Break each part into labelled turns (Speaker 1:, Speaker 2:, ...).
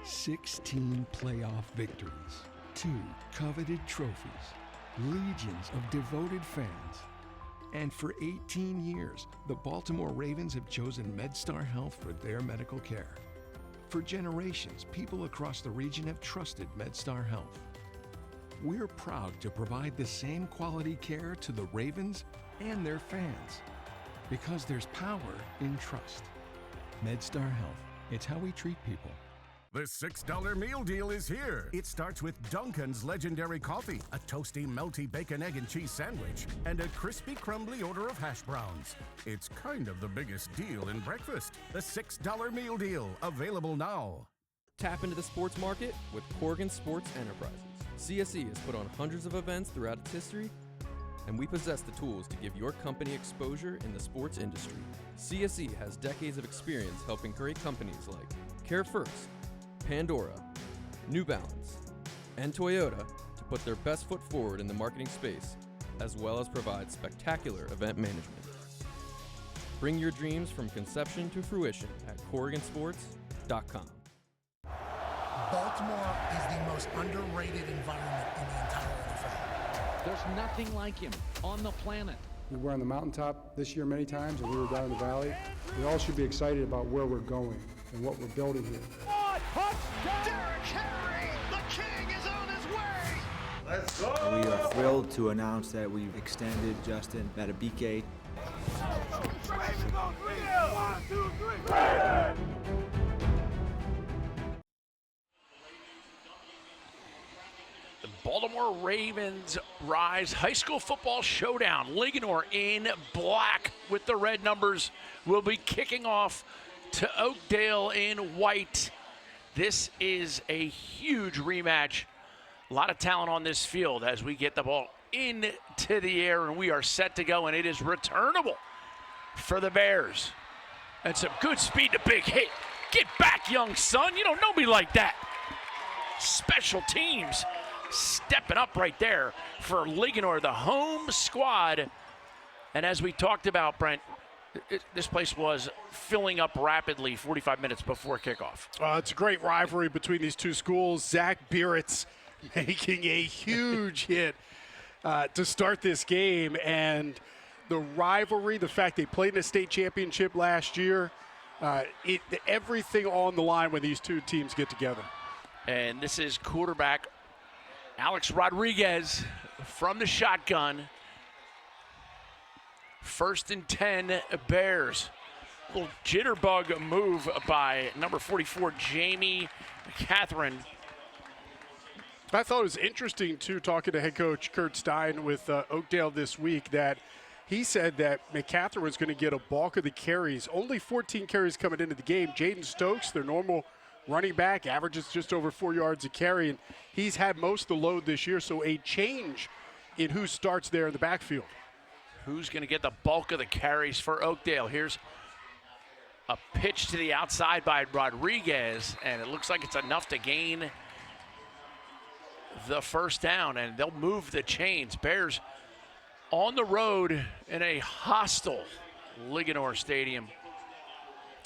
Speaker 1: 16 playoff victories, 2 coveted trophies, legions of devoted fans. And for 18 years, the Baltimore Ravens have chosen MedStar Health for their medical care. For generations, people across the region have trusted MedStar Health. We're proud to provide the same quality care to the Ravens and their fans, because there's power in trust. MedStar Health, it's how we treat people.
Speaker 2: The $6 meal deal is here. It starts with Dunkin's legendary coffee, a toasty, melty bacon, egg, and cheese sandwich, and a crispy, crumbly order of hash browns. It's kind of the biggest deal in breakfast. The $6 meal deal, available now.
Speaker 3: Tap into the sports market with Corrigan Sports Enterprises. CSE has put on hundreds of events throughout its history, and we possess the tools to give your company exposure in the sports industry. CSE has decades of experience helping great companies like Care First, Pandora, New Balance, and Toyota to put their best foot forward in the marketing space, as well as provide spectacular event management. Bring your dreams from conception to fruition at CorriganSports.com.
Speaker 4: Baltimore is the most underrated environment in the entire NFL.
Speaker 5: There's nothing like him on the planet.
Speaker 6: We were on the mountaintop this year many times, and we were down in the valley. We all should be excited about where we're going and what we're building here.
Speaker 7: Derrick Henry, the king is on his way.
Speaker 8: Let's go. We are thrilled to announce that we've extended Justin Madubuike.
Speaker 7: 1, 2, 3.
Speaker 9: The Baltimore Ravens rise. High school football showdown. Linganore in black with the red numbers will be kicking off to Oakdale in white. This is a huge rematch. A lot of talent on this field as we get the ball into the air, and we are set to go, and it is returnable for the Bears. And some good speed to big hit. Get back, young son. You don't know me like that. Special teams stepping up right there for Linganore, the home squad. And as we talked about, Brent, this place was filling up rapidly 45 minutes before kickoff.
Speaker 10: It's a great rivalry between these two schools. Zach Biretz making a huge hit to start this game. And the rivalry, the fact they played in a state championship last year, everything on the line when these two teams get together.
Speaker 9: And this is quarterback Alex Rodriguez from the shotgun. 1st and 10, Bears. Little jitterbug move by number 44, Jamie Catherine.
Speaker 10: I thought it was interesting, too, talking to head coach Kurt Stein with Oakdale this week, that he said that McCaffrey was going to get a bulk of the carries. Only 14 carries coming into the game. Jaden Stokes, their normal running back, averages just over 4 yards a carry, and he's had most of the load this year, so a change in who starts there in the backfield.
Speaker 9: Who's going to get the bulk of the carries for Oakdale? Here's a pitch to the outside by Rodriguez, and it looks like it's enough to gain the first down, and they'll move the chains. Bears on the road in a hostile Linganore Stadium.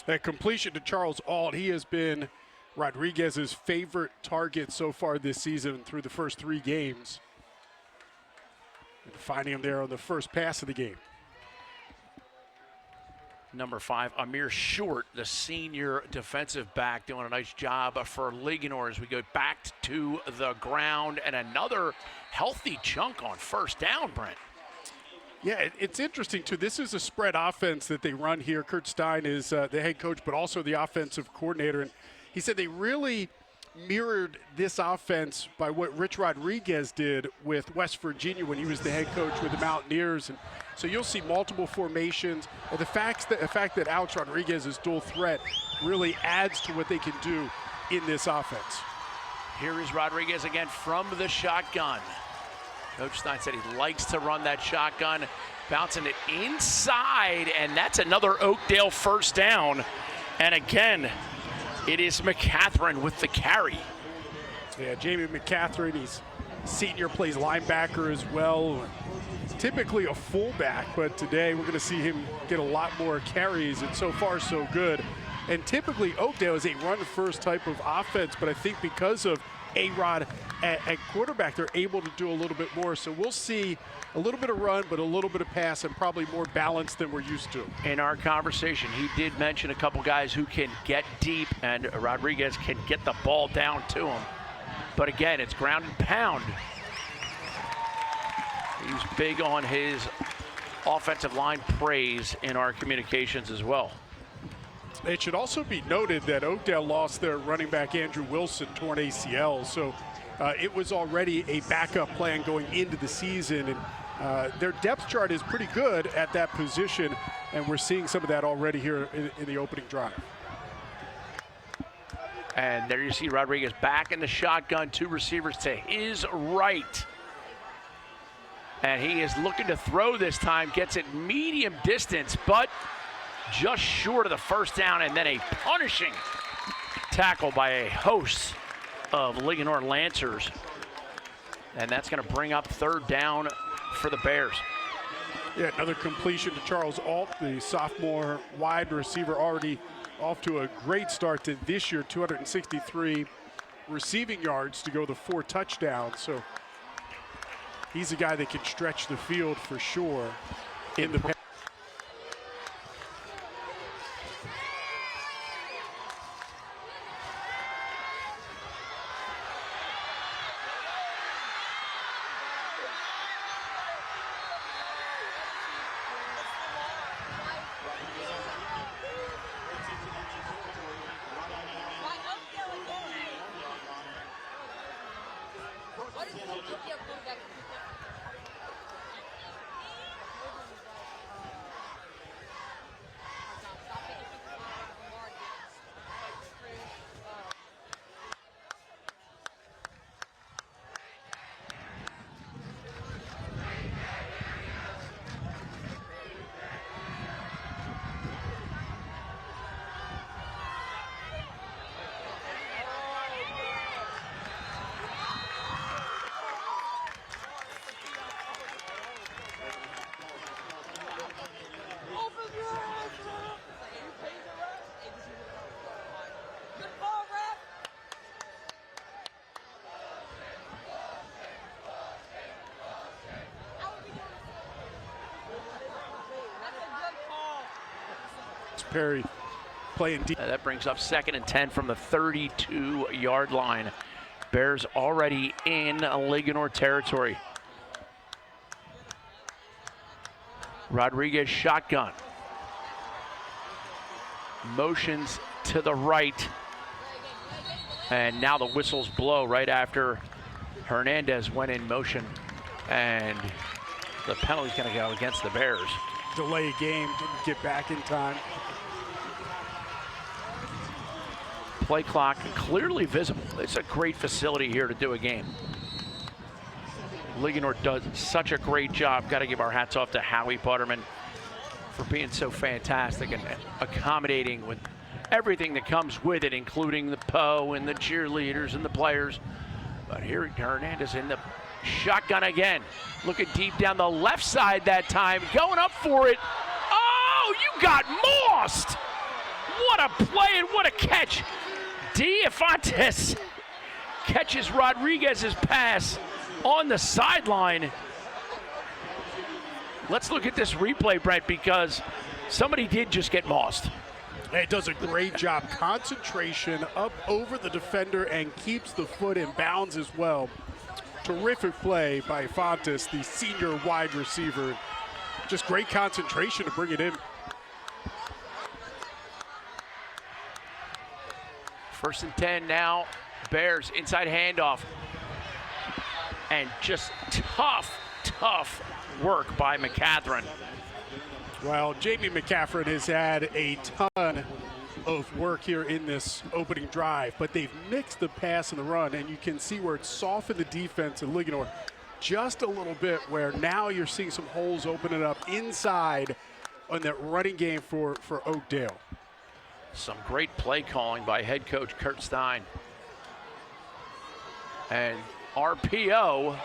Speaker 10: A completion to Charles Alt. He has been Rodriguez's favorite target so far this season through the first 3 games. And finding him there on the first pass of the game.
Speaker 9: Number 5, Amir Short, the senior defensive back, doing a nice job for Linganore as we go back to the ground, and another healthy chunk on first down, Brent.
Speaker 10: Yeah, it's interesting, too. This is a spread offense that they run here. Kurt Stein is the head coach, but also the offensive coordinator. And he said they really mirrored this offense by what Rich Rodriguez did with West Virginia when he was the head coach with the Mountaineers. And so you'll see multiple formations. And the fact that Alex Rodriguez is dual threat really adds to what they can do in this offense.
Speaker 9: Here is Rodriguez again from the shotgun. Coach Stein said he likes to run that shotgun, bouncing it inside, and that's another Oakdale first down. And again, it is McCatherine with the carry.
Speaker 10: Yeah, Jamie McCatherine, he's senior, plays linebacker as well. Typically a fullback, but today we're going to see him get a lot more carries, and so far so good. And typically Oakdale is a run-first type of offense, but I think because of A-Rod at quarterback, they're able to do a little bit more. So we'll see a little bit of run, but a little bit of pass, and probably more balance than we're used to.
Speaker 9: In our conversation, he did mention a couple guys who can get deep, and Rodriguez can get the ball down to him. But again, it's ground and pound. He's big on his offensive line praise in our communications as well.
Speaker 10: It should also be noted that Oakdale lost their running back Andrew Wilson, torn ACL. So it was already a backup plan going into the season. And their depth chart is pretty good at that position. And we're seeing some of that already here in the opening drive.
Speaker 9: And there you see Rodriguez back in the shotgun, 2 receivers to his right. And he is looking to throw this time, gets it medium distance, but just short of the first down, and then a punishing tackle by a host of Linganore Lancers. And that's going to bring up 3rd down for the Bears.
Speaker 10: Yeah, another completion to Charles Alt, the sophomore wide receiver, already off to a great start to this year, 263 receiving yards to go to 4 touchdowns. So he's a guy that can stretch the field for sure in the pass. Perry playing deep.
Speaker 9: That brings up 2nd and 10 from the 32-yard line. Bears already in Linganore territory. Rodriguez shotgun. Motions to the right. And now the whistles blow right after Hernandez went in motion. And the penalty's going to go against the Bears.
Speaker 10: Delay game, didn't get back in time.
Speaker 9: Play clock clearly visible. It's a great facility here to do a game. Linganore does such a great job. Got to give our hats off to Howie Butterman for being so fantastic and accommodating with everything that comes with it, including the PO and the cheerleaders and the players. But here Hernandez in the shotgun again. Looking deep down the left side that time. Going up for it. Oh, you got mossed! What a play and what a catch. Fontes catches Rodriguez's pass on the sideline. Let's look at this replay, Brent, because somebody did just get mossed.
Speaker 10: It does a great job. Concentration up over the defender and keeps the foot in bounds as well. Terrific play by Fontes, the senior wide receiver. Just great concentration to bring it in.
Speaker 9: 1st and 10 now. Bears inside handoff. And just tough work by McCatherine.
Speaker 10: Well, Jamie McCaffrey has had a ton of work here in this opening drive, but they've mixed the pass and the run, and you can see where it's softened the defense in Linganore just a little bit, where now you're seeing some holes opening up inside on that running game for Oakdale.
Speaker 9: Some great play calling by head coach Kurt Stein. And RPO,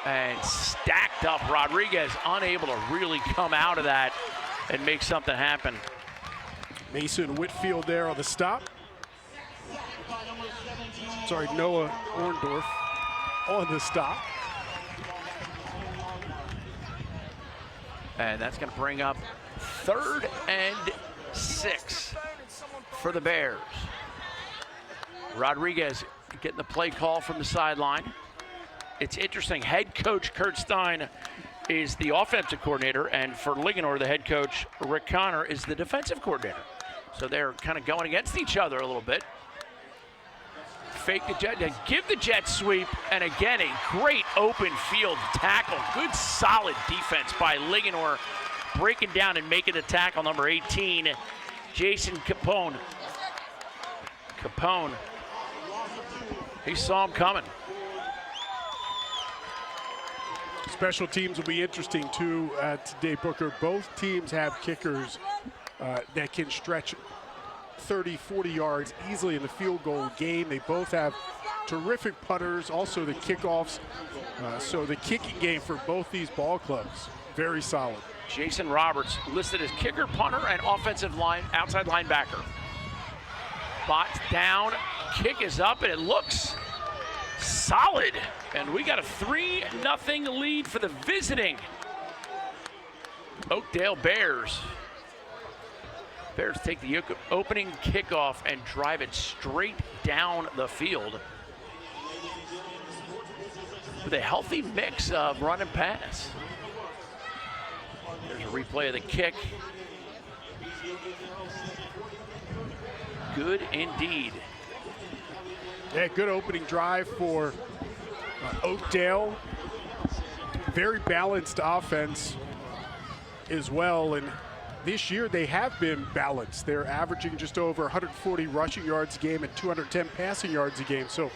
Speaker 9: and stacked up. Rodriguez unable to really come out of that and make something happen.
Speaker 10: Mason Whitfield there on the stop. Sorry, Noah Orndorff on the stop.
Speaker 9: And that's going to bring up 3rd and 6 for the Bears. Rodriguez getting the play call from the sideline. It's interesting, head coach Kurt Stein is the offensive coordinator, and for Linganore, the head coach Rick Connor is the defensive coordinator. So they're kind of going against each other a little bit. Fake the jet, give the jet sweep, and again, a great open field tackle. Good solid defense by Linganore, breaking down and making the tackle, number 18, Jason Capone. Capone, he saw him coming.
Speaker 10: Special teams will be interesting too today, Booker. Both teams have kickers that can stretch 30, 40 yards easily in the field goal game. They both have terrific putters, also the kickoffs. So the kicking game for both these ball clubs, very solid.
Speaker 9: Jason Roberts listed as kicker, punter, and offensive line, outside linebacker. Bots down, kick is up, and it looks solid. And we got a 3-0 lead for the visiting Oakdale Bears. Bears take the opening kickoff and drive it straight down the field with a healthy mix of run and pass. There's a replay of the kick. Good indeed.
Speaker 10: Yeah, good opening drive for Oakdale. Very balanced offense as well, and this year they have been balanced. They're averaging just over 140 rushing yards a game and 210 passing yards a game. So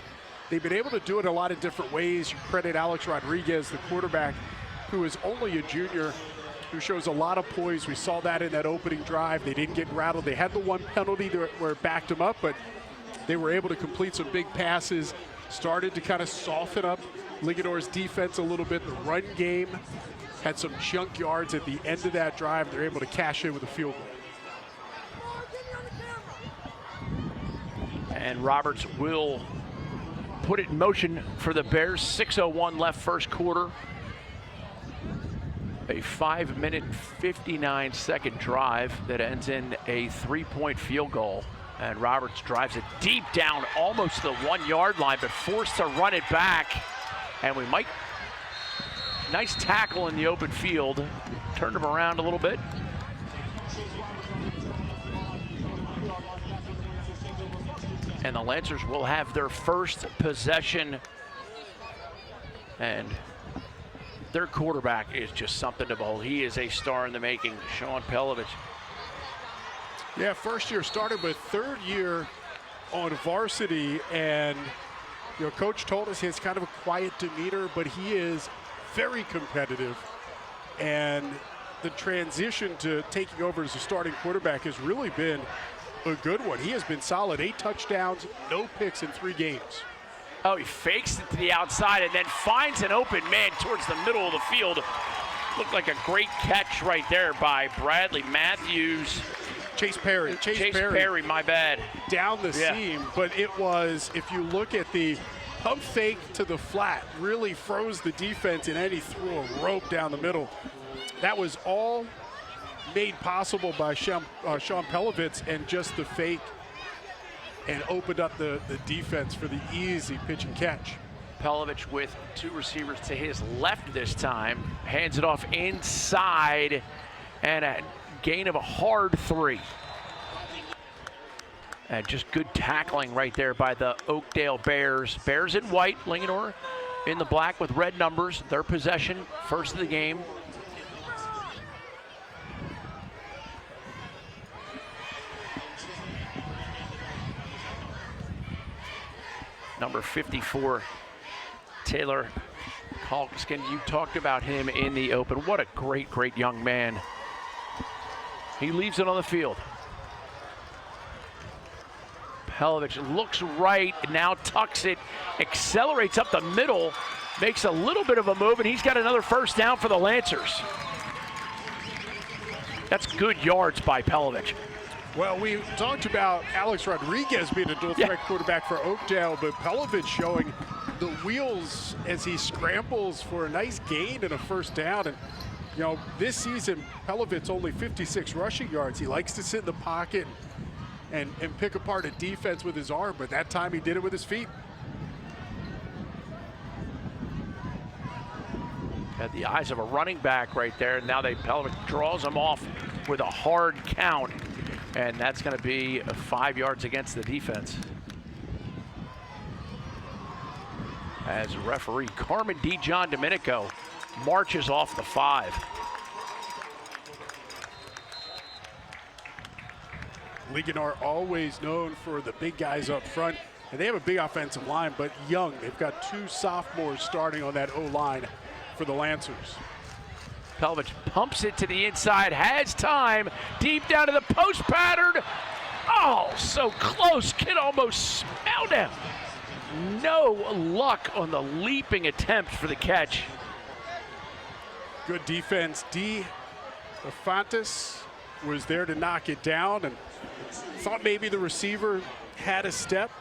Speaker 10: they've been able to do it a lot of different ways. You credit Alex Rodriguez, the quarterback, who is only a junior, who shows a lot of poise. We saw that in that opening drive. They didn't get rattled. They had the one penalty where it backed them up, but they were able to complete some big passes, started to kind of soften up Linganore's defense a little bit. The run game had some chunk yards at the end of that drive. They're able to cash in with a field goal.
Speaker 9: And Roberts will put it in motion for the Bears. 6:01 left first quarter. A 5-minute, 59-second drive that ends in a 3-point field goal. And Roberts drives it deep down, almost the 1-yard line, but forced to run it back. And we might, nice tackle in the open field. Turned him around a little bit. And the Lancers will have their first possession. And their quarterback is just something to behold. He is a star in the making, Sean Pelovich.
Speaker 10: Yeah, first year started, but third year on varsity, and Coach told us he has kind of a quiet demeanor, but he is very competitive, and the transition to taking over as a starting quarterback has really been a good one. He has been solid. 8 touchdowns, no picks in 3 games.
Speaker 9: Oh, he fakes it to the outside and then finds an open man towards the middle of the field. Looked like a great catch right there by Bradley Matthews.
Speaker 10: Chase Perry,
Speaker 9: my bad.
Speaker 10: Down the seam, but it was, if you look at the pump fake to the flat, really froze the defense, and then he threw a rope down the middle. That was all made possible by Sean Pelovich and just the fake, and opened up the defense for the easy pitch and catch.
Speaker 9: Pelovich with 2 receivers to his left this time, hands it off inside, and a gain of a hard 3. And just good tackling right there by the Oakdale Bears. Bears in white, Linganore in the black with red numbers. Their possession, first of the game. Number 54, Taylor Kalkskin. You talked about him in the open. What a great, great young man. He leaves it on the field. Pelovich looks right, now tucks it, accelerates up the middle, makes a little bit of a move, and he's got another first down for the Lancers. That's good yards by Pelovich.
Speaker 10: Well, we talked about Alex Rodriguez being a dual-threat quarterback for Oakdale, but Pelovich showing the wheels as he scrambles for a nice gain and a first down. And, you know, this season, Pelovich only 56 rushing yards. He likes to sit in the pocket and pick apart a defense with his arm, but that time he did it with his feet.
Speaker 9: Had the eyes of a running back right there. Now Pelovich draws him off with a hard count, and that's going to be 5 yards against the defense. As referee Carmen D. John Domenico marches off the 5.
Speaker 10: Linganore always known for the big guys up front, and they have a big offensive line, but young. They've got 2 sophomores starting on that O-line for the Lancers.
Speaker 9: Pelovich pumps it to the inside, has time, deep down to the post pattern. Oh, so close, kid almost smelled him. No luck on the leaping attempt for the catch.
Speaker 10: Good defense. D. Afontis was there to knock it down and thought maybe the receiver had a step.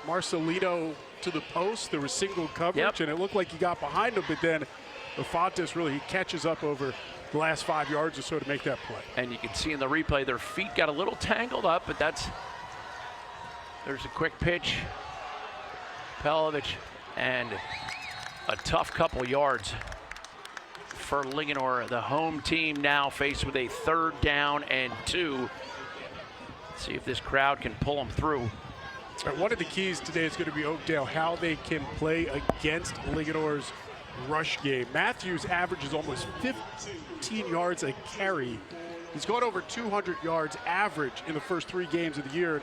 Speaker 10: Marcelino to the post. There was single coverage, and it looked like he got behind him, but then Afontis he catches up over the last 5 yards or so to make that play.
Speaker 9: And you can see in the replay their feet got a little tangled up, but there's a quick pitch. Pelovich, and a tough couple yards for Linganore. The home team now faced with a 3rd down and 2. See if this crowd can pull them through.
Speaker 10: One of the keys today is going to be Oakdale, how they can play against Linganore's rush game. Matthews averages almost 15 yards a carry. He's gone over 200 yards average in the first 3 games of the year.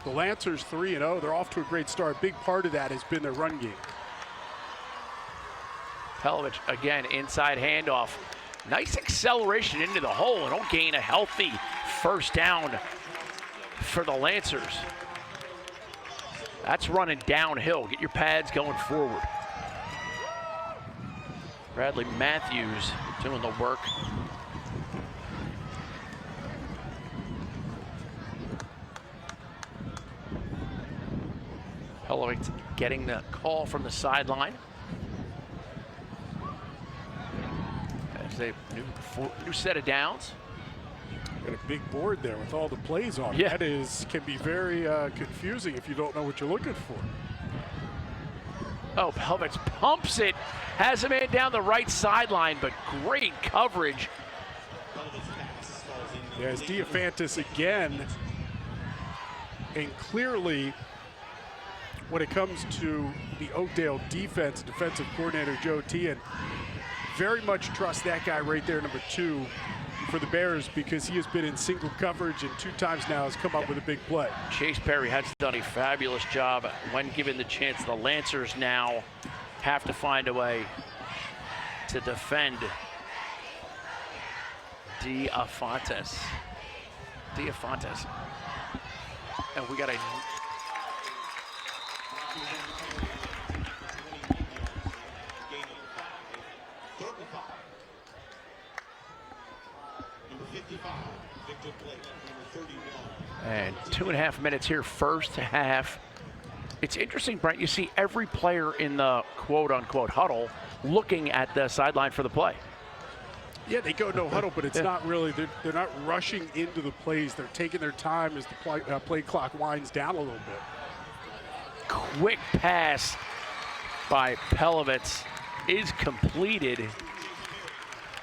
Speaker 10: The Lancers 3-0. They're off to a great start. Big part of that has been their run game.
Speaker 9: Pelovich again, inside handoff. Nice acceleration into the hole, and don't gain a healthy first down for the Lancers. That's running downhill. Get your pads going forward. Bradley Matthews doing the work. Pelovich getting the call from the sideline. As a new set of downs.
Speaker 10: Got a big board there with all the plays on it.
Speaker 9: Yeah.
Speaker 10: That can be very confusing if you don't know what you're looking for.
Speaker 9: Oh, Pelovich pumps it, has a man down the right sideline, but great coverage.
Speaker 10: As Diafantis again, and clearly when it comes to the Oakdale defense, defensive coordinator Joe Tian very much trusts that guy right there, number 2, for the Bears, because he has been in single coverage and 2 times now has come up with a big play.
Speaker 9: Chase Perry has done a fabulous job when given the chance. The Lancers now have to find a way to defend Diafantis. And we got a and 2.5 minutes here, first half. It's interesting, Brent, you see every player in the quote-unquote huddle looking at the sideline for the play.
Speaker 10: Yeah, they go no huddle, but it's not really, they're not rushing into the plays. They're taking their time as the play clock winds down a little bit.
Speaker 9: Quick pass by Pelovich is completed.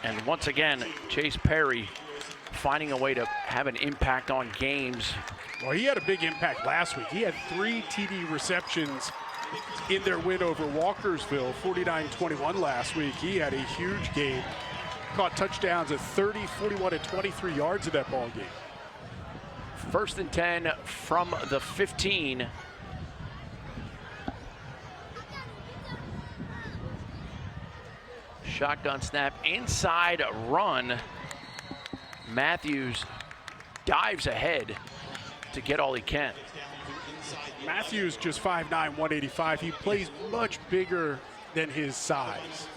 Speaker 9: And once again, Chase Perry finding a way to have an impact on games.
Speaker 10: Well, he had a big impact last week. He had 3 TD receptions in their win over Walkersville, 49-21 last week. He had a huge game. Caught touchdowns at 30, 41, and 23 yards in that ball game.
Speaker 9: 1st and 10 from the 15. Shotgun snap, inside run. Matthews dives ahead to get all he can.
Speaker 10: Matthews just 5'9", 185. He plays much bigger than his size.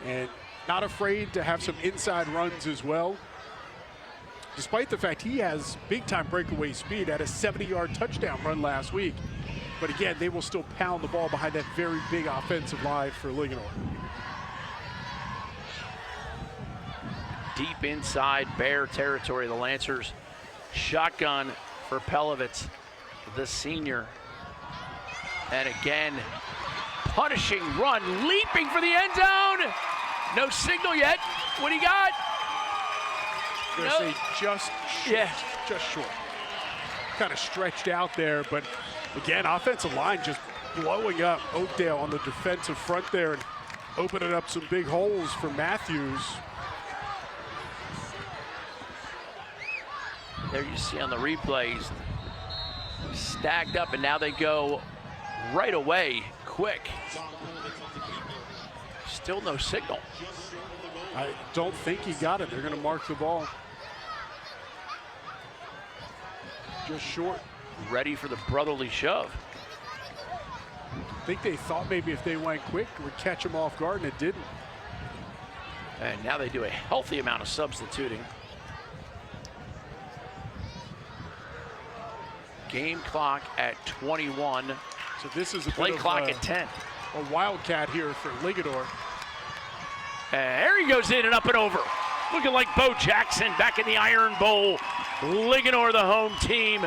Speaker 10: And not afraid to have some inside runs as well. despite the fact he has big-time breakaway speed at a 70-yard touchdown run last week. But again, they will still pound the ball behind that very big offensive line for Linganore.
Speaker 9: Deep inside Bear territory, the Lancers. Shotgun for Pelovitz, the senior. And again, punishing run, leaping for the end zone. No signal yet. What do you got?
Speaker 10: They're saying just short. Just short. Kind of stretched out there, but again, offensive line just blowing up Oakdale on the defensive front there and opening up some big holes for Matthews.
Speaker 9: There you see on the replays, stacked up, and now they go right away, quick. Still no signal.
Speaker 10: I don't think he got it. They're going to mark the ball. Just short.
Speaker 9: Ready for the brotherly shove.
Speaker 10: I think they thought maybe if they went quick, it would catch them off guard, and it didn't.
Speaker 9: And now they do a healthy amount of substituting. Game clock at 21.
Speaker 10: So this is a
Speaker 9: play clock at 10.
Speaker 10: A wildcat here for Linganore.
Speaker 9: And there he goes in and up and over. Looking like Bo Jackson back in the Iron Bowl. Linganore, the home team,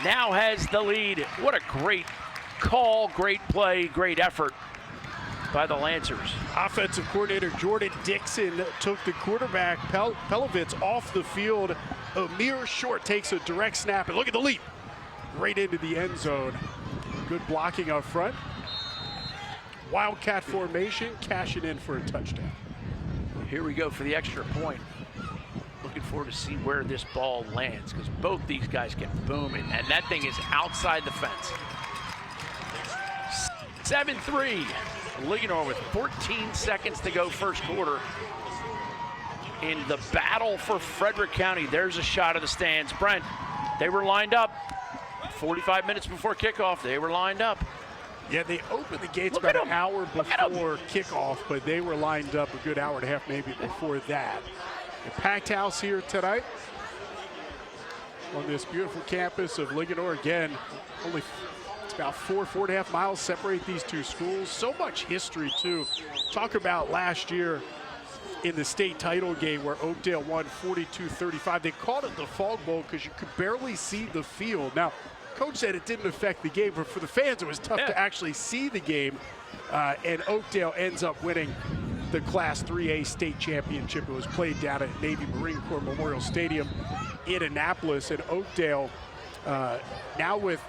Speaker 9: now has the lead. What a great call, great play, great effort by the Lancers.
Speaker 10: Offensive coordinator Jordan Dixon took the quarterback Pelovitz off the field. Amir Short takes a direct snap, and look at the leap right into the end zone. Good blocking up front. Wildcat formation, cashing in for a touchdown.
Speaker 9: Here we go for the extra point. Looking forward to see where this ball lands, because both these guys can boom it, and that thing is outside the fence. 7-3. Linganore with 14 seconds to go first quarter. In the battle for Frederick County, there's a shot of the stands. Brent, they were lined up 45 minutes before kickoff. They were lined up.
Speaker 10: Yeah, they opened the gates about an hour before kickoff, but they were lined up a good hour and a half maybe before that. A packed house here tonight on this beautiful campus of Linganore. Again, it's about 4.5 miles separate these two schools. So much history, too. Talk about last year in the state title game where Oakdale won 42-35. They called it the Fog Bowl because you could barely see the field. Now, Coach said it didn't affect the game, but for the fans, it was tough to actually see the game. And Oakdale ends up winning the Class 3A state championship. It was played down at Navy Marine Corps Memorial Stadium in Annapolis. And Oakdale, now with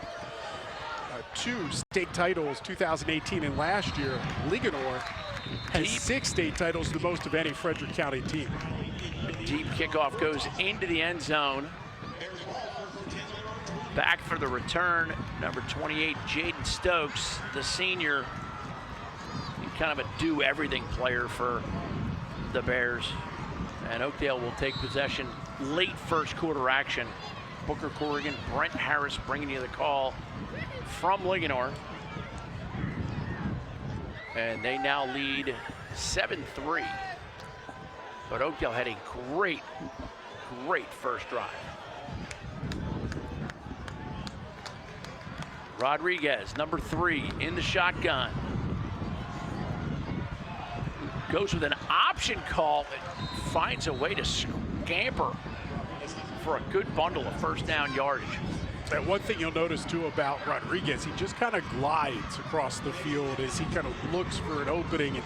Speaker 10: 2 state titles, 2018 and last year, Linganore has 6 state titles, the most of any Frederick County team.
Speaker 9: A deep kickoff goes into the end zone. Back for the return, number 28, Jaden Stokes, the senior. Kind of a do-everything player for the Bears. And Oakdale will take possession late first quarter action. Booker Corrigan, Brent Harris bringing you the call from Linganore. And they now lead 7-3. But Oakdale had a great first drive. Rodriguez, number 3, in the shotgun. Goes with an option call and finds a way to scamper for a good bundle of first down yardage.
Speaker 10: And one thing you'll notice too about Rodriguez, he just kind of glides across the field as he kind of looks for an opening. And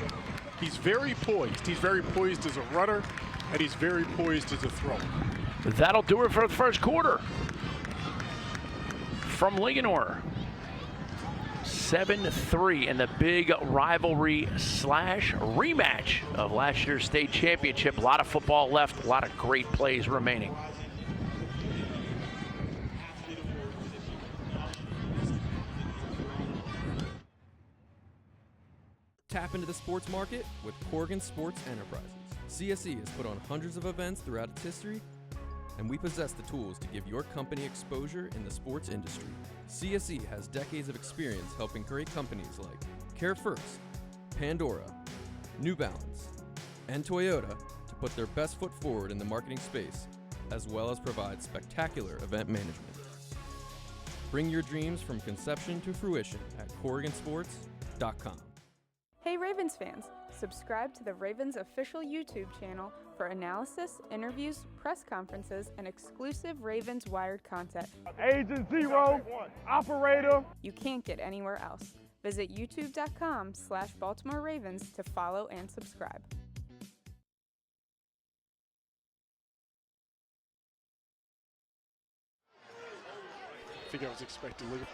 Speaker 10: he's very poised. He's very poised as a runner, and he's very poised as a thrower.
Speaker 9: That'll do it for the first quarter. From Linganore, 7-3 in the big rivalry / rematch of last year's state championship. A lot of football left, a lot of great plays remaining.
Speaker 3: Tap into the sports market with Corrigan Sports Enterprises. CSE has put on hundreds of events throughout its history, and we possess the tools to give your company exposure in the sports industry. CSE has decades of experience helping great companies like Care First, Pandora, New Balance, and Toyota to to put their best foot forward in the marketing space, as well as provide spectacular event management. Bring your dreams from conception to fruition at CorriganSports.com.
Speaker 11: Hey Ravens fans, subscribe to the Ravens official YouTube channel for analysis, interviews, press conferences, and exclusive Ravens Wired content.
Speaker 12: Agent Zero, operator.
Speaker 11: You can't get anywhere else. Visit youtube.com/Baltimore Ravens to follow and subscribe.
Speaker 10: I think I was expecting Linganore.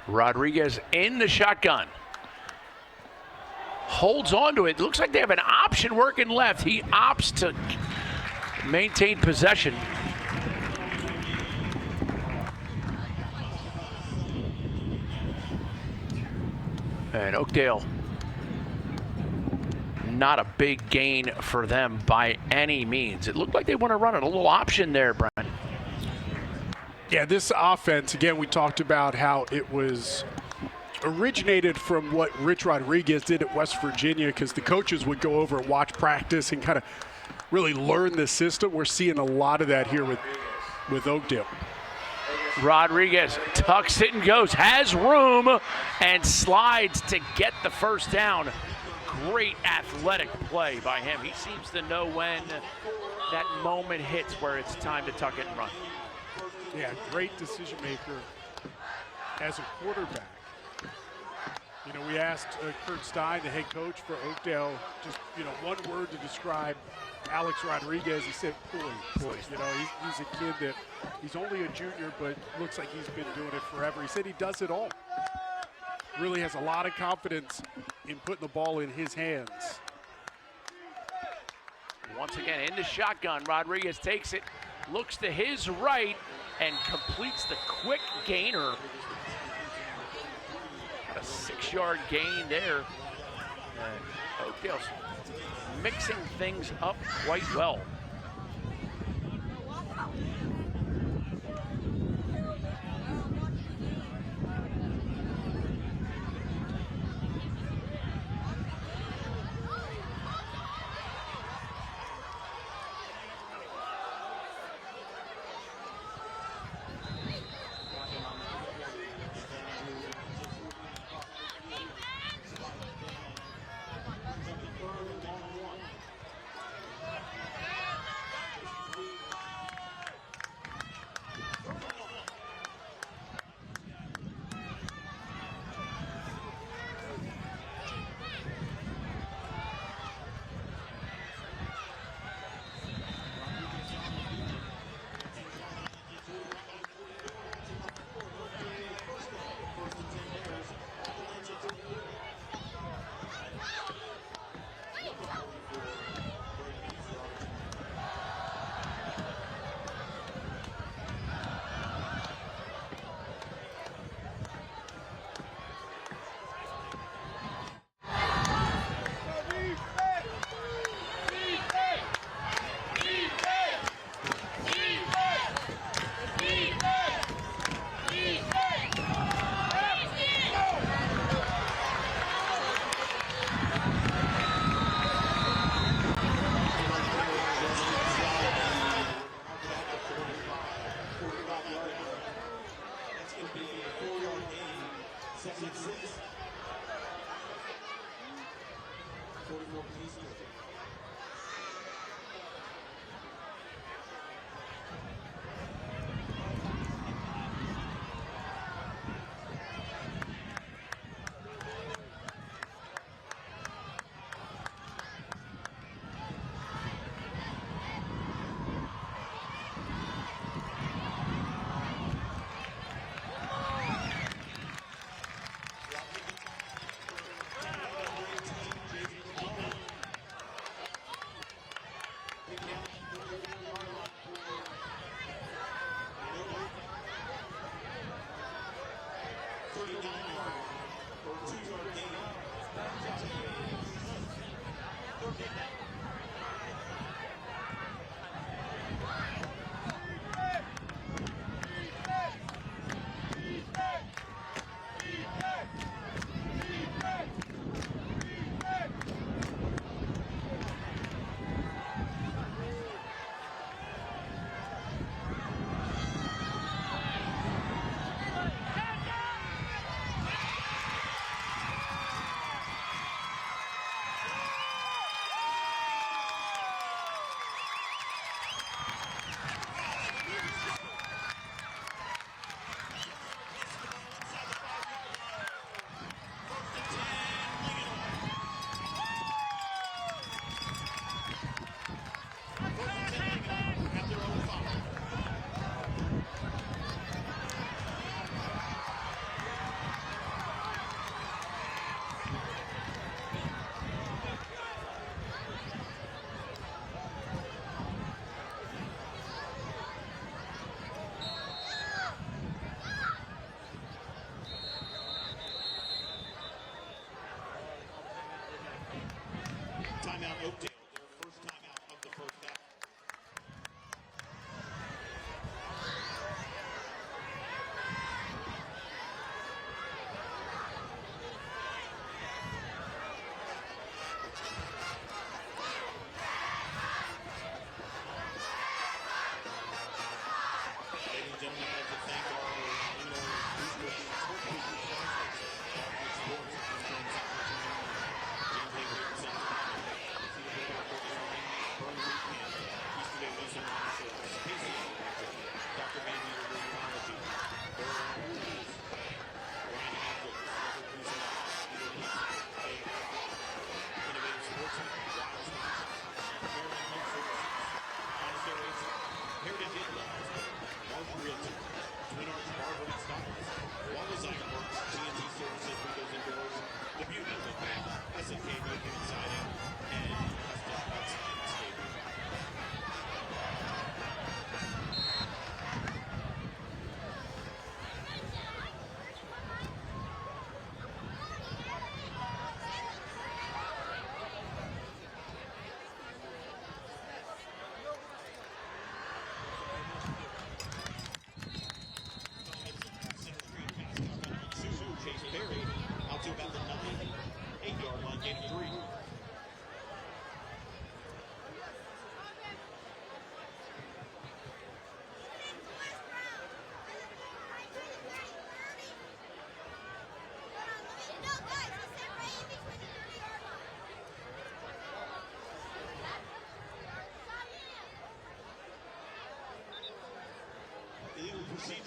Speaker 9: Rodriguez in the shotgun. Holds on to it. Looks like they have an option working left. He opts to maintain possession. And Oakdale, not a big gain for them by any means. It looked like they want to run it. A little option there, Brian.
Speaker 10: Yeah, this offense, again, we talked about how it was originated from what Rich Rodriguez did at West Virginia, because the coaches would go over and watch practice and kind of really learn the system. We're seeing a lot of that here with Oakdale.
Speaker 9: Rodriguez tucks it and goes, has room, and slides to get the first down. Great athletic play by him. He seems to know when that moment hits where it's time to tuck it and run.
Speaker 10: Yeah, great decision maker as a quarterback. You know, we asked Kurt Stein, the head coach for Oakdale, just, one word to describe Alex Rodriguez. He said poised. He's a kid that he's only a junior, but looks like he's been doing it forever. He said he does it all. Really has a lot of confidence in putting the ball in his hands.
Speaker 9: Once again, in the shotgun, Rodriguez takes it, looks to his right, and completes the quick gainer. A 6-yard gain there. And Oakdale's mixing things up quite well.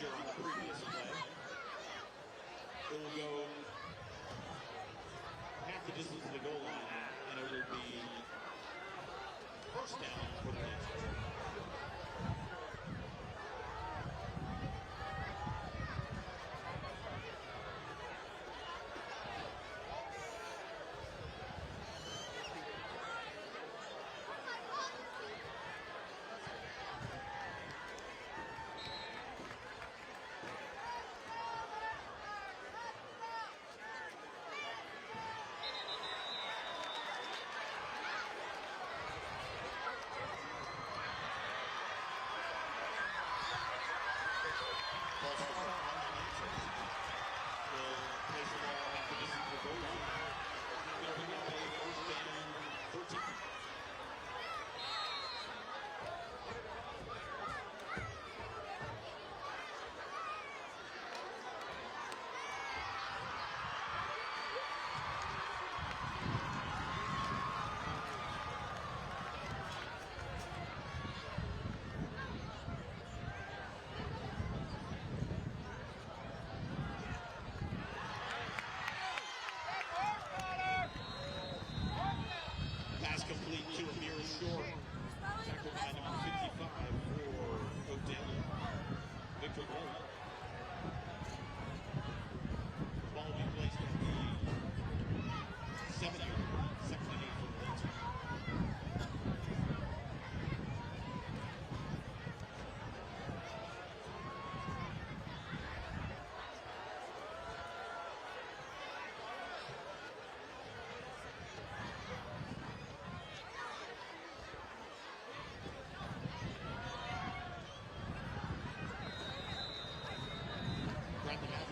Speaker 13: gesture on the previous play. It will go half the distance to the goal line, and it will be first down for the Lancers. Complete to Amir Short. Tackled by number 55 for Oakdale. Victor Ball. Ball will be placed at the 7-yard, second and 8 for the Lancers.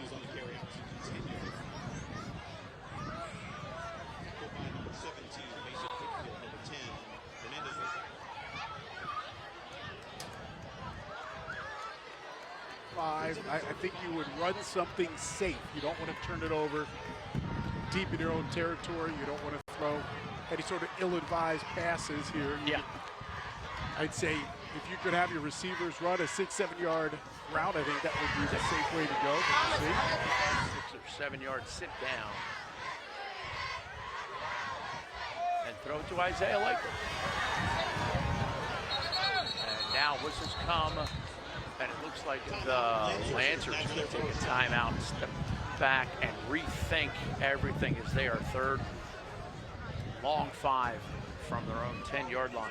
Speaker 13: On the carry out to continue. Tackled by number 17, Mason Pickfield, number 10, Hernandez.
Speaker 10: I think you would run something safe. You don't want to turn it over deep in your own territory. You don't want to throw any sort of ill-advised passes here. I'd say if you could have your receivers run a 6-7 yard route, I think that would be the safe way to go.
Speaker 9: 6 or 7 yard sit down. And throw it to Isaiah Laker. And now whistles come, and it looks like the Lancers are going to take a timeout, step back, and rethink everything as they are third. Long 5 from their own 10-yard line.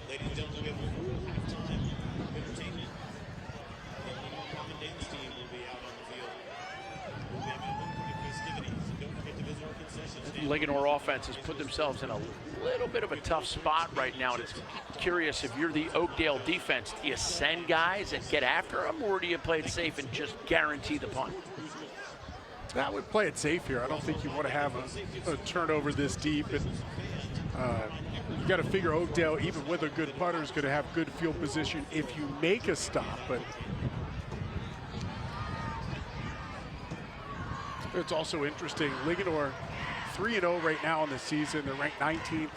Speaker 13: Ladies and gentlemen, we have a full halftime entertainment. The Linganore Mom and Dance team will be out on the field. We'll be having homecoming festivities. Don't forget to visit our concession stand.
Speaker 9: Linganore offense has put themselves in a little bit of a tough spot right now, and it's curious, if you're the Oakdale defense, do you send guys and get after them, or do you play it safe and just guarantee the punt?
Speaker 10: I would play it safe here. I don't think you want to have a turnover this deep. And you got to figure Oakdale, even with a good punter, is going to have good field position if you make a stop. But it's also interesting. Linganore 3-0 right now in the season. They're ranked 19th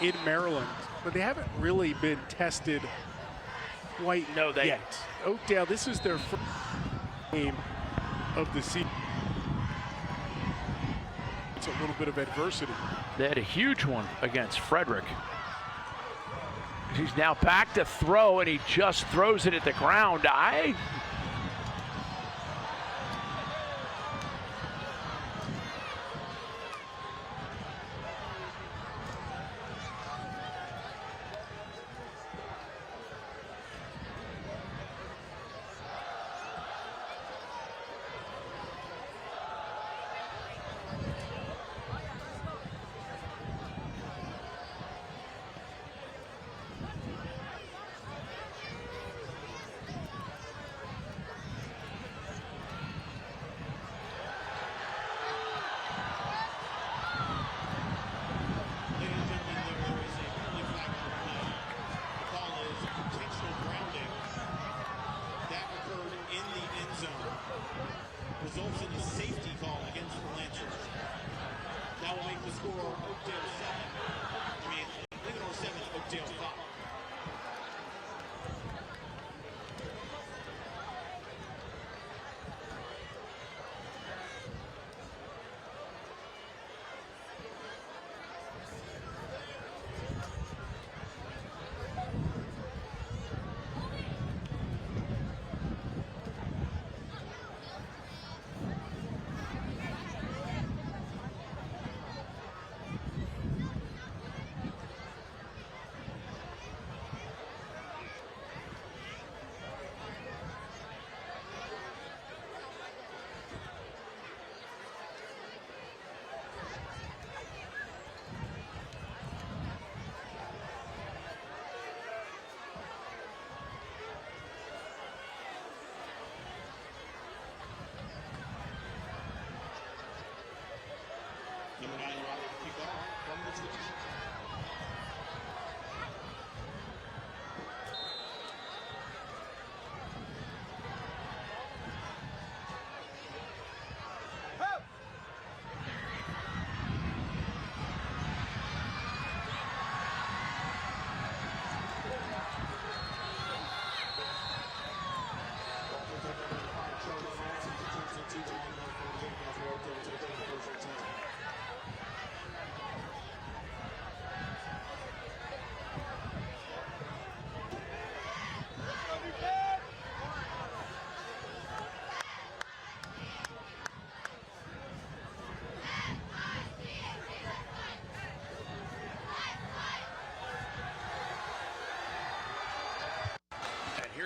Speaker 10: in Maryland, but they haven't really been tested quite yet. Oakdale, this is their first game of the season. It's a little bit of adversity.
Speaker 9: They had a huge one against Frederick. He's now back to throw, and he just throws it at the ground.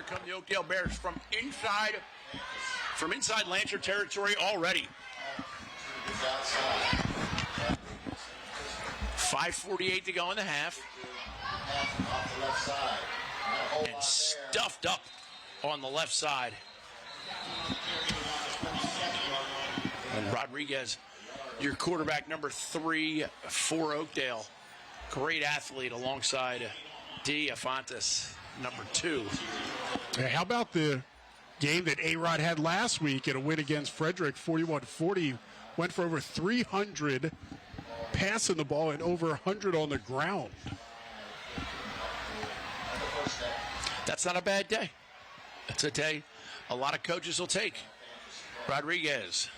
Speaker 9: Here come the Oakdale Bears from inside Lancer territory already. 5:48 to go in the half. And stuffed up on the left side. And Rodriguez, your quarterback number 3 for Oakdale. Great athlete alongside Afontis, number 2.
Speaker 10: Hey, how about the game that A-Rod had last week in a win against Frederick, 41-40, went for over 300 passing the ball and over 100 on the ground.
Speaker 9: That's not a bad day. That's a day a lot of coaches will take. Rodriguez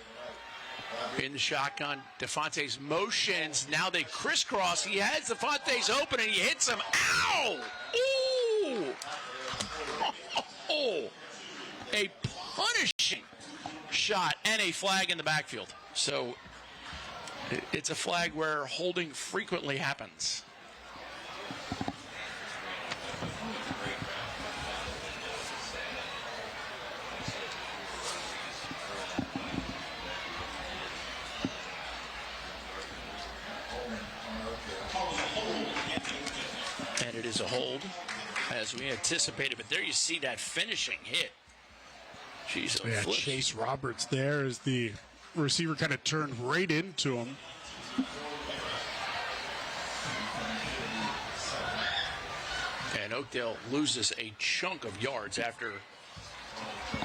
Speaker 9: in the shotgun. Defonte's motions. Now they crisscross. He has Defonte's open and he hits him. Ow! Ooh! Oh! A punishing shot and a flag in the backfield. So it's a flag where holding frequently happens. And it is a hold, as we anticipated. But there you see that finishing hit. Jeez,
Speaker 10: yeah, Chase Roberts there as the receiver kind of turned right into him.
Speaker 9: And Oakdale loses a chunk of yards after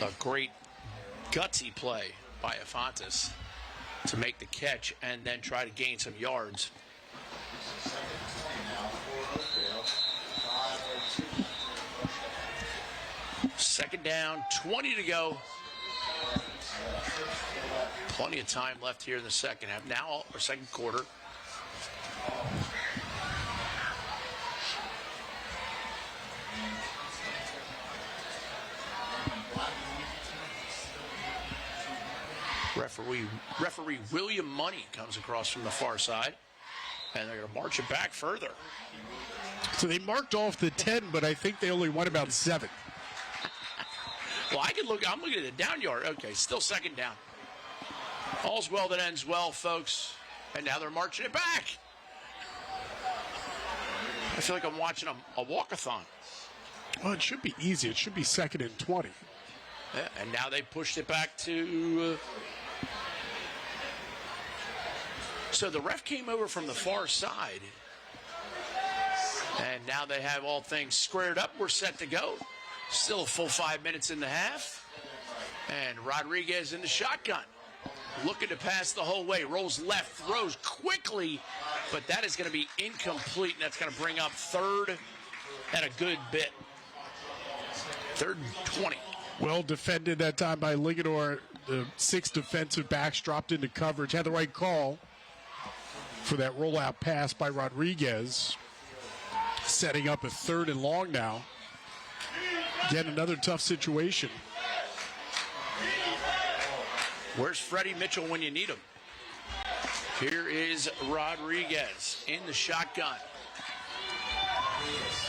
Speaker 9: a great gutsy play by Afontis to make the catch and then try to gain some yards. Second down, 20 to go. Plenty of time left here in the second half. Now, or second quarter. Referee William Money comes across from the far side, and they're going to march it back further.
Speaker 10: So they marked off the 10, but I think they only won about 7.
Speaker 9: Well, I'm looking at the down yard. Okay, still second down. All's well that ends well, folks. And now they're marching it back. I feel like I'm watching a walkathon.
Speaker 10: Well, it should be easy. It should be 2nd and 20.
Speaker 9: Yeah, and now they pushed it back to... So the ref came over from the far side. And now they have all things squared up. We're set to go. Still a full 5 minutes in the half. And Rodriguez in the shotgun. Looking to pass the whole way. Rolls left, throws quickly. But that is going to be incomplete. And that's going to bring up 3rd and a good bit. 3rd and 20.
Speaker 10: Well defended that time by Linganore. The 6 defensive backs dropped into coverage. Had the right call for that rollout pass by Rodriguez. Setting up a 3rd and long now. Again, another tough situation.
Speaker 9: Where's Freddie Mitchell when you need him? Here is Rodriguez in the shotgun.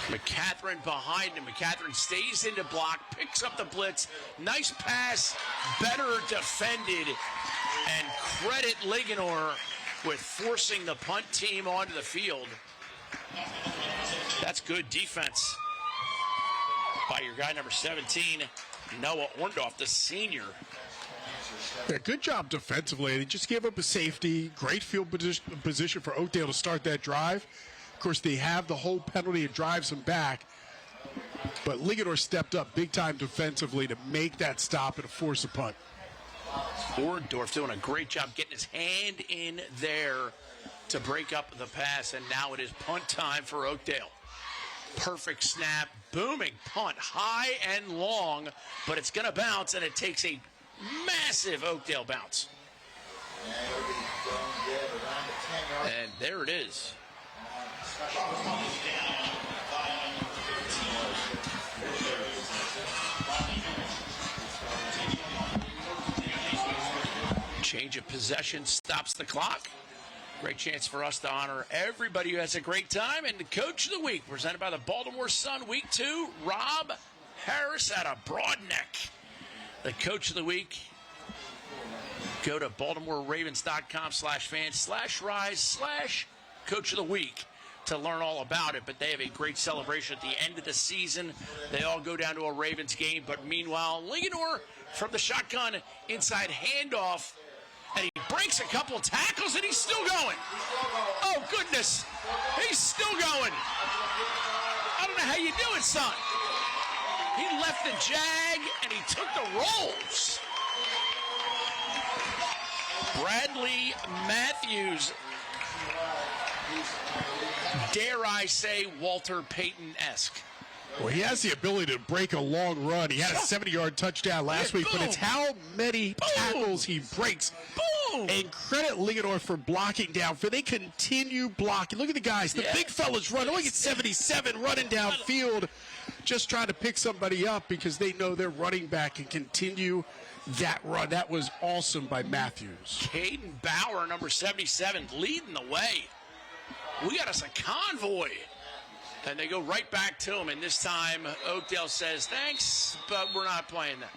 Speaker 9: McCatherine behind him. McCatherine stays into block, picks up the blitz. Nice pass, better defended. And credit Linganore with forcing the punt team onto the field. That's good defense by your guy number 17, Noah Orndorff, the senior.
Speaker 10: Yeah, good job defensively. They just gave up a safety. Great field position for Oakdale to start that drive. Of course, they have the whole penalty. It drives them back. But Linganore stepped up big time defensively to make that stop and force a punt.
Speaker 9: Orndorff doing a great job getting his hand in there to break up the pass. And now it is punt time for Oakdale. Perfect snap, booming punt, high and long, but it's going to bounce, and it takes a massive Oakdale bounce. And there it is. Change of possession stops the clock. Great chance for us to honor everybody who has a great time. And the Coach of the Week, presented by the Baltimore Sun, Week 2, Rob Harris out of Broadneck, the coach of the week. Go to BaltimoreRavens.com/fans/rise/coach of the week to learn all about it. But they have a great celebration at the end of the season. They all go down to a Ravens game. But meanwhile, Linganore from the shotgun inside handoff. And he breaks a couple of tackles, and he's still going. Oh, goodness. He's still going. I don't know how you do it, son. He left the jag, and he took the rolls. Bradley Matthews, dare I say, Walter Payton-esque.
Speaker 10: Well, he has the ability to break a long run. He had a 70-yard touchdown last week, but it's how many tackles he breaks.
Speaker 9: Boom!
Speaker 10: And credit Linganore for blocking down. For they continue blocking. Look at the guys. The big fellas run. Look at 77 running downfield, just trying to pick somebody up because they know their running back can continue that run. That was awesome by Matthews.
Speaker 9: Caden Bauer, number 77, leading the way. We got us a convoy. And they go right back to him, and this time Oakdale says, thanks, but we're not playing that.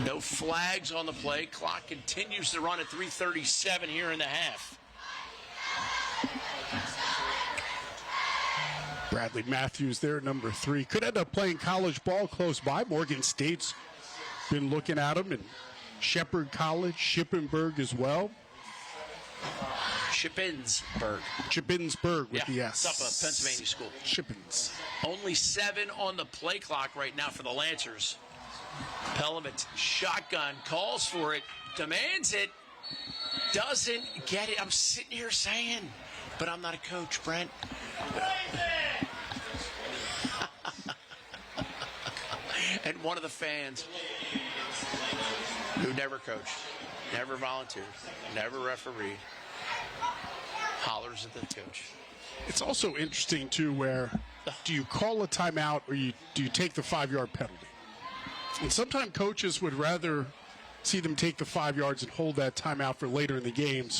Speaker 9: No flags on the play. Clock continues to run at 3:37 here in the half.
Speaker 10: Bradley Matthews there, number 3. Could end up playing college ball close by. Morgan State's been looking at him, and Shepherd College, Shippensburg as well.
Speaker 9: Shippensburg
Speaker 10: with the S.
Speaker 9: It's up a Pennsylvania school.
Speaker 10: Shippens.
Speaker 9: Only 7 on the play clock right now for the Lancers. Pelovitz shotgun, calls for it, demands it, doesn't get it. I'm sitting here saying, but I'm not a coach, Brent. And one of the fans who never coached, never volunteered, never refereed, hollers at the coach.
Speaker 10: It's also interesting, too, where do you call a timeout or do you take the 5-yard penalty? And sometimes coaches would rather see them take the 5 yards and hold that timeout for later in the game.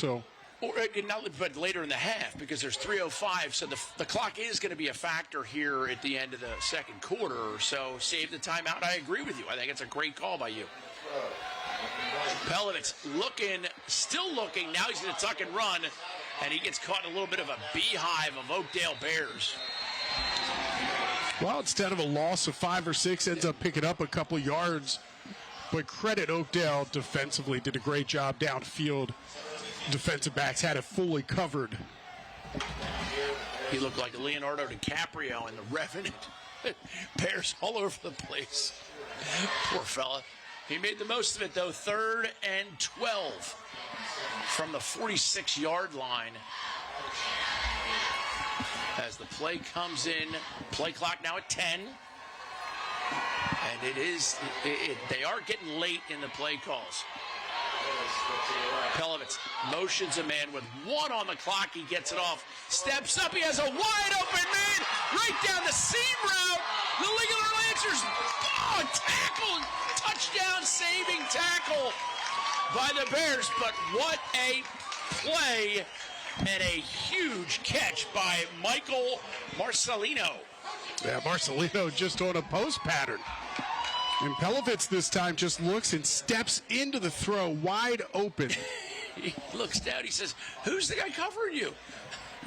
Speaker 9: But later in the half, because there's 3:05, so the clock is going to be a factor here at the end of the second quarter. So save the timeout. I agree with you. I think it's a great call by you. Pelovitz still looking. Now he's going to tuck and run, and he gets caught in a little bit of a beehive of Oakdale Bears.
Speaker 10: Well, instead of a loss of 5 or 6, ends up picking up a couple yards. But credit Oakdale defensively, did a great job downfield. Defensive backs had it fully covered.
Speaker 9: He looked like Leonardo DiCaprio in The Revenant. Bears all over the place. Poor fella. He made the most of it, though. 3rd and 12 from the 46-yard line. As the play comes in, play clock now at 10. And they are getting late in the play calls. Pelovitz motions a man with 1 on the clock. He gets it off. Steps up. He has a wide open man right down the seam route. The Linganore Lancers, tackle, touchdown saving tackle by the Bears. But what a play and a huge catch by Michael Marcelino.
Speaker 10: Yeah, Marcelino just on a post pattern. And Pelovitz this time just looks and steps into the throw wide open.
Speaker 9: He looks down. He says, who's the guy covering you?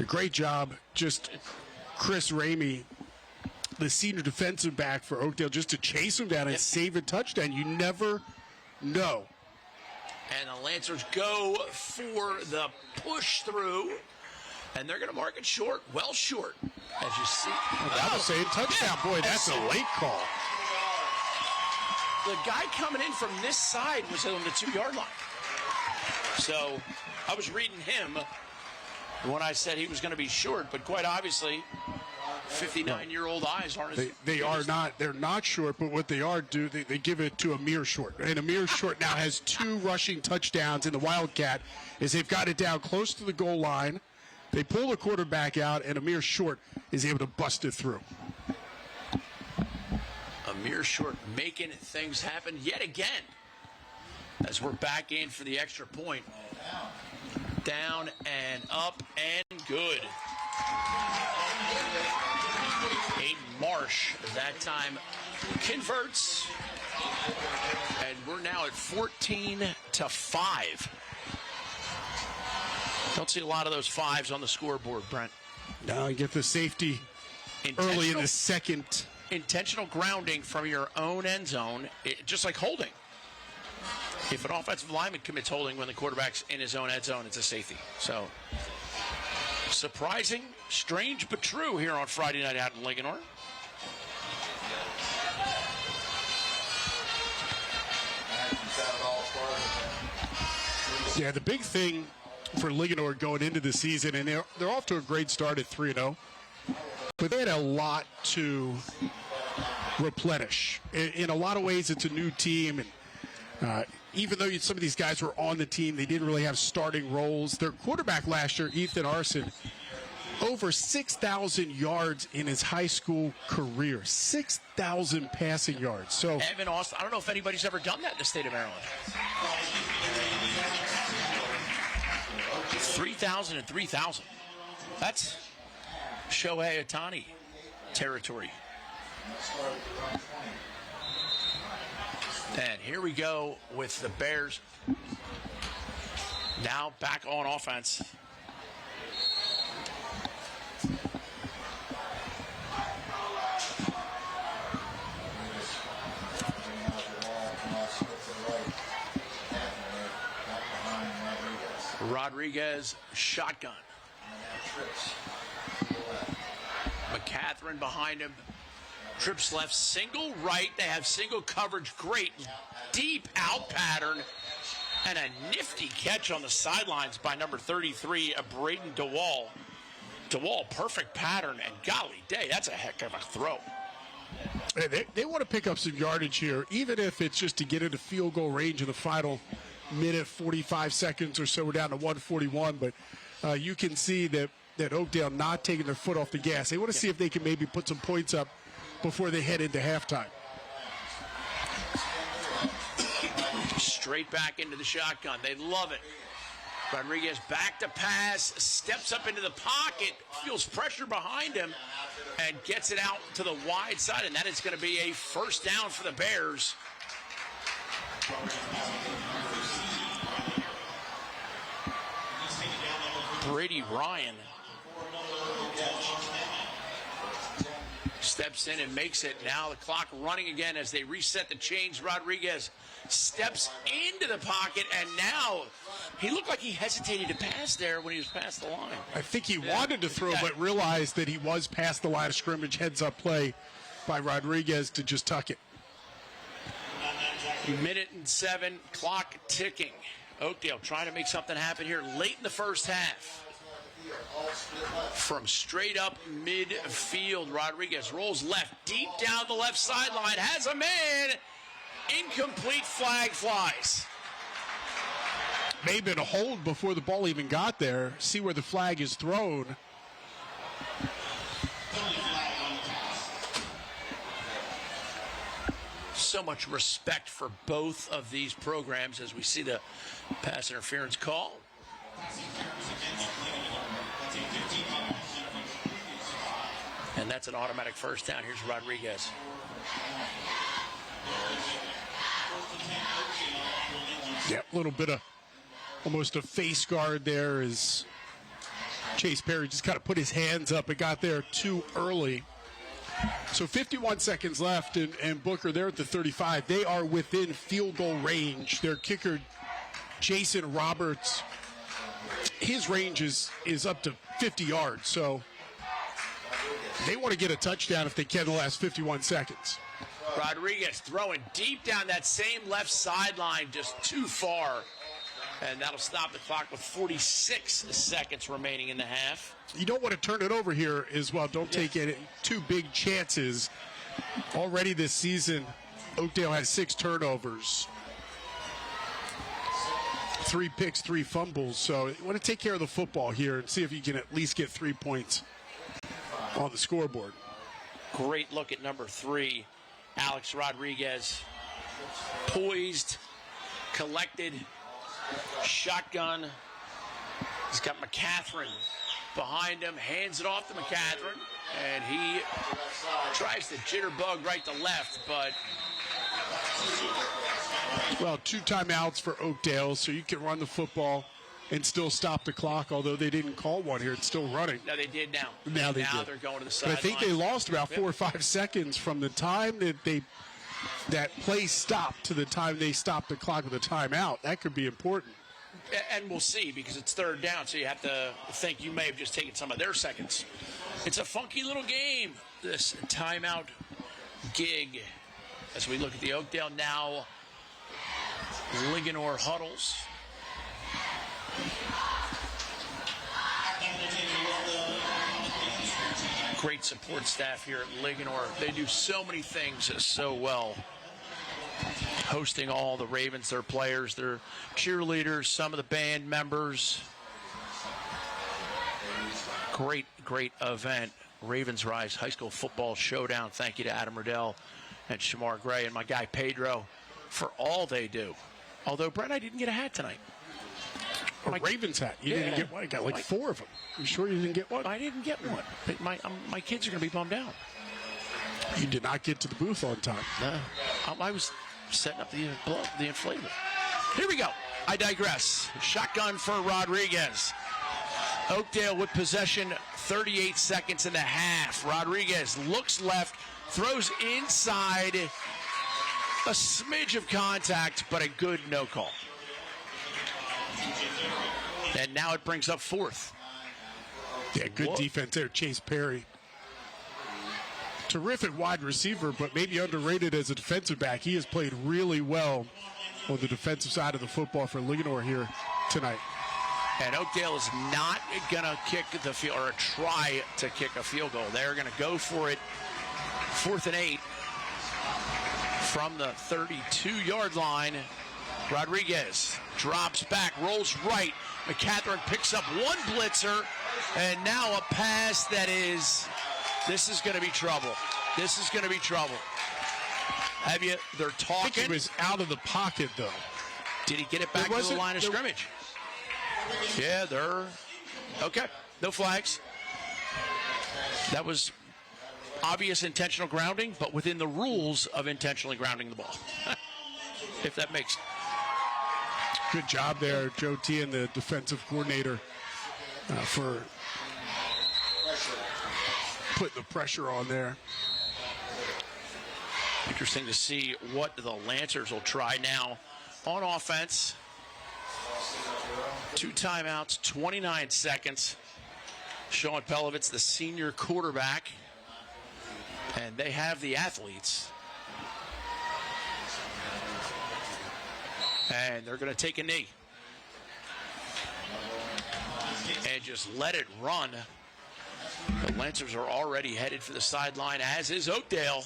Speaker 10: A great job. Just Chris Ramey, the senior defensive back for Oakdale, just to chase him down and save a touchdown. You never know.
Speaker 9: And the Lancers go for the push through. And they're going to mark it short, well short, as you see.
Speaker 10: That was saying touchdown. Boy, that's a late call.
Speaker 9: The guy coming in from this side was on the 2-yard line. So I was reading him when I said he was going to be short, but quite obviously, 59-year-old eyes aren't as
Speaker 10: they are not. They're not short, but what they are they give it to Amir Short. And Amir Short now has 2 rushing touchdowns in the Wildcat as they've got it down close to the goal line. They pull the quarterback out, and Amir Short is able to bust it through.
Speaker 9: Amir Short making things happen yet again as we're back in for the extra point. Down and up and good. Aiden Marsh that time converts. And we're now at 14-5. Don't see a lot of those fives on the scoreboard, Brent.
Speaker 10: Now you get the safety early in the second.
Speaker 9: Intentional grounding from your own end zone, just like holding. If an offensive lineman commits holding when the quarterback's in his own end zone, it's a safety. So, surprising, strange, but true here on Friday night out in Linganore.
Speaker 10: Yeah, the big thing for Linganore going into the season, and they're off to a great start at 3-0, but they had a lot to replenish. In a lot of ways, it's a new team, and even though some of these guys were on the team, they didn't really have starting roles. Their quarterback last year, Ethan Arson, over 6,000 yards in his high school career. 6,000 passing yards. So
Speaker 9: Evan Austin, I don't know if anybody's ever done that in the state of Maryland. 3,000 and 3,000. That's Shohei Ohtani territory. And here we go with the Bears. Now back on offense. Rodriguez shotgun. McCatherine behind him. Trips left, single right. They have single coverage. Great deep out pattern. And a nifty catch on the sidelines by number 33, Braden DeWall. DeWall, perfect pattern. And golly day, that's a heck of a throw.
Speaker 10: They want to pick up some yardage here, even if it's just to get into field goal range in the final minute, 45 seconds or so. We're down to 141, but you can see that Oakdale not taking their foot off the gas. They want to see if they can maybe put some points up before they head into halftime.
Speaker 9: Straight back into the shotgun. They love it. Rodriguez back to pass, steps up into the pocket, feels pressure behind him, and gets it out to the wide side, and that is going to be a first down for the Bears. Brady Ryan steps in and makes it. Now the clock running again as they reset the chains. Rodriguez steps into the pocket, and now he looked like he hesitated to pass there when he was past the line.
Speaker 10: I think he wanted to throw, but realized that he was past the line of scrimmage. Heads-up play by Rodriguez to just tuck it.
Speaker 9: Minute and 7, clock ticking. Oakdale trying to make something happen here late in the first half. From straight up midfield, Rodriguez rolls left, deep down the left sideline, has a man. Incomplete, flag flies.
Speaker 10: May have been a hold before the ball even got there. See where the flag is thrown.
Speaker 9: So much respect for both of these programs as we see the pass interference call. And that's an automatic first down. Here's Rodriguez.
Speaker 10: Yeah, a little bit of almost a face guard there as Chase Perry just kind of put his hands up and got there too early. So 51 seconds left, and Booker, they're at the 35. They are within field goal range. Their kicker, Jason Roberts, his range is up to 50 yards. So they want to get a touchdown if they can in the last 51 seconds.
Speaker 9: Rodriguez throwing deep down that same left sideline, just too far. And that'll stop the clock with 46 seconds remaining in the half.
Speaker 10: You don't want to turn it over here as well. Don't take any too big chances. Already this season, Oakdale has 6 turnovers. 3 picks, 3 fumbles. So you want to take care of the football here and see if you can at least get 3 points on the scoreboard.
Speaker 9: Great look at number 3, Alex Rodriguez. Poised, collected, shotgun, He's got McCatherine behind him, hands it off to McCatherine, and he tries to jitterbug right to left, but...
Speaker 10: Well, 2 timeouts for Oakdale, so you can run the football and still stop the clock, although they didn't call one here. It's still running.
Speaker 9: No, they did now.
Speaker 10: Now they did.
Speaker 9: They're going to the
Speaker 10: But
Speaker 9: sideline.
Speaker 10: I think they lost about 4 or 5 seconds from the time that play stopped to the time they stopped the clock with a timeout. That could be important.
Speaker 9: And we'll see, because it's 3rd down, so you have to think you may have just taken some of their seconds. It's a funky little game, this timeout gig. As we look at the Oakdale now, Linganore huddles. Great support staff here at Linganore. They do so many things so well. Hosting all the Ravens, their players, their cheerleaders, some of the band members. Great event. Ravens Rise High School Football Showdown. Thank you to Adam Riddell and Shamar Gray and my guy Pedro for all they do. Although, Brent, I didn't get a hat tonight.
Speaker 10: A Ravens hat. You didn't get one. I got like 4 of them. You sure you didn't get one?
Speaker 9: I didn't get one. My kids are going to be bummed out.
Speaker 10: You did not get to the booth on time.
Speaker 9: No. I was setting up the inflatable. Here we go. I digress. Shotgun for Rodriguez. Oakdale with possession, 38 seconds in the half. Rodriguez looks left, throws inside. A smidge of contact, but a good no call. And now it brings up 4th.
Speaker 10: Yeah, good defense there, Chase Perry. Terrific wide receiver, but maybe underrated as a defensive back. He has played really well on the defensive side of the football for Linganore here tonight.
Speaker 9: And Oakdale is not going to kick the field or try to kick a field goal. They're going to go for it. 4th and 8 from the 32-yard line. Rodriguez drops back, rolls right. McCatherine picks up one blitzer, and now a pass that is, this is going to be trouble. This is going to be trouble. They're talking.
Speaker 10: I think it was out of the pocket, though.
Speaker 9: Did he get it back to the line of scrimmage? Yeah, okay. No flags. That was obvious intentional grounding, but within the rules of intentionally grounding the ball. If that makes
Speaker 10: good job there, Joe T. and the defensive coordinator for putting the pressure on there.
Speaker 9: Interesting to see what the Lancers will try now on offense. 2 timeouts, 29 seconds. Sean Pelovitz, the senior quarterback. And they have the athletes. And they're going to take a knee. And just let it run. The Lancers are already headed for the sideline, as is Oakdale.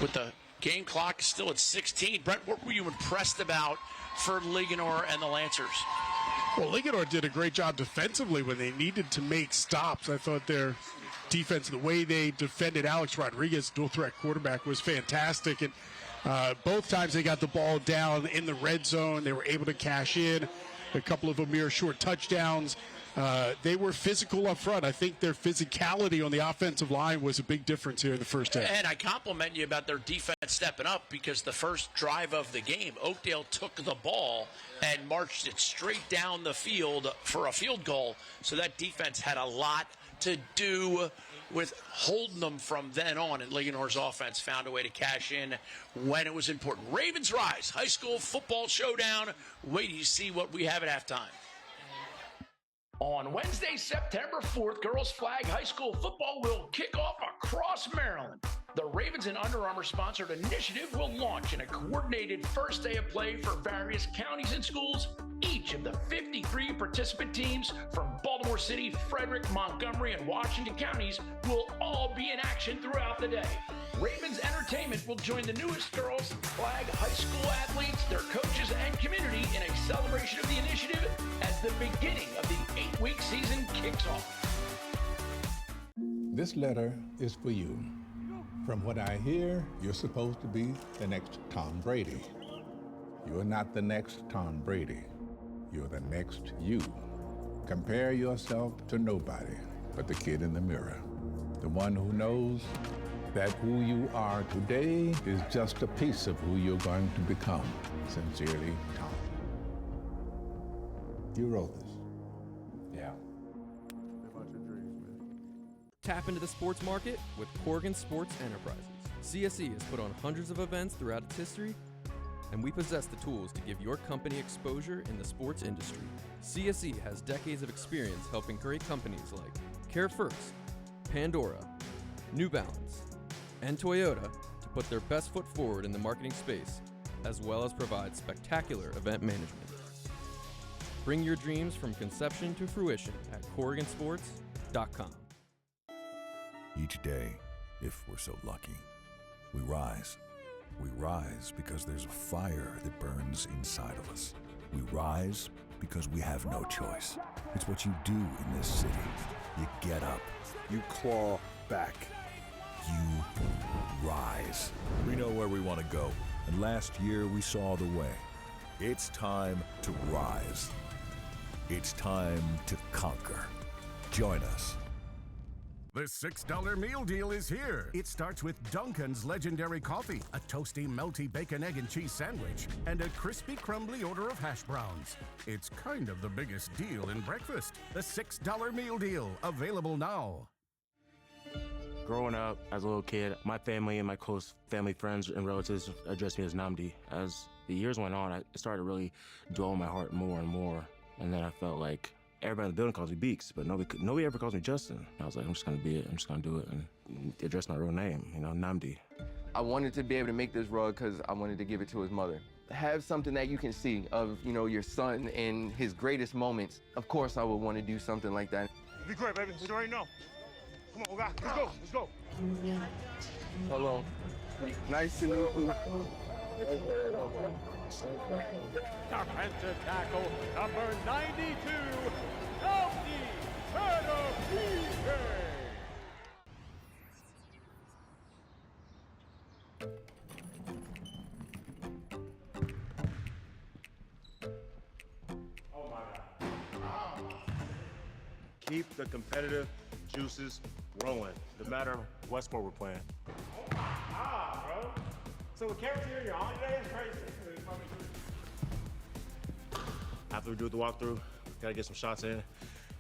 Speaker 9: With the game clock still at 16. Brent, what were you impressed about for Linganore and the Lancers?
Speaker 10: Well, Linganore did a great job defensively when they needed to make stops. I thought their defense, the way they defended Alex Rodriguez, dual threat quarterback, was fantastic. And both times they got the ball down in the red zone, they were able to cash in. A couple of them mere short touchdowns. They were physical up front. I think their physicality on the offensive line was a big difference here in the first half.
Speaker 9: And I compliment you about their defense stepping up, because the first drive of the game, Oakdale took the ball and marched it straight down the field for a field goal. So that defense had a lot to do with holding them from then on, and Linganore's offense found a way to cash in when it was important. Ravens Rise High School Football Showdown. Wait till you see what we have at halftime. On Wednesday, September 4th, Girls Flag High School football will kick off across Maryland. The Ravens and Under Armour-sponsored initiative will launch in a coordinated first day of play for various counties and schools. Each of the 53 participant teams from Baltimore City, Frederick, Montgomery, and Washington counties will all be in action throughout the day. Ravens Entertainment will join the newest Girls Flag High School athletes, their coaches, and community in a celebration of the initiative as the beginning of the 8-week season kicks off.
Speaker 14: This letter is for you. From what I hear, you're supposed to be the next Tom Brady. You're not the next Tom Brady. You're the next you. Compare yourself to nobody but the kid in the mirror. The one who knows that who you are today is just a piece of who you're going to become. Sincerely, Tom. You wrote this. Yeah.
Speaker 3: Tap into the sports market with Corgan Sports Enterprises. CSE has put on hundreds of events throughout its history, and we possess the tools to give your company exposure in the sports industry. CSE has decades of experience helping great companies like Care First, Pandora, New Balance, and Toyota to put their best foot forward in the marketing space, as well as provide spectacular event management. Bring your dreams from conception to fruition at CorriganSports.com.
Speaker 15: Each day, if we're so lucky, we rise. We rise because there's a fire that burns inside of us. We rise because we have no choice. It's what you do in this city. You get up. You claw back. You rise. We know where we want to go, and last year we saw the way. It's time to rise. It's time to conquer. Join us.
Speaker 2: The $6 meal deal is here. It starts with Dunkin's legendary coffee, a toasty, melty bacon, egg, and cheese sandwich, and a crispy, crumbly order of hash browns. It's kind of the biggest deal in breakfast. The $6 meal deal, available now.
Speaker 16: Growing up as a little kid, my family and my close family friends and relatives addressed me as Namdi. As the years went on, it started to really dwell in my heart more and more. And then I felt like everybody in the building calls me Beaks, but nobody ever calls me Justin. I was like, I'm just gonna be it. I'm just gonna do it and address my real name, Namdi.
Speaker 17: I wanted to be able to make this rug because I wanted to give it to his mother. Have something that you can see of, your son in his greatest moments. Of course, I would want to do something like that.
Speaker 12: Be great, baby. You already know. Come on, guys. Let's go. Let's go.
Speaker 17: Hello. Nice to meet you.
Speaker 12: Defensive tackle number 92, Aldi Madubuike.
Speaker 18: Keep the competitive juices rolling, no matter what sport we're playing.
Speaker 12: Bro. So the camera's here, you're on today? It's crazy.
Speaker 18: After we do the walkthrough, we gotta get some shots in,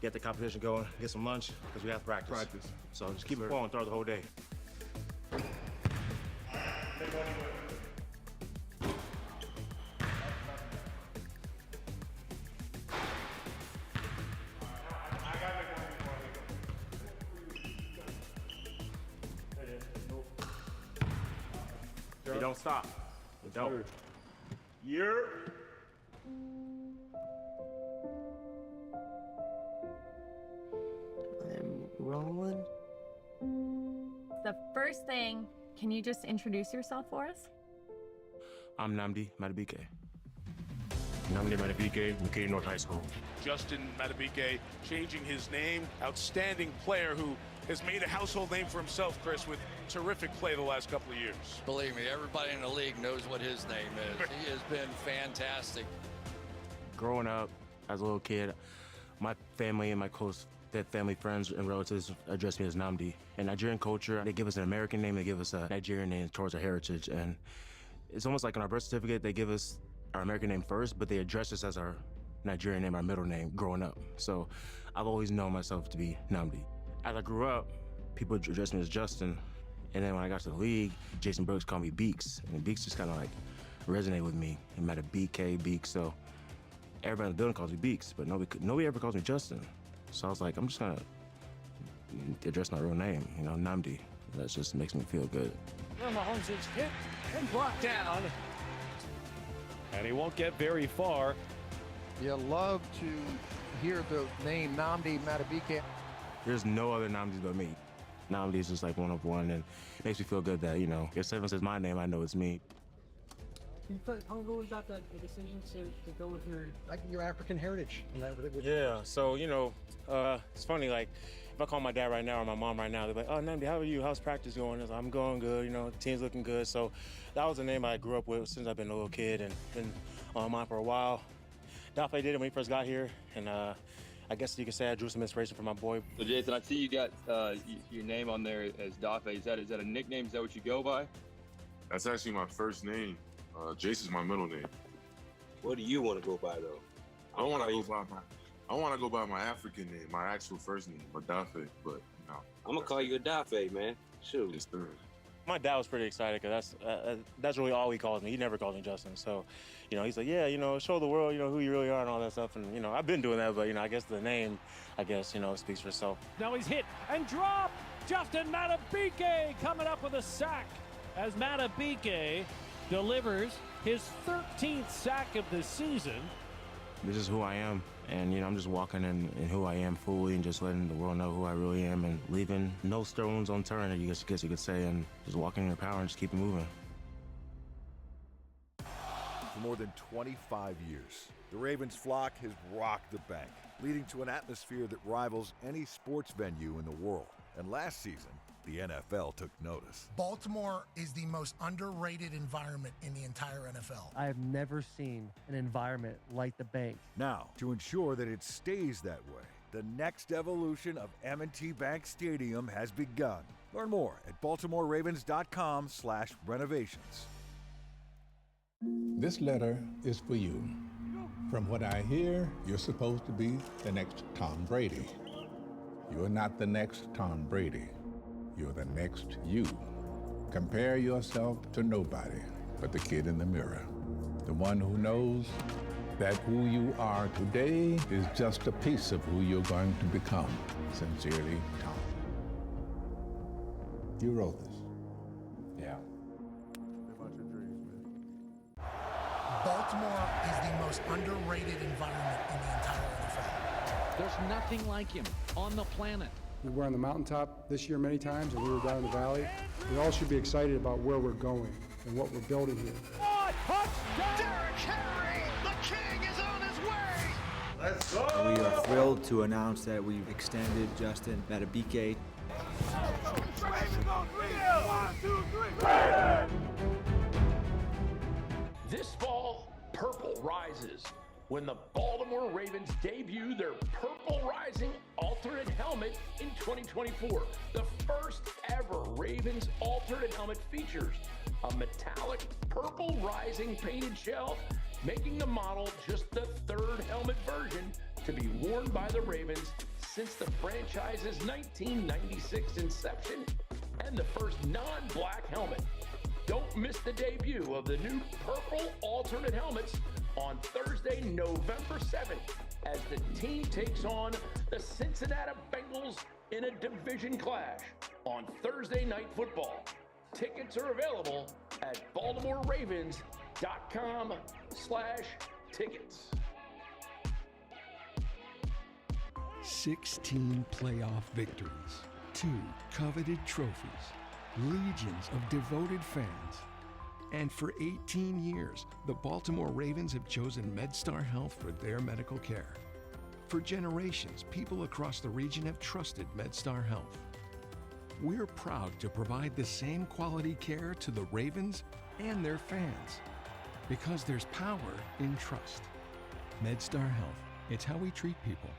Speaker 18: get the competition going, get some lunch, because we have practice. So just keep it flowing throughout the whole day. You don't stop. You don't.
Speaker 17: I'm rolling.
Speaker 19: The first thing, can you just introduce yourself for us?
Speaker 16: I'm Namdi Madubuike. Namdi Madubuike, McKinney North High School.
Speaker 20: Justin Madubuike changing his name. Outstanding player who has made a household name for himself, Chris, with terrific play the last couple of years.
Speaker 21: Believe me, everybody in the league knows what his name is. He has been fantastic.
Speaker 16: Growing up as a little kid, my family and my close family friends and relatives addressed me as Namdi. In Nigerian culture, they give us an American name, they give us a Nigerian name towards our heritage. And it's almost like on our birth certificate, they give us our American name first, but they address us as our Nigerian name, our middle name, growing up. So I've always known myself to be Namdi. As I grew up, people addressed me as Justin. And then when I got to the league, Jason Brooks called me Beaks. And Beaks just kind of like resonated with me. He met a BK, Beaks. So everybody in the building calls me Beaks, but nobody ever calls me Justin. So I was like, I'm just gonna address my real name, Namdi. That just makes me feel good.
Speaker 5: Mahomes is hit and brought down.
Speaker 22: And he won't get very far.
Speaker 23: You love to hear the name Namdi Madubuike.
Speaker 16: There's no other Namdis but me. Namdi is just like one of one, and it makes me feel good that, if someone says my name, I know it's me.
Speaker 4: How was that the decision to go with your African heritage?
Speaker 18: Yeah, so, it's funny, like, if I call my dad right now or my mom right now, they're like, oh, Namdi, how are you? How's practice going? I'm going good, the team's looking good. So that was a name I grew up with since I've been a little kid and been on mine for a while. Dafe did it when he first got here, and I I guess you could say I drew some inspiration from my boy.
Speaker 1: So Jason, I see you got your name on there as Dafe. Is that a nickname? Is that what you go by?
Speaker 6: That's actually my first name. Jason's my middle name.
Speaker 8: What do you want to go by though?
Speaker 6: I want to go by my African name, my actual first name, Dafe. But no,
Speaker 8: I'm gonna call you a Dafe, man. Shoot.
Speaker 6: Yes, sir.
Speaker 18: My dad was pretty excited because that's really all he calls me. He never calls me Justin. So, he's like, yeah, show the world, who you really are and all that stuff. And, I've been doing that, but, I guess the name, speaks for itself.
Speaker 5: Now he's hit and dropped. Justin Madubuike coming up with a sack as Madubuike delivers his 13th sack of the season.
Speaker 18: This is who I am. And, I'm just walking in who I am fully and just letting the world know who I really am and leaving no stones unturned, I guess you could say, and just walking in your power and just keep it moving.
Speaker 24: For more than 25 years, the Ravens flock has rocked the bank, leading to an atmosphere that rivals any sports venue in the world. And last season, the NFL took notice.
Speaker 25: Baltimore is the most underrated environment in the entire NFL.
Speaker 26: I have never seen an environment like the bank.
Speaker 24: Now, to ensure that it stays that way, the next evolution of M&T Bank Stadium has begun. Learn more at BaltimoreRavens.com/renovations.
Speaker 14: This letter is for you. From what I hear, you're supposed to be the next Tom Brady. You're not the next Tom Brady. You're the next you. Compare yourself to nobody but the kid in the mirror. The one who knows that who you are today is just a piece of who you're going to become. Sincerely, Tom. You wrote this. Yeah.
Speaker 25: Baltimore is the most underrated environment in the entire NFL.
Speaker 5: There's nothing like him on the planet.
Speaker 27: We were on the mountaintop this year many times, and we were down in the valley. We all should be excited about where we're going and what we're building here.
Speaker 7: Derrick Henry, the king is on his way.
Speaker 8: Let's go.
Speaker 28: We are thrilled to announce that we've extended Justin Madubuike.
Speaker 9: This fall, purple rises when the Baltimore Ravens debut their Purple Rising alternate helmet in 2024. The first ever Ravens alternate helmet features a metallic Purple Rising painted shell, making the model just the third helmet version to be worn by the Ravens since the franchise's 1996 inception, and the first non-black helmet. Don't miss the debut of the new purple alternate helmets on Thursday, November 7th, as the team takes on the Cincinnati Bengals in a division clash on Thursday Night Football. Tickets are available at BaltimoreRavens.com/tickets.
Speaker 29: 16 playoff victories, 2 coveted trophies, legions of devoted fans. And for 18 years, the Baltimore Ravens have chosen MedStar Health for their medical care. For generations, people across the region have trusted MedStar Health. We're proud to provide the same quality care to the Ravens and their fans, because there's power in trust. MedStar Health, it's how we treat people.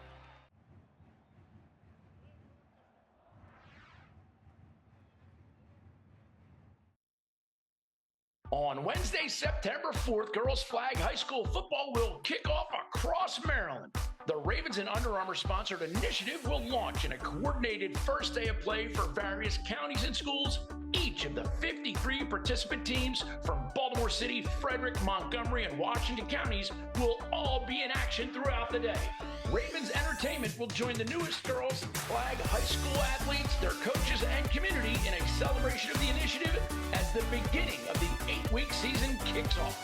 Speaker 9: On Wednesday, September 4th, girls flag high school football will kick off across Maryland. The Ravens and Under Armour sponsored initiative will launch in a coordinated first day of play for various counties and schools. Each of the 53 participant teams from Baltimore City, Frederick, Montgomery, and Washington counties will all be in action throughout the day. Ravens Entertainment will join the newest girls flag high school athletes, their coaches, and community in a celebration of the initiative as the beginning of the 8-week season kicks off.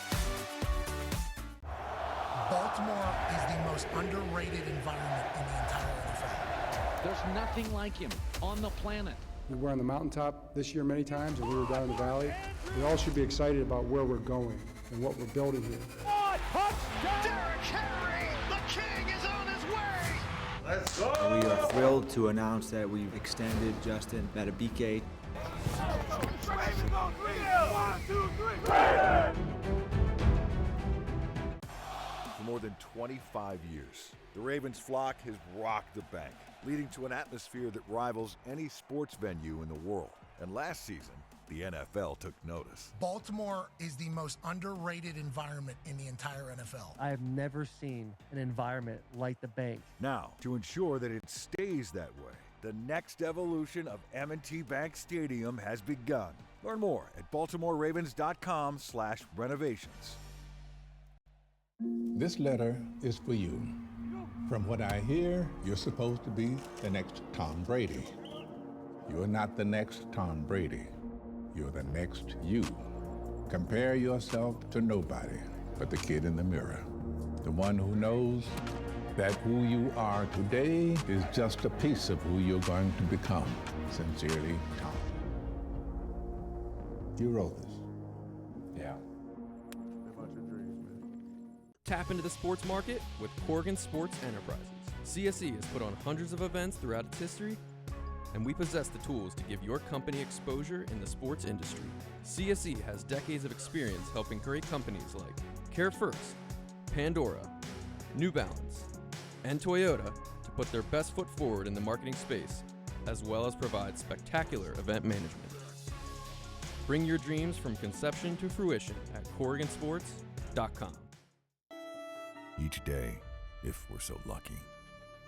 Speaker 25: Baltimore is the most underrated environment in the entire NFL.
Speaker 5: There's nothing like him on the planet.
Speaker 27: We were on the mountaintop this year many times, and we were down in the valley. We all should be excited about where we're going and what we're building here.
Speaker 7: Derrick Henry, the king is on his way.
Speaker 8: Let's go.
Speaker 28: We are thrilled to announce that we've extended Justin Madubuike.
Speaker 24: For more than 25 years, the Ravens flock has rocked the bank, leading to an atmosphere that rivals any sports venue in the world. And last season, the NFL took notice.
Speaker 25: Baltimore is the most underrated environment in the entire NFL.
Speaker 26: I have never seen an environment like the bank.
Speaker 24: Now, to ensure that it stays that way, the next evolution of M&T Bank Stadium has begun. Learn more at BaltimoreRavens.com/renovations.
Speaker 14: This letter is for you. From what I hear, you're supposed to be the next Tom Brady. You're not the next Tom Brady. You're the next you. Compare yourself to nobody but the kid in the mirror. The one who knows that who you are today is just a piece of who you're going to become. Sincerely, Tom. You wrote this. Yeah.
Speaker 2: Tap into the sports market with Corrigan Sports Enterprises. CSE has put on hundreds of events throughout its history, and we possess the tools to give your company exposure in the sports industry. CSE has decades of experience helping great companies like Care First, Pandora, New Balance, and Toyota to put their best foot forward in the marketing space, as well as provide spectacular event management. Bring your dreams from conception to fruition at CorriganSports.com.
Speaker 24: Each day, if we're so lucky,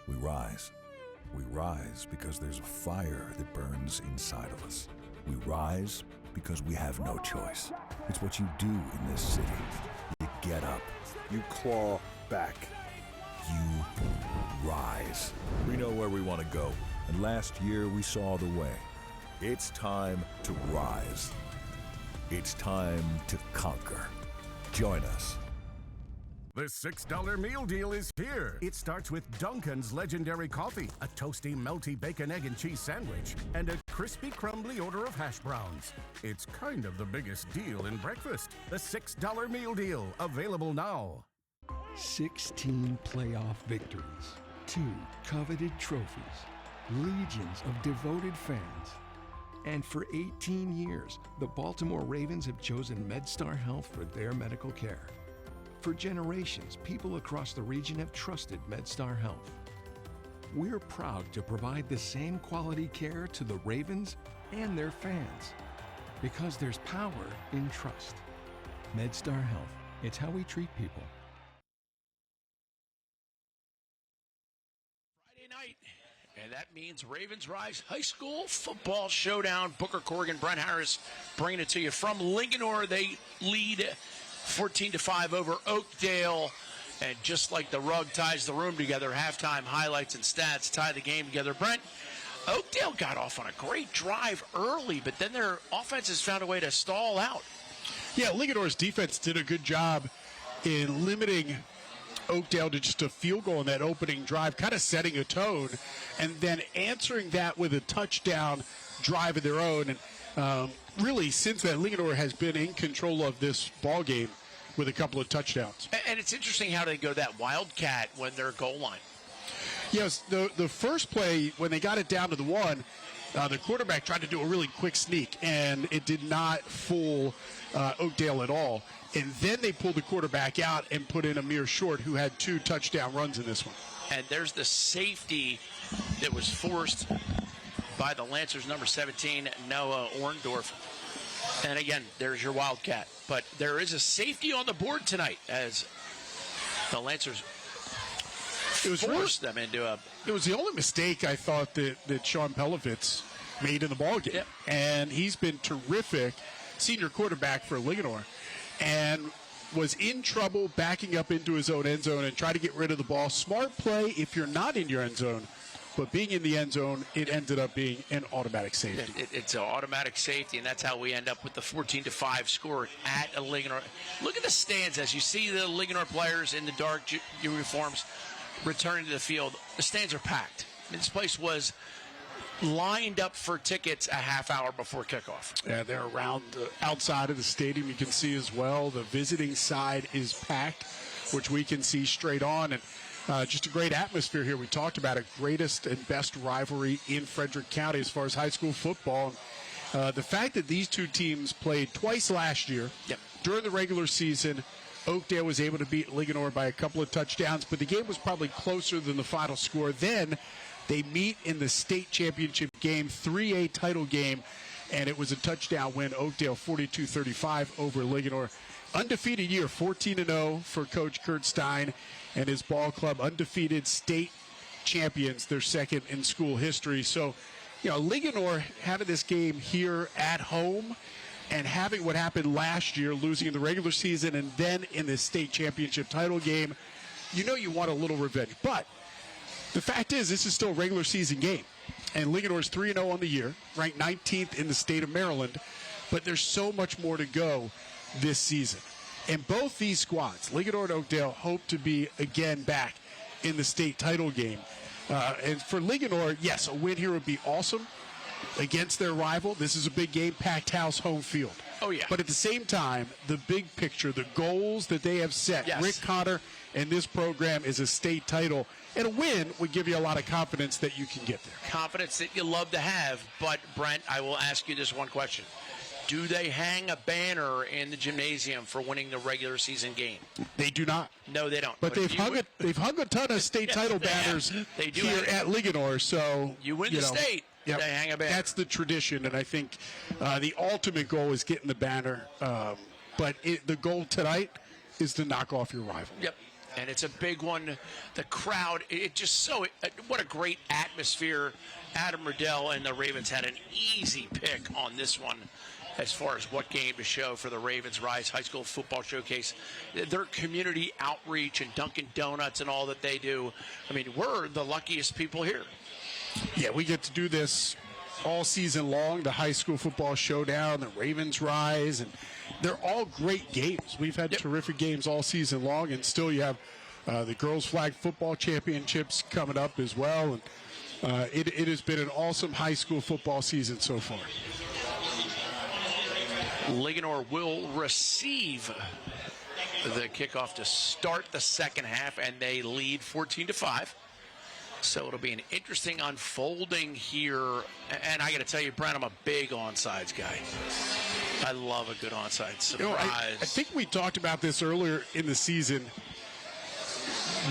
Speaker 24: we rise. We rise because there's a fire that burns inside of us. We rise because we have no choice. It's what you do in this city. You get up. You claw back. You rise. We know where we want to go, and last year we saw the way. It's time to rise. It's time to conquer. Join us.
Speaker 3: The $6 meal deal is here. It starts with Dunkin's legendary coffee, a toasty, melty bacon, egg, and cheese sandwich, and a crispy, crumbly order of hash browns. It's kind of the biggest deal in breakfast. The $6 meal deal, available now.
Speaker 29: 16 playoff victories, 2 coveted trophies, legions of devoted fans. And for 18 years, the Baltimore Ravens have chosen MedStar Health for their medical care. For generations, people across the region have trusted MedStar Health. We're proud to provide the same quality care to the Ravens and their fans, because there's power in trust. MedStar Health, it's how we treat people.
Speaker 9: Friday night, and that means Ravens Rise High School Football Showdown. Booker Corrigan, Brent Harris bringing it to you from Linganore. They lead 14-5 over Oakdale, and just like the rug ties the room together, halftime highlights and stats tie the game together. Brent, Oakdale got off on a great drive early, but then their offense has found a way to stall out.
Speaker 10: Yeah, Linganore's defense did a good job in limiting Oakdale to just a field goal in that opening drive, kind of setting a tone, and then answering that with a touchdown drive of their own. And really, since then, Linganore has been in control of this ball game with a couple of touchdowns.
Speaker 9: And it's interesting how they go that wildcat when they're goal line.
Speaker 10: Yes, the first play, when they got it down to the one, the quarterback tried to do a really quick sneak, and it did not fool Oakdale at all. And then they pulled the quarterback out and put in Amir Short, who had 2 touchdown runs in this one.
Speaker 9: And there's the safety that was forced by the Lancers, number 17, Noah Orndorff. And again, there's your Wildcat. But there is a safety on the board tonight as the Lancers forced them into a...
Speaker 10: It was the only mistake I thought that Sean Pelovitz made in the ballgame.
Speaker 9: Yep.
Speaker 10: And he's been terrific, senior quarterback for Linganore, and was in trouble backing up into his own end zone and try to get rid of the ball. Smart play if you're not in your end zone. But being in the end zone, it ended up being an automatic safety.
Speaker 9: It's an automatic safety, and that's how we end up with the 14-5 score at Linganore. Look at the stands as you see the Linganore players in the dark uniforms returning to the field. The stands are packed. This place was lined up for tickets a half hour before kickoff.
Speaker 10: Yeah, they're around outside of the stadium. You can see as well the visiting side is packed, which we can see straight on. And just a great atmosphere here. We talked about it, greatest and best rivalry in Frederick County as far as high school football. The fact that these two teams played twice last year during the regular season, Oakdale was able to beat Linganore by a couple of touchdowns, but the game was probably closer than the final score. Then they meet in the state championship game, 3A title game, and it was a touchdown win. Oakdale 42-35 over Linganore. Undefeated year, 14-0 for Coach Kurt Stein and his ball club. Undefeated state champions, their second in school history. So, Linganore having this game here at home and having what happened last year, losing in the regular season and then in the state championship title game, you want a little revenge. But the fact is, this is still a regular season game. And Linganore's 3-0 on the year, ranked 19th in the state of Maryland. But there's so much more to go this season. And both these squads, Linganore and Oakdale, hope to be again back in the state title game. And for Linganore, yes, a win here would be awesome against their rival. This is a big game, packed house, home field.
Speaker 9: Oh, yeah.
Speaker 10: But at the same time, the big picture, the goals that they have set,
Speaker 9: yes.
Speaker 10: Rick Connor and this program is a state title. And a win would give you a lot of confidence that you can get there.
Speaker 9: Confidence that you love to have. But, Brent, I will ask you this one question. Do they hang a banner in the gymnasium for winning the regular season game?
Speaker 10: They do not.
Speaker 9: No, they don't.
Speaker 10: But they've hung a ton of state title banners
Speaker 9: they do
Speaker 10: here at Linganore. So
Speaker 9: you win the state, they hang a banner.
Speaker 10: That's the tradition, and I think the ultimate goal is getting the banner. But the goal tonight is to knock off your rival.
Speaker 9: Yep. And it's a big one. The crowd, what a great atmosphere. Adam Riddell and the Ravens had an easy pick on this one as far as what game to show for the Ravens Rise High School Football Showcase. Their community outreach and Dunkin' Donuts and all that they do. I mean, we're the luckiest people here.
Speaker 10: Yeah, we get to do this all season long, the High School Football Showdown, the Ravens Rise, and they're all great games. We've had terrific games all season long, and still you have the Girls Flag Football Championships coming up as well. And it has been an awesome high school football season so far.
Speaker 9: Linganore will receive the kickoff to start the second half, and they lead 14-5. So it'll be an interesting unfolding here. And I got to tell you, Brent, I'm a big onside guy. I love a good onside surprise.
Speaker 10: I think we talked about this earlier in the season.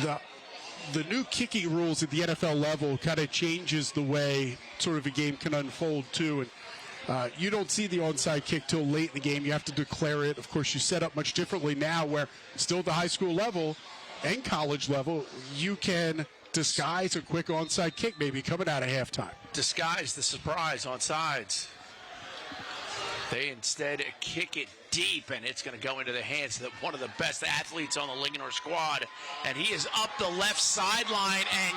Speaker 10: The new kicking rules at the NFL level kind of changes the way sort of a game can unfold, too. And you don't see the onside kick till late in the game. You have to declare it. Of course, you set up much differently now where still at the high school level and college level, you can disguise a quick onside kick maybe coming out of halftime.
Speaker 9: Disguise the surprise on sides. They instead kick it deep, and it's going to go into the hands of one of the best athletes on the Linganore squad. And he is up the left sideline and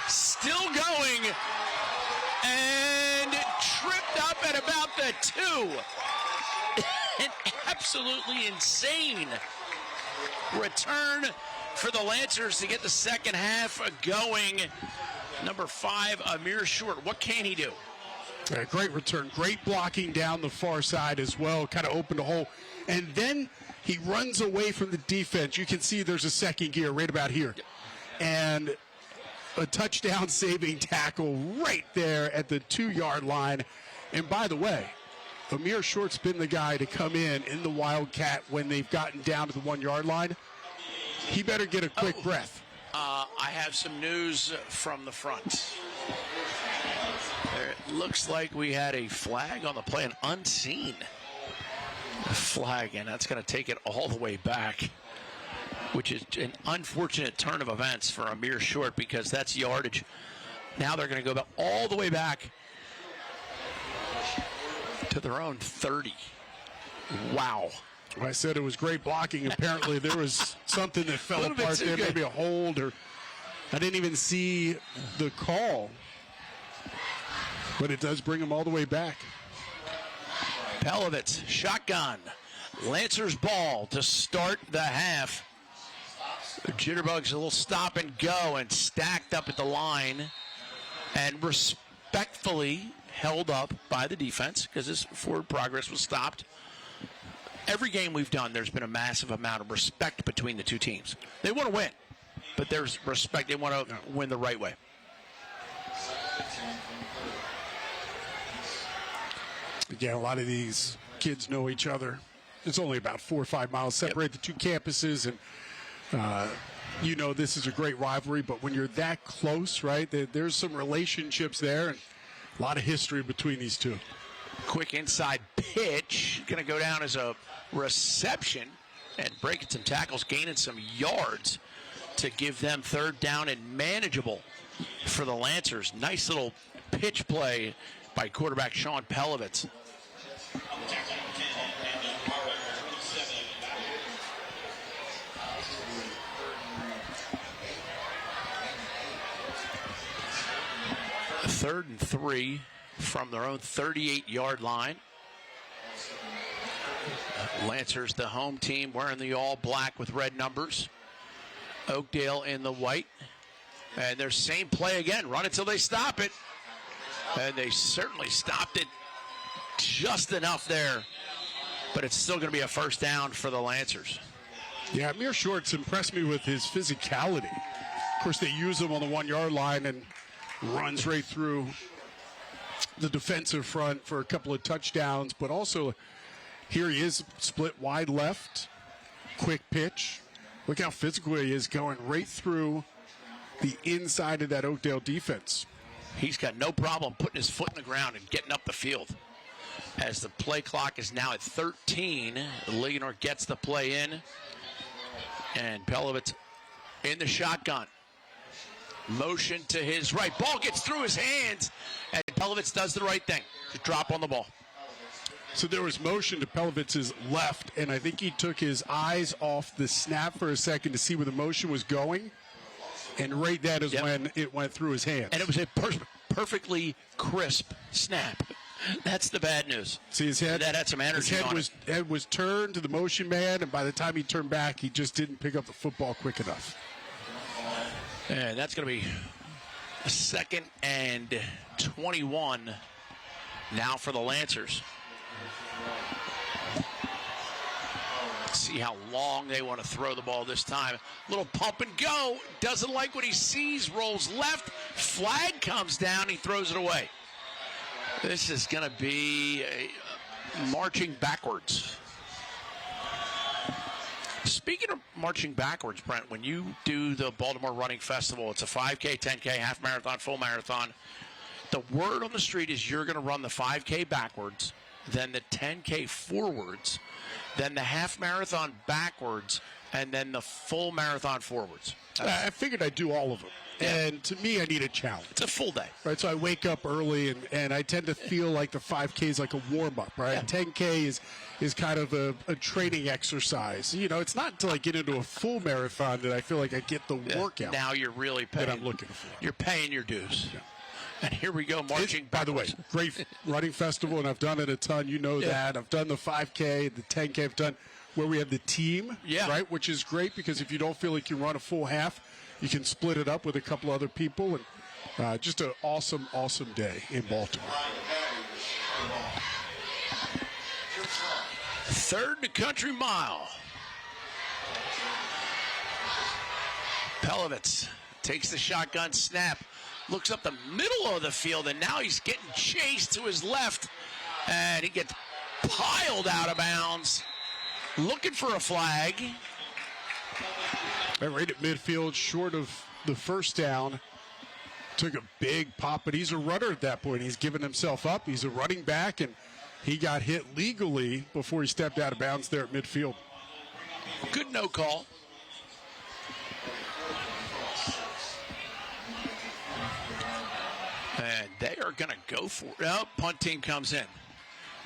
Speaker 9: still going, and tripped up at about the 2. An absolutely insane return for the Lancers to get the second half going. Number 5, Amir Short. What can he do?
Speaker 10: Great return. Great blocking down the far side as well. Kind of opened a hole. And then he runs away from the defense. You can see there's a second gear right about here. And a touchdown saving tackle right there at the 2-yard line. And by the way, Amir Short's been the guy to come in the Wildcat when they've gotten down to the 1-yard line. He better get a quick breath.
Speaker 9: I have some news from the front. It looks like we had a flag on the play, an unseen flag, and that's going to take it all the way back, which is an unfortunate turn of events for Amir Short because that's yardage. Now they're going to go all the way back to their own 30. Wow.
Speaker 10: I said it was great blocking. Apparently there was something that fell apart there, maybe a hold, or I didn't even see the call. But it does bring them all the way back.
Speaker 9: Pelovitz, shotgun. Lancers ball to start the half. The Jitterbugs a little stop and go and stacked up at the line and respectfully held up by the defense because this forward progress was stopped. Every game we've done, there's been a massive amount of respect between the two teams. They want to win, but there's respect. They want to win the right way.
Speaker 10: Again, a lot of these kids know each other It's only about 4 or 5 miles separate the two campuses, and this is a great rivalry. But when you're that close, right, there's some relationships there and a lot of history between these two.
Speaker 9: Quick inside pitch, going to go down as a reception and breaking some tackles, gaining some yards to give them third down and manageable for the Lancers. Nice little pitch play by quarterback Sean Pelovitz. Third and 3 from their own 38-yard line. Lancers, the home team, wearing the all black with red numbers. Oakdale in the white. And their same play again. Run until they stop it. And they certainly stopped it just enough there. But it's still going to be a first down for the Lancers.
Speaker 10: Yeah, Amir Short's impressed me with his physicality. Of course, they use him on the 1-yard line and runs right through the defensive front for a couple of touchdowns. But also, here he is, split wide left, quick pitch. Look how physical he is, going right through the inside of that Oakdale defense.
Speaker 9: He's got no problem putting his foot in the ground and getting up the field. As the play clock is now at 13, Linganore gets the play in. And Pelovitz in the shotgun. Motion to his right. Ball gets through his hands, and Pelovitz does the right thing. Just drop on the ball.
Speaker 10: So there was motion to Pelovitz's left, and I think he took his eyes off the snap for a second to see where the motion was going. And right that is when it went through his hands.
Speaker 9: And it was a perfectly crisp snap. That's the bad news.
Speaker 10: See, his head,
Speaker 9: that had some energy on it.
Speaker 10: Head was turned to the motion man, and by the time he turned back, he just didn't pick up the football quick enough.
Speaker 9: And that's going to be a 2nd and 21 now for the Lancers. See how long they want to throw the ball this time. Little pump and go. Doesn't like what he sees. Rolls left. Flag comes down. He throws it away. This is going to be marching backwards. Speaking of marching backwards, Brent, when you do the Baltimore Running Festival, it's a 5K, 10K, half marathon, full marathon. The word on the street is you're going to run the 5K backwards, then the 10K forwards, then the half marathon backwards, and then the full marathon forwards.
Speaker 10: I figured I'd do all of them. And to me, I need a challenge.
Speaker 9: It's a full day.
Speaker 10: Right, so I wake up early, and I tend to feel like the 5K is like a warm-up, right?
Speaker 9: Yeah.
Speaker 10: 10K is kind of a training exercise. You know, it's not until I get into a full marathon that I feel like I get the workout.
Speaker 9: Now you're really paying.
Speaker 10: That I'm looking for.
Speaker 9: You're paying your dues.
Speaker 10: Yeah.
Speaker 9: And here we go, marching
Speaker 10: By the way, great running festival, and I've done it a ton. You know that. I've done the 5K, the 10K. I've done where we have the team, right, which is great because if you don't feel like you run a full half, you can split it up with a couple other people. And just an awesome, awesome day in Baltimore.
Speaker 9: 3rd and country mile. Pelovitz takes the shotgun snap. Looks up the middle of the field, and now he's getting chased to his left, and he gets piled out of bounds, looking for a flag.
Speaker 10: Right at midfield, short of the first down. Took a big pop, but he's a runner at that point. He's given himself up. He's a running back, and he got hit legally before he stepped out of bounds there at midfield.
Speaker 9: Good no call. And they are going to go for it. Oh, punt team comes in.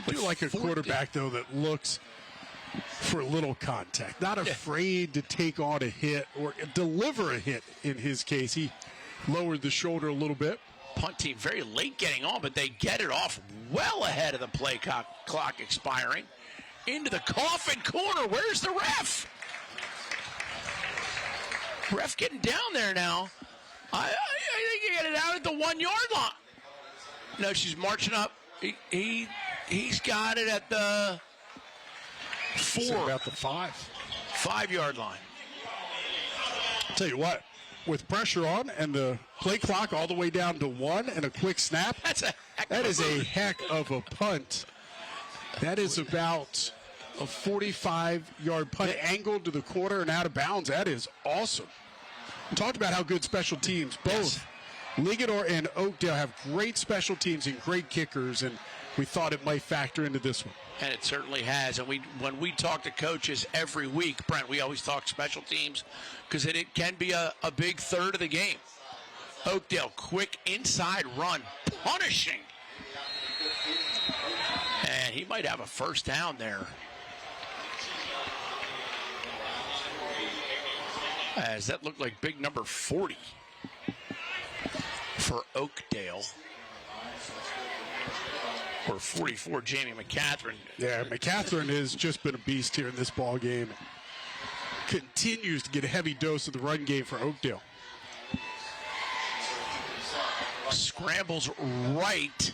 Speaker 10: I do like a quarterback, though, that looks for a little contact. Not afraid to take on a hit or deliver a hit in his case. He lowered the shoulder a little bit.
Speaker 9: Punt team very late getting on, but they get it off well ahead of the play clock expiring. Into the coffin corner. Where's the ref? Ref getting down there now. I think you get it out at the 1-yard line. No, she's marching up. He's got it at the 4.
Speaker 10: About the 5.
Speaker 9: 5-yard line.
Speaker 10: I'll tell you what, with pressure on and the play clock all the way down to 1 and a quick snap, that is a heck of a punt. That is about a 45-yard punt angled to the corner and out of bounds. That is awesome. We talked about how good special teams, both Linganore and Oakdale have great special teams and great kickers, and we thought it might factor into this one.
Speaker 9: And it certainly has. And when we talk to coaches every week, Brent, we always talk special teams because it can be a big third of the game. Oakdale, quick inside run, punishing. And he might have a first down there. As that looked like big number 40 for Oakdale. Or 44, Jamie McCatherine.
Speaker 10: Yeah, McCatherine has just been a beast here in this ball game. Continues to get a heavy dose of the run game for Oakdale.
Speaker 9: Scrambles right,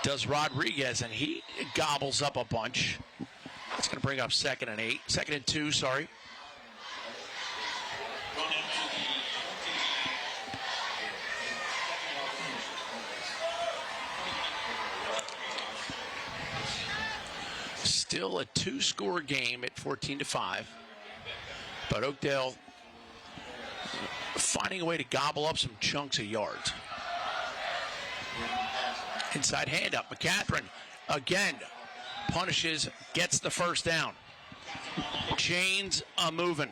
Speaker 9: does Rodriguez, and he gobbles up a bunch. That's going to bring up 2nd and 2, sorry. Still a 2-score game at 14-5, but Oakdale finding a way to gobble up some chunks of yards. Inside handout, McCatherine again punishes, gets the first down. Chains a moving.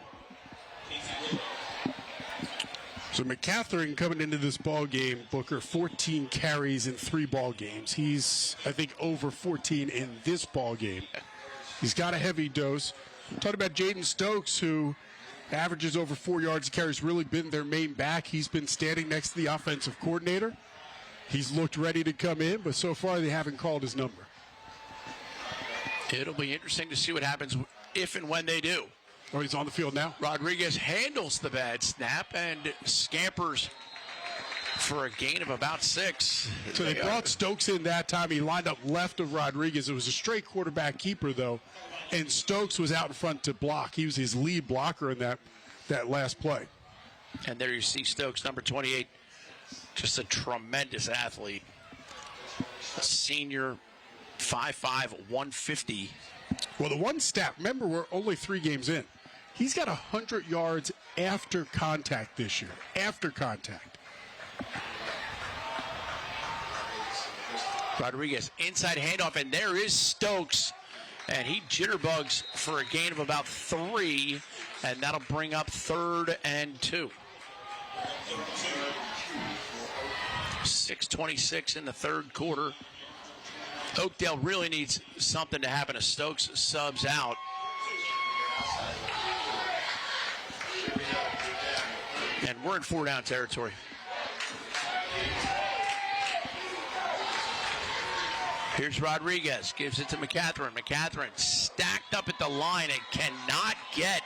Speaker 10: So McCatherine coming into this ball game, Booker, 14 carries in 3 ball games. He's, I think, over 14 in this ball game. He's got a heavy dose. Talking about Jaden Stokes, who averages over 4 yards a carry, has really been their main back. He's been standing next to the offensive coordinator. He's looked ready to come in, but so far they haven't called his number.
Speaker 9: It'll be interesting to see what happens if and when they do.
Speaker 10: Oh, he's on the field now.
Speaker 9: Rodriguez handles the bad snap and scampers for a gain of about 6.
Speaker 10: So they brought Stokes in that time. He lined up left of Rodriguez. It was a straight quarterback keeper, though, and Stokes was out in front to block. He was his lead blocker in that last play.
Speaker 9: And there you see Stokes, number 28, just a tremendous athlete. A senior, 5'5", 150.
Speaker 10: Well, the one stat, remember, we're only 3 games in. He's got 100 yards after contact this year. After contact.
Speaker 9: Rodriguez, inside handoff, and there is Stokes. And he jitterbugs for a gain of about 3, and that'll bring up 3rd and 2. 6:26 in the third quarter. Oakdale really needs something to happen as Stokes subs out. And we're in 4-down territory. Here's Rodriguez, gives it to McCatherine. McCatherine stacked up at the line and cannot get.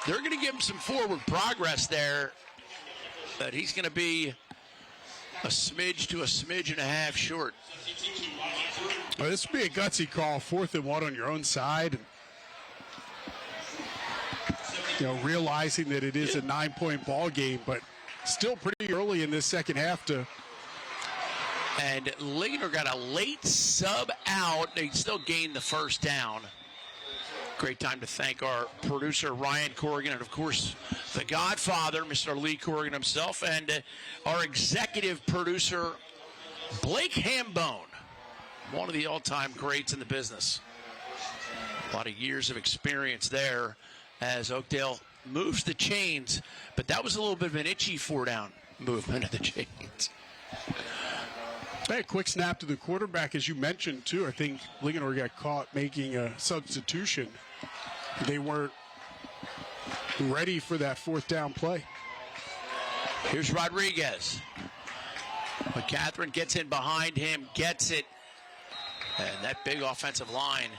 Speaker 9: They're going to give him some forward progress there, but he's going to be a smidge to a smidge and a half short.
Speaker 10: Well, this would be a gutsy call, 4th and 1 on your own side. You know, realizing that it is a 9-point ball game, but still pretty early in this second half to.
Speaker 9: And Linganore got a late sub out. They still gained the first down. Great time to thank our producer, Ryan Corrigan, and, of course, the Godfather, Mr. Lee Corrigan himself, and our executive producer, Blake Hambone, one of the all-time greats in the business. A lot of years of experience there as Oakdale moves the chains, but that was a little bit of an itchy 4-down movement of the chains.
Speaker 10: Hey, quick snap to the quarterback, as you mentioned, too. I think Linganore got caught making a substitution. They weren't ready for that 4th down play.
Speaker 9: Here's Rodriguez. McCatherine gets in behind him, gets it. And that big offensive line.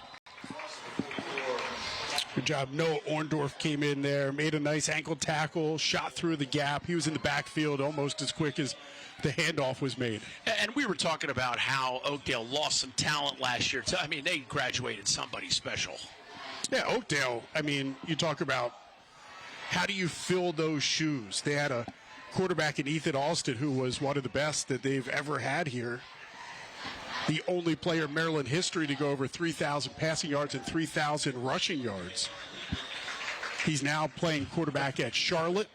Speaker 10: Good job. Noah Orndorff came in there, made a nice ankle tackle, shot through the gap. He was in the backfield almost as quick as the handoff was made.
Speaker 9: And we were talking about how Oakdale lost some talent last year. I mean, they graduated somebody special.
Speaker 10: Yeah, Oakdale, I mean, you talk about how do you fill those shoes? They had a quarterback in Ethan Alston who was one of the best that they've ever had here. the only player in Maryland history to go over 3,000 passing yards and 3,000 rushing yards. He's now playing quarterback at Charlotte.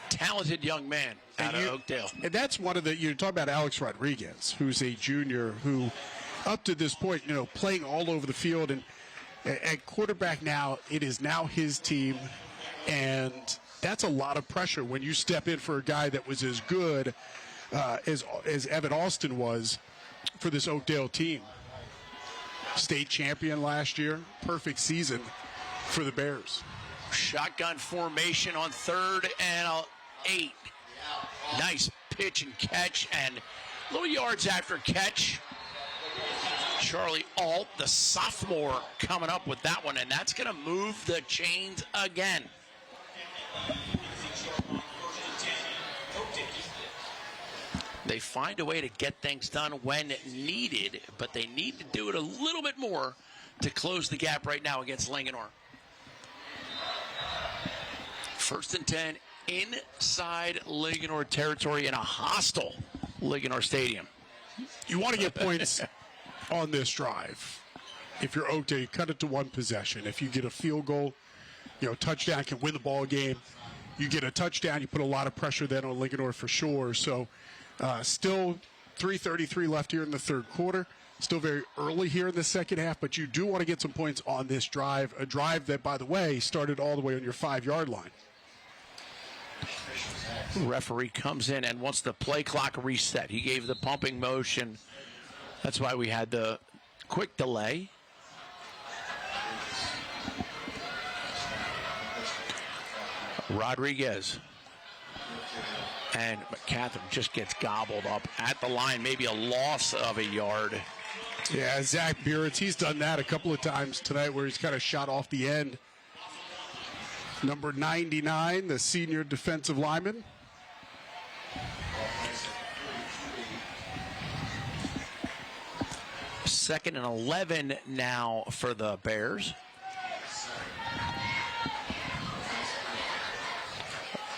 Speaker 9: Talented young man out of Oakdale.
Speaker 10: And that's one of the, you're talking about Alex Rodriguez, who's a junior who, up to this point, playing all over the field. And at quarterback now, it is now his team. And that's a lot of pressure when you step in for a guy that was as good as Evan Austin was for this Oakdale team. State champion last year. Perfect season for the Bears.
Speaker 9: Shotgun formation on 3rd and 8. Nice pitch and catch, and little yards after catch. Charlie Alt, the sophomore, coming up with that one, and that's going to move the chains again. They find a way to get things done when needed, but they need to do it a little bit more to close the gap right now against Linganore. 1st and 10 inside Linganore territory in a hostile Linganore Stadium.
Speaker 10: You want to get points on this drive. If you're Oakdale, you cut it to 1 possession. If you get a field goal, touchdown can win the ball game. You get a touchdown, you put a lot of pressure then on Linganore for sure. So still 3:33 left here in the 3rd quarter. Still very early here in the 2nd half, but you do want to get some points on this drive. A drive that, by the way, started all the way on your 5-yard line.
Speaker 9: Referee comes in and wants the play clock reset. He gave the pumping motion. That's why we had the quick delay. Rodriguez. And McCatherine just gets gobbled up at the line. Maybe a loss of a yard.
Speaker 10: Yeah, Zach Buritz, he's done that a couple of times tonight where he's kind of shot off the end. Number 99, the senior defensive lineman.
Speaker 9: Second and 11 now for the Bears.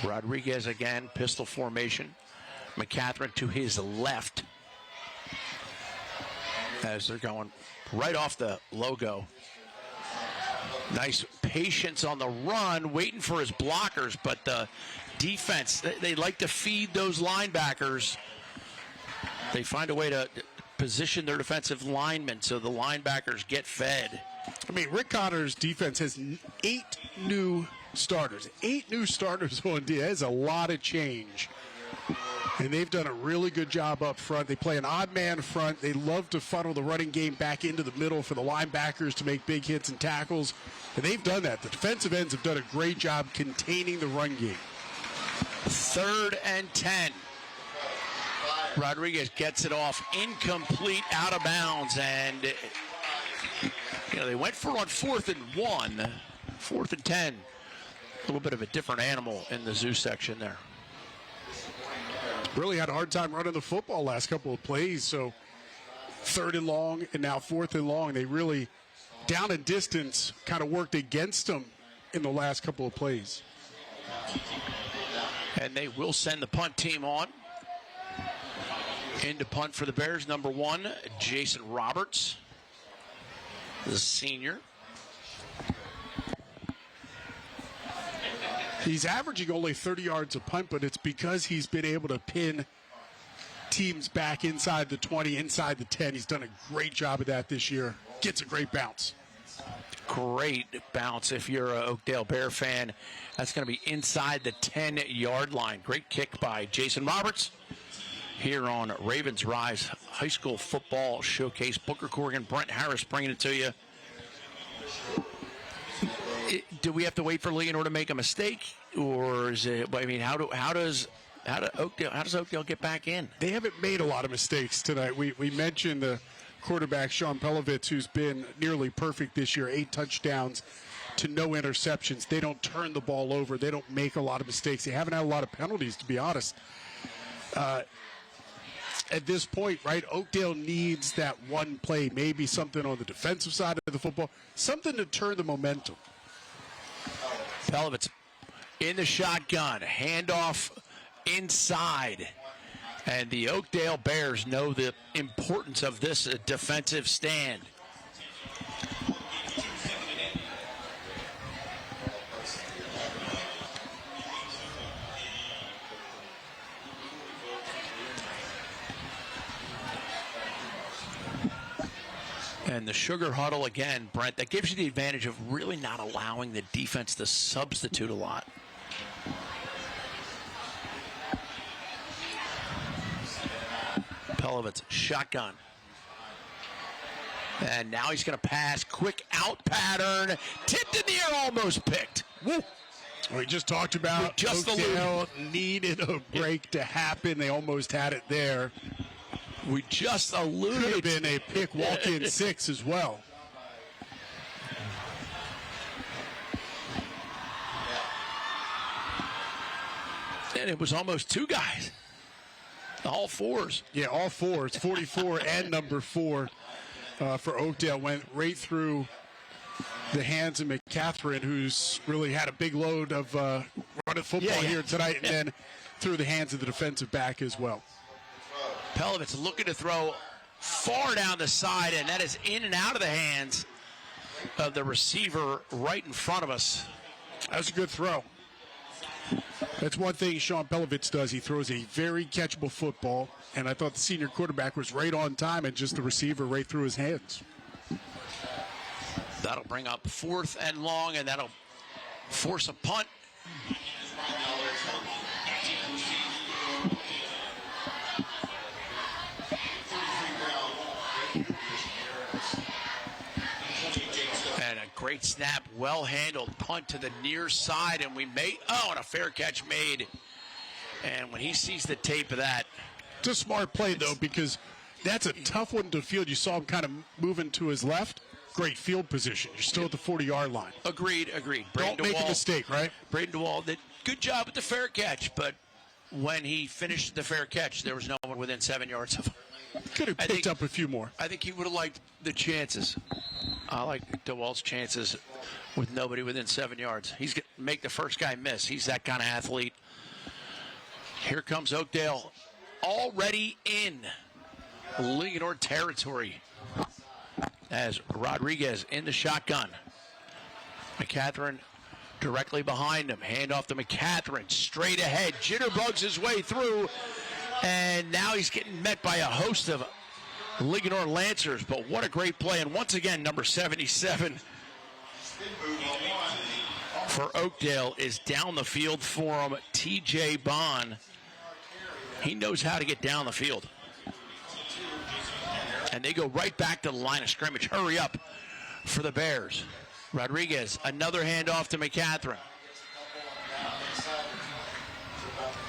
Speaker 9: Rodriguez again, pistol formation. McCatherine to his left as they're going right off the logo. Nice patience on the run, waiting for his blockers, but the defense, they like to feed those linebackers. They find a way to position their defensive linemen so the linebackers get fed.
Speaker 10: I mean, Rick Connor's defense has 8 new starters. 8 new starters on D. That is a lot of change. And they've done a really good job up front. They play an odd man front. They love to funnel the running game back into the middle for the linebackers to make big hits and tackles. And they've done that. The defensive ends have done a great job containing the run game.
Speaker 9: 3rd and 10. Rodriguez gets it off, incomplete, out of bounds, and they went for on 4th and 1, 4th and 10. A little bit of a different animal in the zoo section there.
Speaker 10: Really had a hard time running the football last couple of plays, so 3rd and long and now 4th and long. They really, down and distance, kind of worked against them in the last couple of plays.
Speaker 9: And they will send the punt team on. Into punt for the Bears, number 1, Jason Roberts, the senior.
Speaker 10: He's averaging only 30 yards a punt, but it's because he's been able to pin teams back inside the 20, inside the 10. He's done a great job of that this year. Gets a great bounce.
Speaker 9: Great bounce. If you're an Oakdale Bear fan, that's going to be inside the 10-yard line. Great kick by Jason Roberts. Here on Ravens Rise High School Football Showcase. Booker Corrigan, Brent Harris bringing it to you. Do we have to wait for Linganore to make a mistake, or is it? I mean, how does Oakdale get back in?
Speaker 10: They haven't made a lot of mistakes tonight. We mentioned the quarterback Sean Pelovitz, who's been nearly perfect this year, 8 touchdowns to no interceptions. They don't turn the ball over. They don't make a lot of mistakes. They haven't had a lot of penalties, to be honest. At this point, right, Oakdale needs that one play, maybe something on the defensive side of the football, something to turn the momentum.
Speaker 9: Pelovitz in the shotgun, handoff inside. And the Oakdale Bears know the importance of this defensive stand. And the sugar huddle again, Brent, that gives you the advantage of really not allowing the defense to substitute a lot. Pelovitz, shotgun. And now he's going to pass. Quick out pattern. Tipped in the air, almost picked. Woo.
Speaker 10: We just talked about Oakdale needed a break to happen. They almost had it there.
Speaker 9: We just alluded.
Speaker 10: Could have been a pick walk-in 6 as well.
Speaker 9: And it was almost 2 guys. All 4s.
Speaker 10: Yeah, all 4s. 44 and number 4 for Oakdale went right through the hands of McCatherine, who's really had a big load of running football here tonight, and then through the hands of the defensive back as well.
Speaker 9: Pelovitz looking to throw far down the side, and that is in and out of the hands of the receiver right in front of us.
Speaker 10: That's a good throw. That's one thing Sean Pelovitz does. He throws a very catchable football, and I thought the senior quarterback was right on time and just the receiver right through his hands.
Speaker 9: That'll bring up 4th and long, and that'll force a punt. And a great snap, well-handled punt to the near side, and we made, and a fair catch made. And when he sees the tape of that.
Speaker 10: It's a smart play, though, because that's a tough one to field. You saw him kind of moving to his left. Great field position. You're still at the 40-yard line.
Speaker 9: Agreed.
Speaker 10: Don't make a mistake, right?
Speaker 9: Braden DeWall did good job at the fair catch, but when he finished the fair catch, there was no one within 7 yards of him.
Speaker 10: Could have picked up a few more.
Speaker 9: I think he would have liked the chances. I like DeWall's chances with nobody within 7 yards. He's going to make the first guy miss. He's that kind of athlete. Here comes Oakdale already in Linganore territory as Rodriguez in the shotgun. McCatherine directly behind him. Hand off to McCatherine. Straight ahead. Jitterbugs his way through. And now he's getting met by a host of Linganore Lancers. But what a great play. And once again, number 77 for Oakdale is down the field for him. T.J. Bond. He knows how to get down the field. And they go right back to the line of scrimmage. Hurry up for the Bears. Rodriguez, another handoff to McCatherine.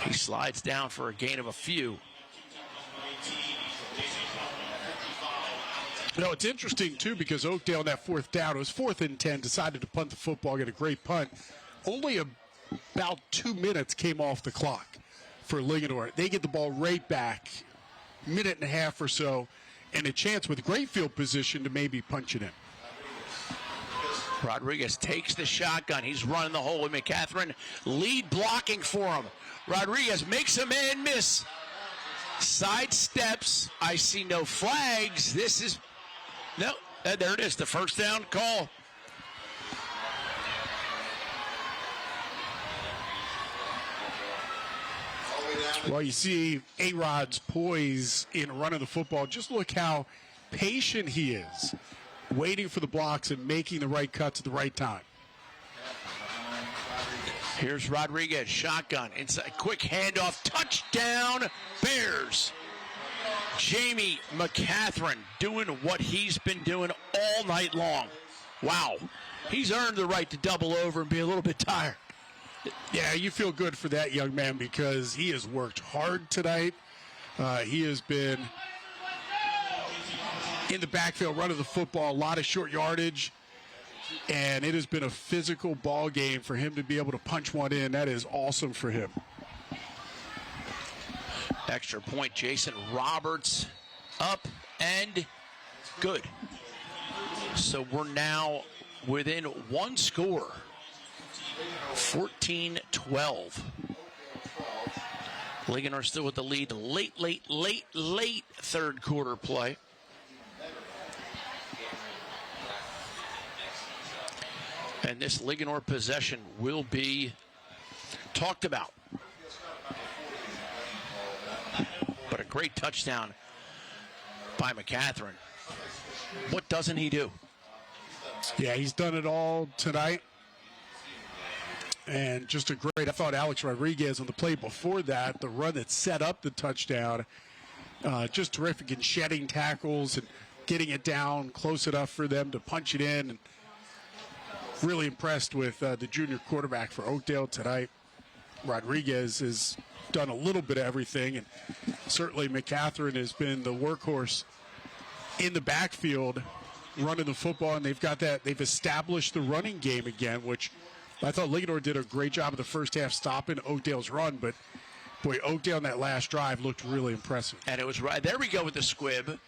Speaker 9: He slides down for a gain of a few.
Speaker 10: You know, it's interesting, too, because Oakdale on that 4th down, it was 4th and 10, decided to punt the football, get a great punt. Only about 2 minutes came off the clock for Linganore. They get the ball right back, minute and a half or so, and a chance with great field position to maybe punch it in.
Speaker 9: Rodriguez takes the shotgun. He's running the hole with McCatherine. Lead blocking for him. Rodriguez makes a man miss. Side steps. I see no flags. This is... No, there it is. The first down call.
Speaker 10: Well, you see A-Rod's poise in running the football. Just look how patient he is, waiting for the blocks and making the right cuts at the right time.
Speaker 9: Here's Rodriguez, shotgun, inside, quick handoff, touchdown, Bears. Jamie McCatherine doing what he's been doing all night long. Wow, he's earned the right to double over and be a little bit tired.
Speaker 10: Yeah, you feel good for that young man because he has worked hard tonight. He has been in the backfield running the football, a lot of short yardage, and it has been a physical ball game for him to be able to punch one in. That is awesome for him.
Speaker 9: Extra point, Jason Roberts up and good. So we're now within one score. 14-12. Linganore still with the lead. Late third quarter play. And this Linganore possession will be talked about. But a great touchdown by McCatherine. What doesn't he do?
Speaker 10: Yeah, he's done it all tonight. And just a great, I thought Alex Rodriguez on the play before that, the run that set up the touchdown, just terrific in shedding tackles and getting it down close enough for them to punch it in. And really impressed with the junior quarterback for Oakdale tonight. Rodriguez has done a little bit of everything, and certainly McCatherine has been the workhorse in the backfield running the football, and they've established the running game again, which I thought Linganore did a great job of the first half stopping Oakdale's run, but boy, Oakdale on that last drive looked really impressive.
Speaker 9: And it was right there we go with the squib.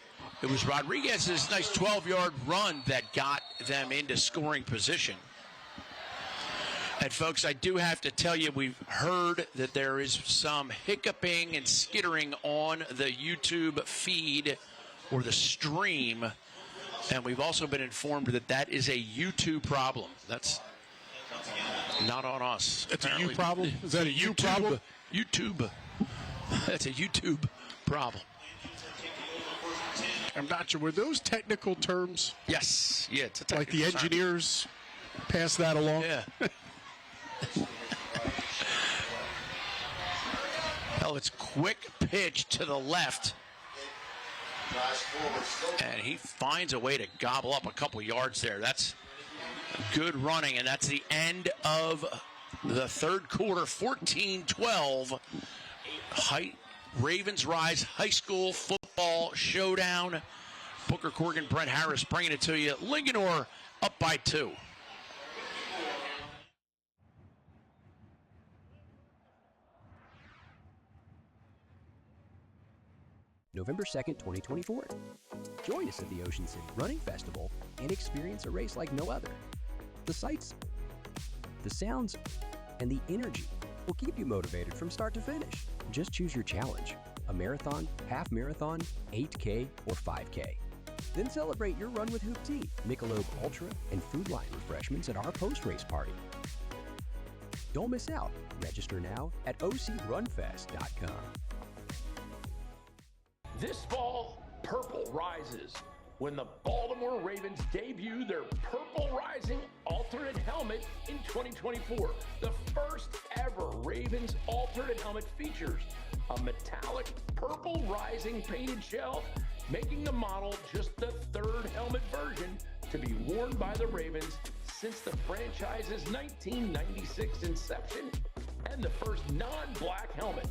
Speaker 9: It was Rodriguez's nice 12-yard run that got them into scoring position. And folks, I do have to tell you, we've heard that there is some hiccuping and skittering on the YouTube feed or the stream, and we've also been informed that that is a YouTube problem. That's not on us.
Speaker 10: It's a you problem? Is that a you problem?
Speaker 9: YouTube. That's a YouTube problem.
Speaker 10: I'm not sure. Were those technical terms?
Speaker 9: Yes. Yeah, it's a technical
Speaker 10: like the engineers pass that along?
Speaker 9: Yeah. Oh, it's quick pitch to the left. And he finds a way to gobble up a couple yards there. That's good running, and that's the end of the third quarter, 14-12. Ravens Rise High School Football Showdown. Booker Corrigan, Brent Harris bringing it to you. Linganore up by 2.
Speaker 11: November 2nd, 2024. Join us at the Ocean City Running Festival and experience a race like no other. The sights, the sounds, and the energy will keep you motivated from start to finish. Just choose your challenge, a marathon, half marathon, 8K, or 5K. Then celebrate your run with Hoop Tea, Michelob Ultra, and Food Line refreshments at our post-race party. Don't miss out. Register now at ocrunfest.com.
Speaker 9: This fall, purple rises when the Baltimore Ravens debut their Purple Rising alternate helmet in 2024. The first ever Ravens alternate helmet features a metallic purple rising painted shell, making the model just the third helmet version to be worn by the Ravens since the franchise's 1996 inception, and the first non-black helmet.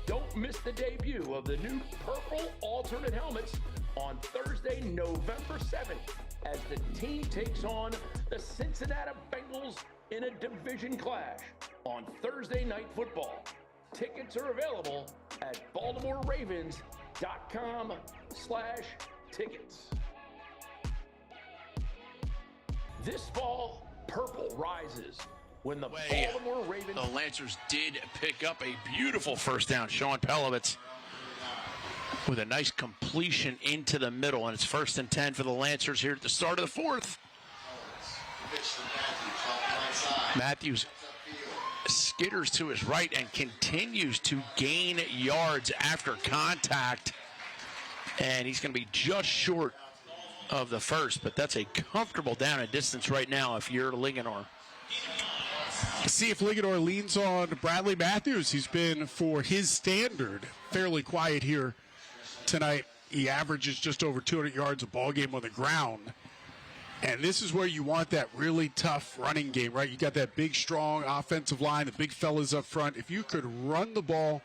Speaker 9: Don't miss the debut of the new purple alternate helmets on Thursday, November 7th, as the team takes on the Cincinnati Bengals in a division clash on Thursday Night Football. Tickets are available at BaltimoreRavens.com/tickets. This fall, purple rises when the Baltimore Ravens... The Lancers did pick up a beautiful first down. Sean Pelovitz with a nice completion into the middle, and it's 1st and 10 for the Lancers here at the start of the fourth. Matthews skitters to his right and continues to gain yards after contact, and he's going to be just short of the first, but that's a comfortable down and distance right now if you're Linganore.
Speaker 10: See if Linganore leans on Bradley Matthews. He's been, for his standard, fairly quiet here tonight. He averages just over 200 yards a ball game on the ground. And this is where you want that really tough running game, right? You got that big, strong offensive line, the big fellas up front. If you could run the ball,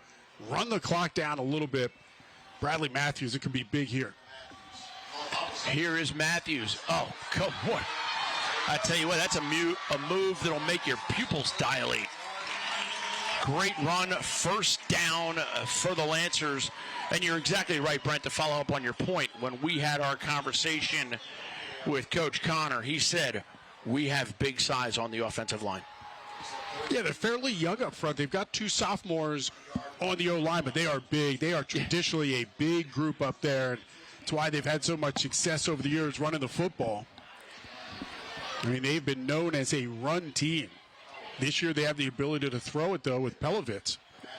Speaker 10: run the clock down a little bit, Bradley Matthews, it could be big here.
Speaker 9: Here is Matthews. Oh, come on. I tell you what, that's a move that'll make your pupils dilate. Great run, first down for the Lancers. And you're exactly right, Brent, to follow up on your point. When we had our conversation with Coach Connor, he said, we have big size on the offensive line.
Speaker 10: Yeah, they're fairly young up front. They've got 2 sophomores on the O-line, but they are big. They are traditionally a big group up there. And that's why they've had so much success over the years running the football. I mean, they've been known as a run team. This year they have the ability to throw it, though, with Pelovitz.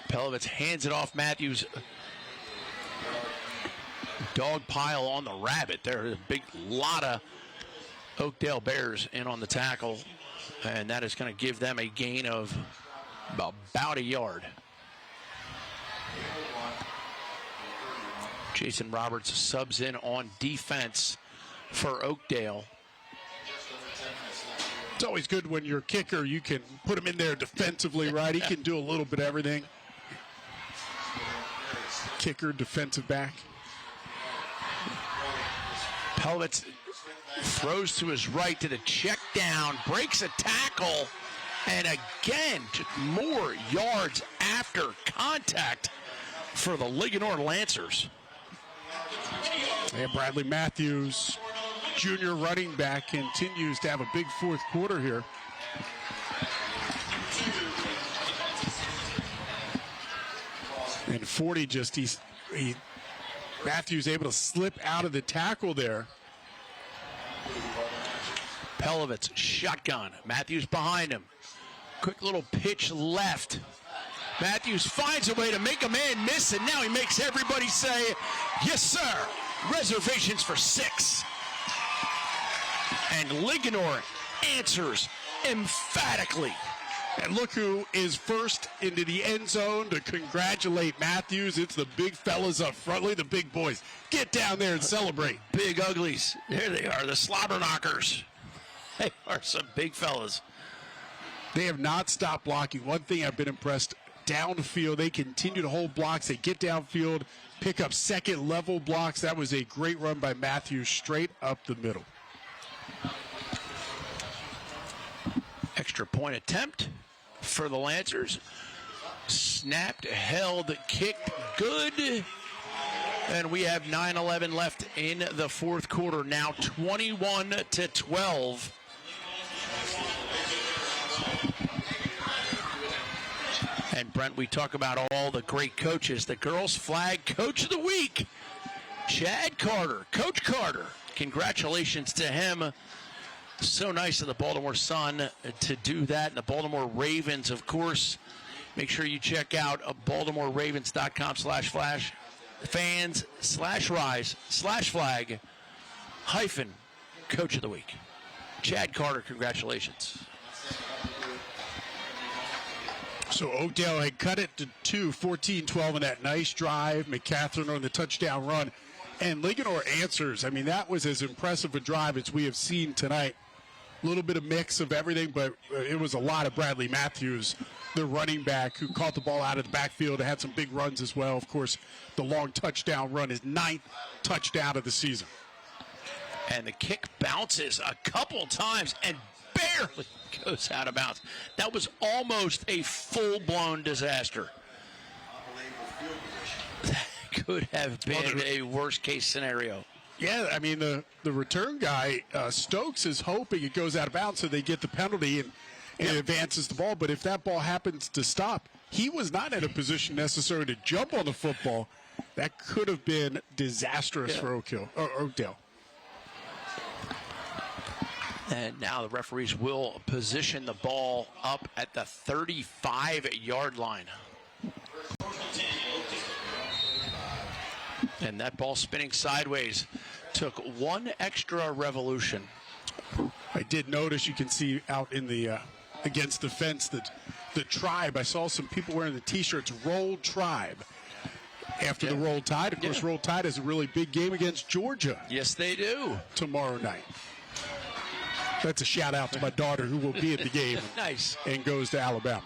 Speaker 9: Pelovitz hands it off Matthews. Dog pile on the rabbit. There's a big lot of Oakdale Bears in on the tackle, and that is going to give them a gain of about a yard. Jason Roberts subs in on defense for Oakdale.
Speaker 10: It's always good when your kicker, you can put him in there defensively, right? He can do a little bit of everything. Kicker, defensive back.
Speaker 9: Pelovitz throws to his right to the check down, breaks a tackle, and again, just more yards after contact for the Linganore Lancers.
Speaker 10: And Bradley Matthews, junior running back, continues to have a big fourth quarter here. And 40 just, Matthews able to slip out of the tackle there.
Speaker 9: Pelovitz, shotgun. Matthews behind him. Quick little pitch left. Matthews finds a way to make a man miss, and now he makes everybody say, yes, sir. Reservations for 6. And Linganore answers emphatically.
Speaker 10: And look who is first into the end zone to congratulate Matthews. It's the big fellas up front. Look at the big boys. Get down there and celebrate.
Speaker 9: Big uglies. There they are, the slobber knockers. They are some big fellas.
Speaker 10: They have not stopped blocking. One thing I've been impressed, downfield, they continue to hold blocks. They get downfield, pick up second-level blocks. That was a great run by Matthews straight up the middle.
Speaker 9: Extra point attempt for the Lancers. Snapped, held, kicked, good. And we have 9:11 left in the fourth quarter. Now 21-12. And Brent, we talk about all the great coaches. The girls' flag coach of the week, Chad Carter, Coach Carter. Congratulations to him. So nice of the Baltimore Sun to do that. And the Baltimore Ravens, of course. Make sure you check out BaltimoreRavens.com/fans/rise/flag-coach of the week. Chad Carter, congratulations.
Speaker 10: So Oakdale had cut it to 2, 14-12 in that nice drive. McCatherine on the touchdown run. And Linganore answers. I mean, that was as impressive a drive as we have seen tonight. A little bit of mix of everything, but it was a lot of Bradley Matthews, the running back, who caught the ball out of the backfield and had some big runs as well. Of course, the long touchdown run, his 9th touchdown of the season.
Speaker 9: And the kick bounces a couple times and barely goes out of bounds. That was almost a full-blown disaster. That could have been a worst-case scenario.
Speaker 10: Yeah, I mean, the return guy, Stokes, is hoping it goes out of bounds so they get the penalty and advances the ball. But if that ball happens to stop, he was not in a position necessarily to jump on the football. That could have been disastrous for Oakdale.
Speaker 9: And now the referees will position the ball up at the 35-yard line. And that ball spinning sideways took one extra revolution.
Speaker 10: I did notice, you can see out in the against the fence that the Tribe, I saw some people wearing the T-shirts, Roll Tribe, after the Roll Tide. Of course, Roll Tide is a really big game against Georgia.
Speaker 9: Yes, they do.
Speaker 10: Tomorrow night. That's a shout-out to my daughter, who will be at the game.
Speaker 9: Nice.
Speaker 10: And goes to Alabama.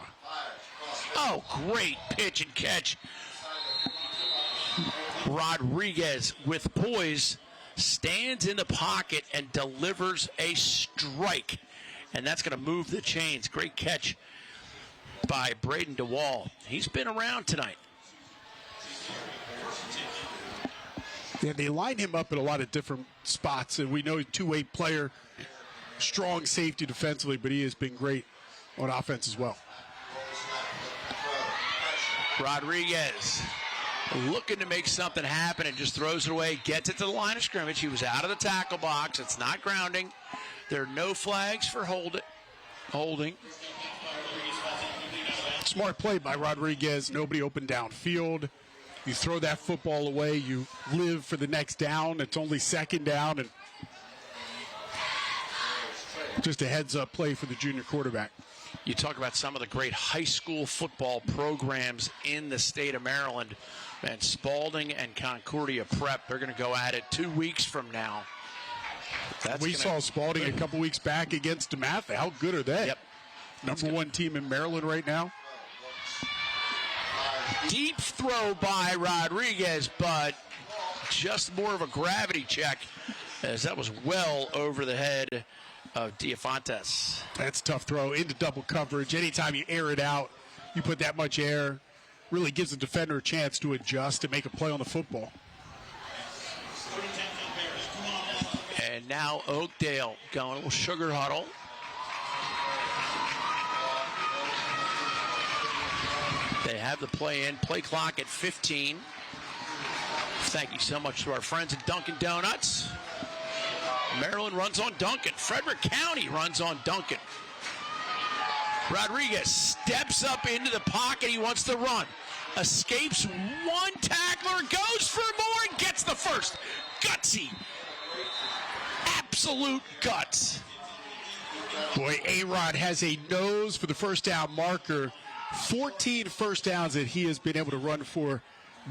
Speaker 9: Oh, great pitch and catch. Rodriguez with poise stands in the pocket and delivers a strike. And that's going to move the chains. Great catch by Braden DeWall. He's been around tonight.
Speaker 10: Yeah, they line him up in a lot of different spots. And we know he's a two-way player, strong safety defensively, but he has been great on offense as well.
Speaker 9: Rodriguez looking to make something happen and just throws it away, gets it to the line of scrimmage. He was out of the tackle box. It's not grounding. There are no flags for holding.
Speaker 10: Smart play by Rodriguez. Nobody open downfield. You throw that football away. You live for the next down. It's only second down. And just a heads-up play for the junior quarterback.
Speaker 9: You talk about some of the great high school football programs in the state of Maryland. And Spalding and Concordia Prep, they're going to go at it 2 weeks from now.
Speaker 10: We saw Spalding a couple weeks back against DeMatha. How good are they?
Speaker 9: Yep.
Speaker 10: Number one team in Maryland right now.
Speaker 9: Deep throw by Rodriguez, but just more of a gravity check, as that was well over the head of Diafontes.
Speaker 10: That's a tough throw into double coverage. Anytime you air it out, you put that much air, really gives the defender a chance to adjust and make a play on the football.
Speaker 9: And now Oakdale going a little sugar huddle. They have the play in. Play clock at 15. Thank you so much to our friends at Dunkin' Donuts. Maryland runs on Dunkin'. Frederick County runs on Dunkin'. Rodriguez steps up into the pocket. He wants to run. Escapes one tackler, goes for more, and gets the first. Gutsy. Absolute guts.
Speaker 10: Boy, A-Rod has a nose for the first down marker. 14 first downs that he has been able to run for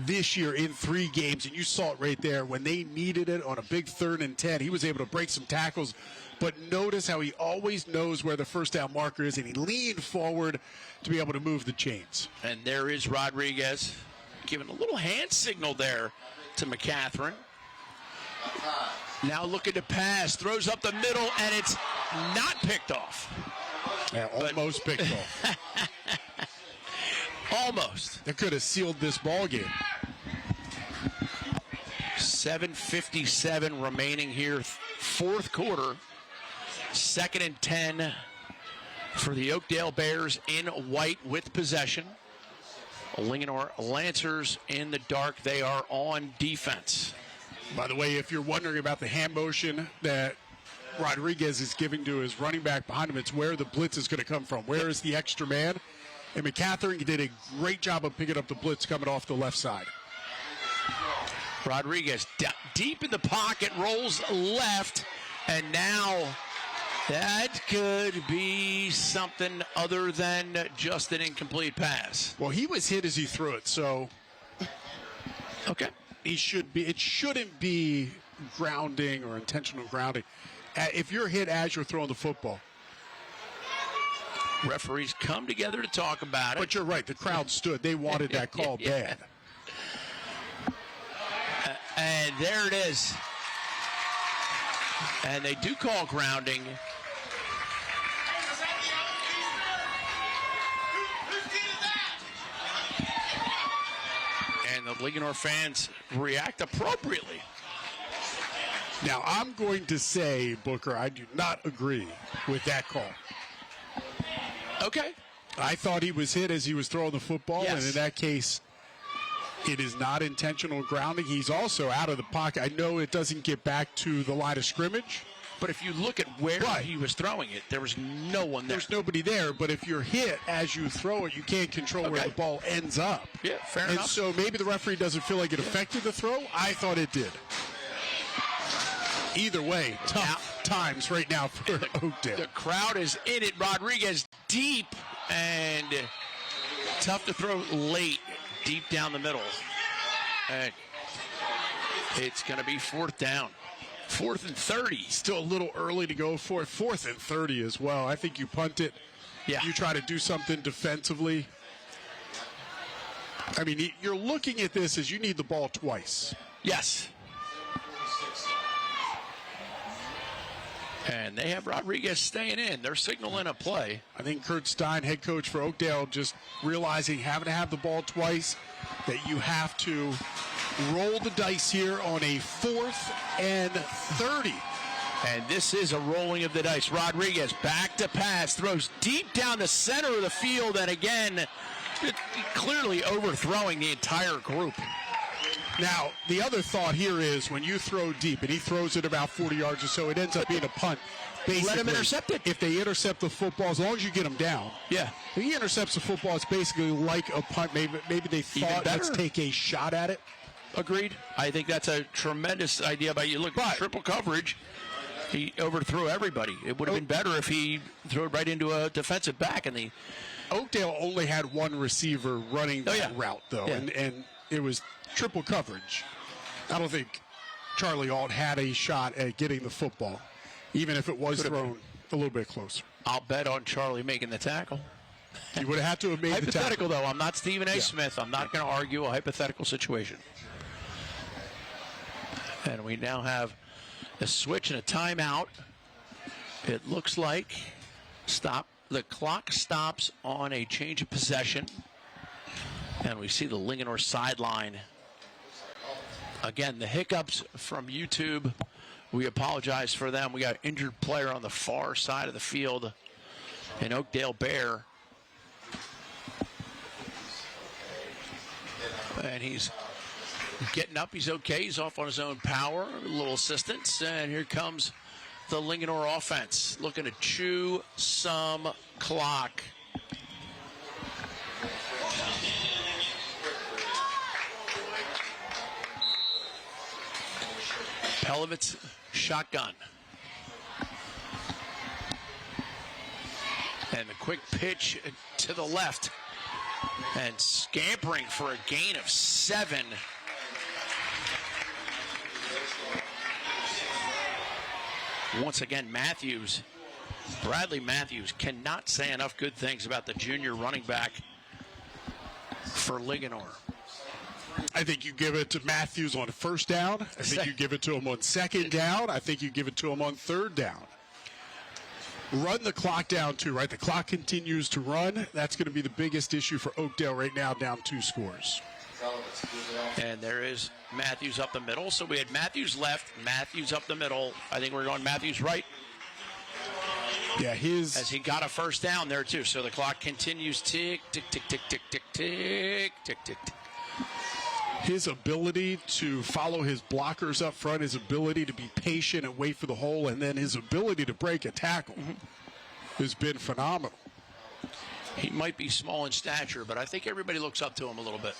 Speaker 10: this year in 3 games, and you saw it right there. When they needed it on a big 3rd and 10, he was able to break some tackles, but notice how he always knows where the first down marker is, and he leaned forward to be able to move the chains.
Speaker 9: And there is Rodriguez giving a little hand signal there to McCatherine. Now looking to pass, throws up the middle, and it's not picked off.
Speaker 10: Yeah, almost picked off.
Speaker 9: Almost.
Speaker 10: That could have sealed this ball game.
Speaker 9: 7:57 remaining here, 4th quarter. 2nd and 10 for the Oakdale Bears in white with possession. Linganore Lancers in the dark. They are on defense.
Speaker 10: By the way, if you're wondering about the hand motion that Rodriguez is giving to his running back behind him, it's where the blitz is going to come from. Where is the extra man? And McCatherine did a great job of picking up the blitz coming off the left side.
Speaker 9: Rodriguez deep in the pocket, rolls left, and now that could be something other than just an incomplete pass.
Speaker 10: Well, he was hit as he threw it, so
Speaker 9: okay.
Speaker 10: It shouldn't be grounding or intentional grounding. If you're hit as you're throwing the football.
Speaker 9: Referees come together to talk about it.
Speaker 10: But you're right. The crowd stood. They wanted that call bad.
Speaker 9: And there it is. And they do call grounding. And the Linganore fans react appropriately.
Speaker 10: Now, I'm going to say, Booker, I do not agree with that call.
Speaker 9: Okay.
Speaker 10: I thought he was hit as he was throwing the football,
Speaker 9: yes.
Speaker 10: And in that case, it is not intentional grounding. He's also out of the pocket. I know it doesn't get back to the line of scrimmage.
Speaker 9: But if you look at where he was throwing it, there was no one there.
Speaker 10: There's nobody there, but if you're hit as you throw it, you can't control where the ball ends up.
Speaker 9: Yeah, fair
Speaker 10: and
Speaker 9: enough.
Speaker 10: And so maybe the referee doesn't feel like it affected the throw. I thought it did. Either way, tough times right now for Oakdale.
Speaker 9: The crowd is in it. Rodriguez deep and tough to throw late, deep down the middle. And it's going to be 4th down. 4th and 30.
Speaker 10: Still a little early to go for it. 4th and 30 as well. I think you punt it.
Speaker 9: Yeah.
Speaker 10: You try to do something defensively. I mean, you're looking at this as you need the ball twice.
Speaker 9: Yes. And they have Rodriguez staying in. They're signaling a play.
Speaker 10: I think Kurt Stein, head coach for Oakdale, just realizing having to have the ball twice, that you have to roll the dice here on a 4th and 30.
Speaker 9: And this is a rolling of the dice. Rodriguez back to pass, throws deep down the center of the field, and again, clearly overthrowing the entire group.
Speaker 10: Now, the other thought here is when you throw deep, and he throws it about 40 yards or so, it ends up being a punt. Basically,
Speaker 9: let him intercept it.
Speaker 10: If they intercept the football, as long as you get them down.
Speaker 9: Yeah.
Speaker 10: If he intercepts the football, it's basically like a punt. Maybe they thought, let's take a shot at it.
Speaker 9: Agreed. I think that's a tremendous idea by you. Look, triple coverage. He overthrew everybody. It would have been better if he threw it right into a defensive back. And
Speaker 10: Oakdale only had one receiver running that route, though,
Speaker 9: Yeah.
Speaker 10: and it was triple coverage. I don't think Charlie Alt had a shot at getting the football, even if it was thrown a little bit closer.
Speaker 9: I'll bet on Charlie making the tackle.
Speaker 10: You would have had to have made the tackle.
Speaker 9: Hypothetical, though. I'm not Stephen A. Smith. I'm not going to argue a hypothetical situation. And we now have a switch and a timeout. It looks like the clock stops on a change of possession. And we see the Linganore sideline. Again, the hiccups from YouTube, we apologize for them. We got an injured player on the far side of the field, an Oakdale Bear. And he's getting up. He's okay. He's off on his own power. A little assistance. And here comes the Linganore offense looking to chew some clock. Pelovitz shotgun. And the quick pitch to the left. And scampering for a gain of 7. Once again, Bradley Matthews cannot say enough good things about the junior running back for Linganore.
Speaker 10: I think you give it to Matthews on first down. I think you give it to him on second down. I think you give it to him on third down. Run the clock down, too, right? The clock continues to run. That's going to be the biggest issue for Oakdale right now, down 2 scores.
Speaker 9: And there is Matthews up the middle. So we had Matthews left, Matthews up the middle. I think we're going Matthews right.
Speaker 10: Yeah,
Speaker 9: as he got a first down there, too. So the clock continues tick, tick, tick, tick, tick, tick, tick, tick, tick, tick.
Speaker 10: His ability to follow his blockers up front, his ability to be patient and wait for the hole, and then his ability to break a tackle has been phenomenal.
Speaker 9: He might be small in stature, but I think everybody looks up to him a little bit.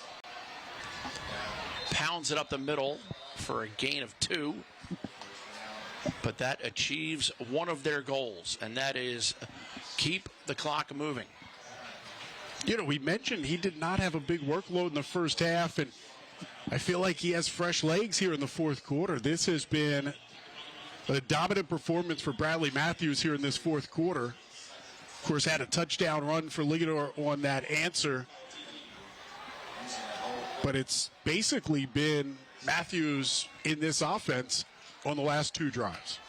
Speaker 9: Pounds it up the middle for a gain of 2. But that achieves one of their goals, and that is keep the clock moving.
Speaker 10: You know, we mentioned he did not have a big workload in the first half, and I feel like he has fresh legs here in the fourth quarter. This has been a dominant performance for Bradley Matthews here in this fourth quarter. Of course, had a touchdown run for Linganore on that answer. But it's basically been Matthews in this offense on the last 2 drives.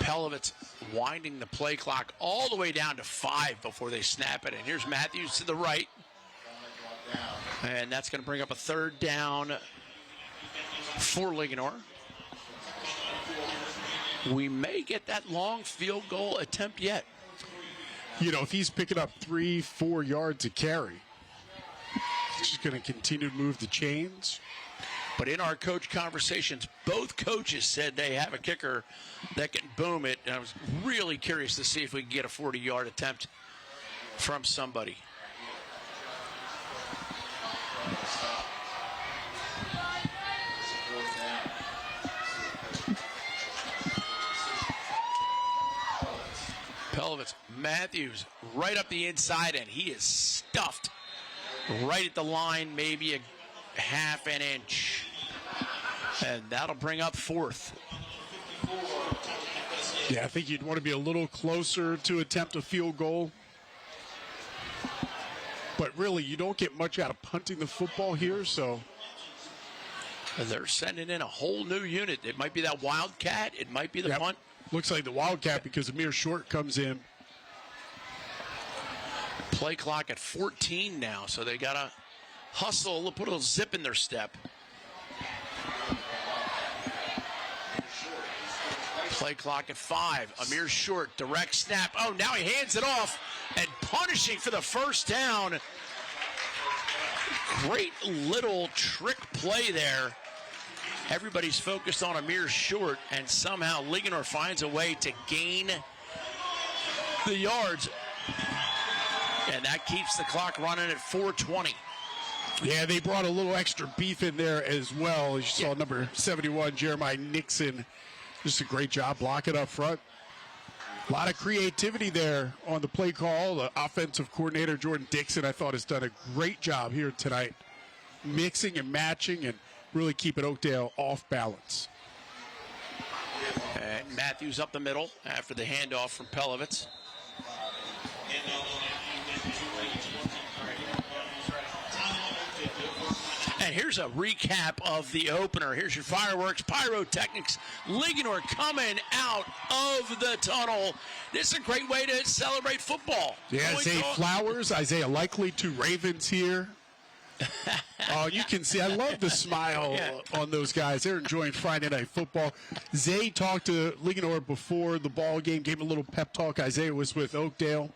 Speaker 9: Pelovitz winding the play clock all the way down to 5 before they snap it. And here's Matthews to the right. And that's going to bring up a third down for Linganore. We may get that long field goal attempt yet.
Speaker 10: You know, if he's picking up 3-4 yards a carry, he's just going to continue to move the chains.
Speaker 9: But in our coach conversations, both coaches said they have a kicker that can boom it. And I was really curious to see if we can get a 40-yard attempt from somebody. Pelovitz, Matthews right up the inside, and he is stuffed right at the line, maybe a half an inch. And that'll bring up 4th.
Speaker 10: Yeah, I think you'd want to be a little closer to attempt a field goal. But really, you don't get much out of punting the football here, so.
Speaker 9: They're sending in a whole new unit. It might be that Wildcat. It might be the punt.
Speaker 10: Looks like the Wildcat because Amir Short comes in.
Speaker 9: Play clock at 14 now, so they got to hustle, put a little zip in their step. Play clock at 5. Amir Short, direct snap. Oh, now he hands it off, and punishing for the first down Great little trick play there. Everybody's focused on Amir Short, and somehow Linganore finds a way to gain the yards. And that keeps the clock running at 4:20.
Speaker 10: Yeah, they brought a little extra beef in there as well. As you saw, number 71, Jeremiah Nixon. Just a great job blocking up front. A lot of creativity there on the play call. The offensive coordinator, Jordan Dixon, I thought has done a great job here tonight, mixing and matching and really keeping Oakdale off balance.
Speaker 9: And Matthews up the middle after the handoff from Pelovitz. And here's a recap of the opener. Here's your fireworks, pyrotechnics. Linganore coming out of the tunnel. This is a great way to celebrate football.
Speaker 10: Yeah, Zay Flowers, Isaiah Likely, 2 Ravens here. Oh, you can see, I love the smile on those guys. They're enjoying Friday Night Football. Zay talked to Linganore before the ball game, gave him a little pep talk. Isaiah was with Oakdale.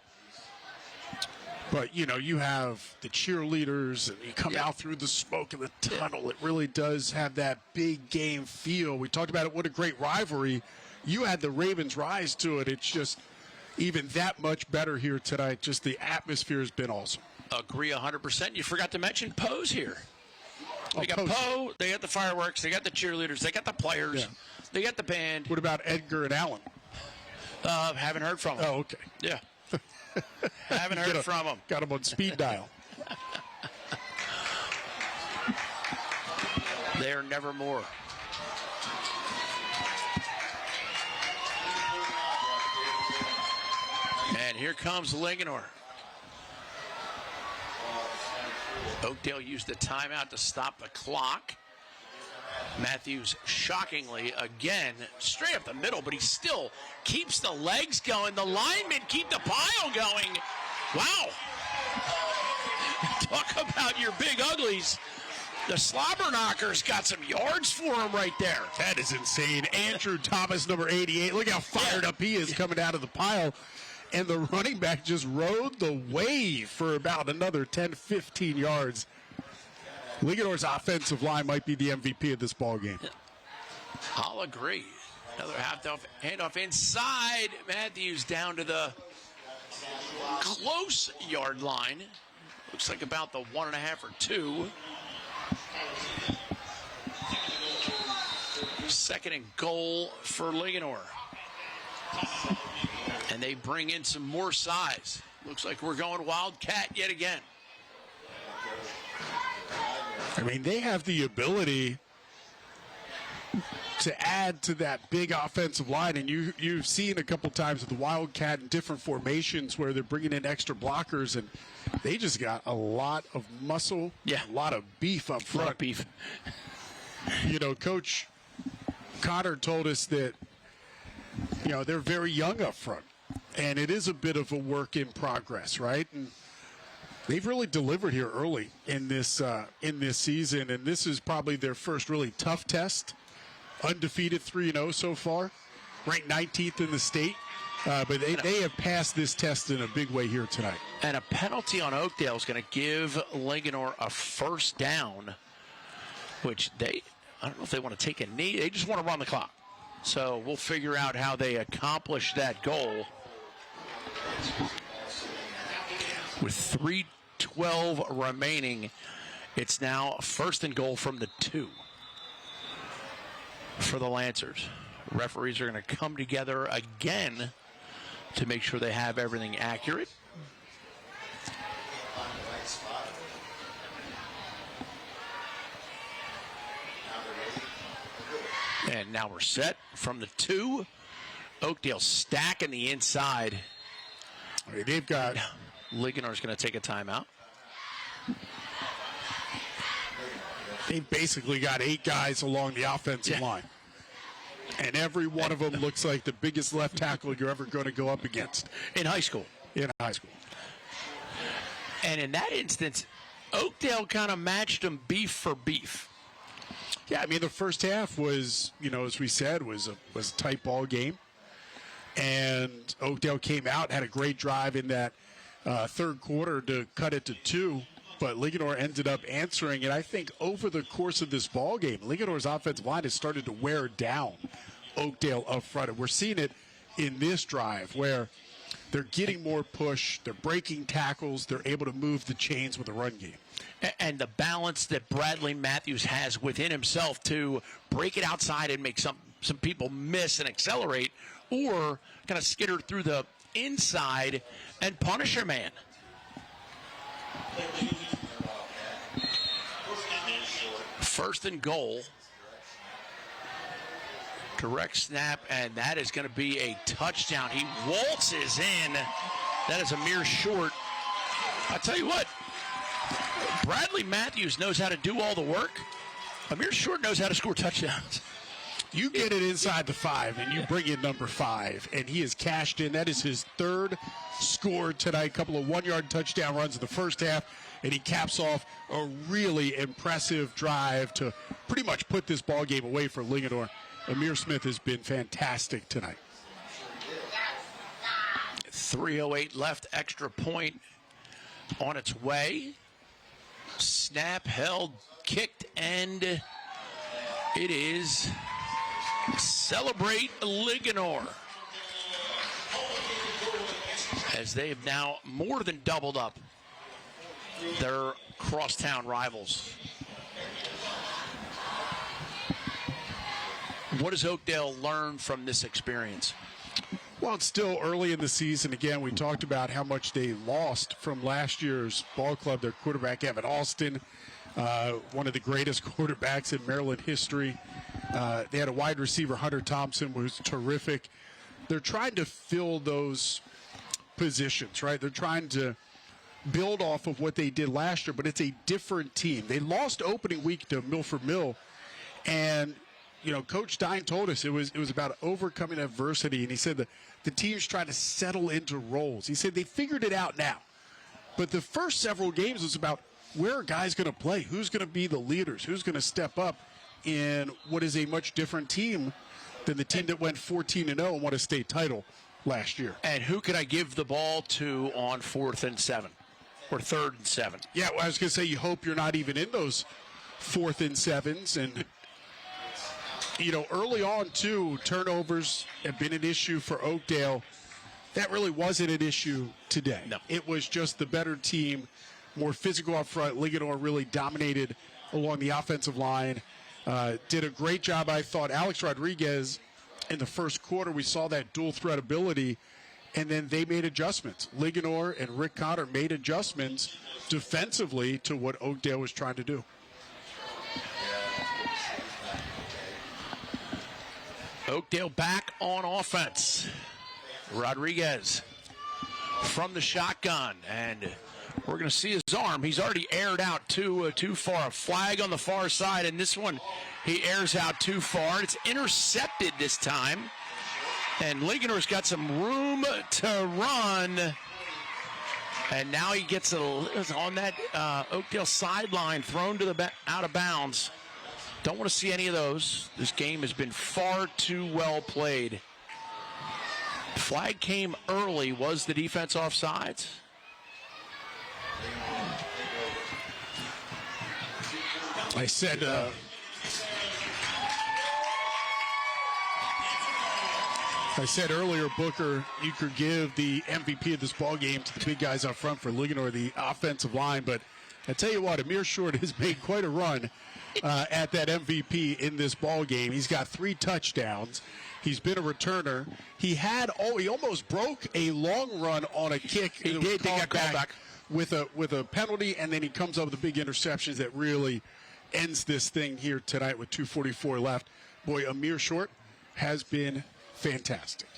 Speaker 10: But, you know, you have the cheerleaders, and you come out through the smoke of the tunnel. It really does have that big game feel. We talked about it. What a great rivalry. You had the Ravens rise to it. It's just even that much better here tonight. Just the atmosphere has been awesome.
Speaker 9: Agree 100%. You forgot to mention Poe's here. They got Poe, they got the fireworks, they got the cheerleaders, they got the players, they got the band.
Speaker 10: What about Edgar and Allen?
Speaker 9: Haven't heard from them.
Speaker 10: Oh, okay.
Speaker 9: Yeah. Haven't heard from them.
Speaker 10: Got them on speed dial.
Speaker 9: There nevermore. And here comes Linganore. Oakdale used the timeout to stop the clock. Matthews, shockingly, again, straight up the middle, but he still keeps the legs going. The linemen keep the pile going. Wow. Talk about your big uglies. The slobber knockers got some yards for him right there.
Speaker 10: That is insane. Andrew Thomas, number 88. Look how fired up he is coming out of the pile. And the running back just rode the wave for about another 10, 15 yards. Linganore's offensive line might be the MVP of this ball game.
Speaker 9: I'll agree. Another handoff inside. Matthews down to the close yard line. Looks like about the 1.5 or 2. Second and goal for Linganore. And they bring in some more size. Looks like we're going Wildcat yet again.
Speaker 10: I mean, they have the ability to add to that big offensive line, and you've seen a couple times with the Wildcat in different formations where they're bringing in extra blockers, and they just got a lot of muscle, a lot of beef up front.
Speaker 9: A lot of beef.
Speaker 10: You know, Coach Cotter told us that, you know, they're very young up front, and it is a bit of a work in progress, right? And they've really delivered here early in this season, and this is probably their first really tough test. Undefeated 3-0 so far, ranked 19th in the state, but they have passed this test in a big way here tonight.
Speaker 9: And a penalty on Oakdale is going to give Linganore a first down, which I don't know if they want to take a knee. They just want to run the clock. So we'll figure out how they accomplish that goal. With 3:12 remaining, it's now first and goal from the 2 for the Lancers. Referees are going to come together again to make sure they have everything accurate. And now we're set from the 2. Oakdale stacking the inside.
Speaker 10: I mean, they've got...
Speaker 9: Linganore's going to take a timeout.
Speaker 10: They've basically got 8 guys along the offensive line. And every one of them looks like the biggest left tackle you're ever going to go up against.
Speaker 9: In high school.
Speaker 10: In high school.
Speaker 9: And in that instance, Oakdale kind of matched them beef for beef.
Speaker 10: Yeah, I mean, the first half was, you know, as we said, was a tight ball game. And Oakdale came out, had a great drive in that third quarter to cut it to 2. but Linganore ended up answering. And I think over the course of this ball game, Linganore's offensive line has started to wear down Oakdale up front. And we're seeing it in this drive where they're getting more push, they're breaking tackles, they're able to move the chains with the run game.
Speaker 9: And the balance that Bradley Matthews has within himself to break it outside and make some people miss and accelerate, or kind of skitter through the inside and punish a man. First and goal. Direct snap, and that is going to be a touchdown. He waltzes in. That is Amir Short. I tell you what, Bradley Matthews knows how to do all the work. Amir Short knows how to score touchdowns.
Speaker 10: You get it inside the 5, and you bring in number 5, and he is cashed in. That is his third score tonight. A couple of 1-yard touchdown runs in the first half, and he caps off a really impressive drive to pretty much put this ball game away for Linganore. Amir Smith has been fantastic tonight.
Speaker 9: 3:08 left, extra point on its way. Snap held, kicked, and it is Celebrate Linganore, as they have now more than doubled up their crosstown rivals. What does Oakdale learn from this experience?
Speaker 10: Well, it's still early in the season. Again, we talked about how much they lost from last year's ball club. Their quarterback, Evan Alston, one of the greatest quarterbacks in Maryland history. They had a wide receiver, Hunter Thompson, who was terrific. They're trying to fill those positions, right? They're trying to build off of what they did last year, but it's a different team. They lost opening week to Milford Mill, and you know, Coach Stein told us it was about overcoming adversity, and he said the team's trying to settle into roles. He said they figured it out now, but the first several games was about where are guys going to play, who's going to be the leaders, who's going to step up in what is a much different team than the team that went 14-0 and won a state title last year.
Speaker 9: And who could I give the ball to on 4th and 7 or 3rd and 7?
Speaker 10: Yeah, well, I was going to say you hope you're not even in those 4th and 7s, and you know, early on, too, turnovers have been an issue for Oakdale. That really wasn't an issue today.
Speaker 9: No.
Speaker 10: It was just the better team, more physical up front. Linganore really dominated along the offensive line. Did a great job, I thought. Alex Rodriguez, in the first quarter, we saw that dual threat ability, and then they made adjustments. Linganore and Rick Cotter made adjustments defensively to what Oakdale was trying to do.
Speaker 9: Oakdale back on offense. Rodriguez from the shotgun, and we're going to see his arm. He's already aired out too far. A flag on the far side, and this one he airs out too far. It's intercepted this time, and Linganore's got some room to run. And now he gets on that Oakdale sideline, thrown to the out of bounds. Don't want to see any of those. This game has been far too well played. Flag came early. Was the defense offsides?
Speaker 10: I said earlier, Booker, you could give the MVP of this ball game to the big guys up front for Linganore, the offensive line. But I tell you what, Amir Short has made quite a run at that MVP in this ball game. He's got 3 touchdowns. He's been a returner. He almost broke a long run on a kick.
Speaker 9: He did. They got called back
Speaker 10: with a penalty, and then he comes up with the big interceptions that really ends this thing here tonight with 2:44 left. Boy, Amir Short has been fantastic.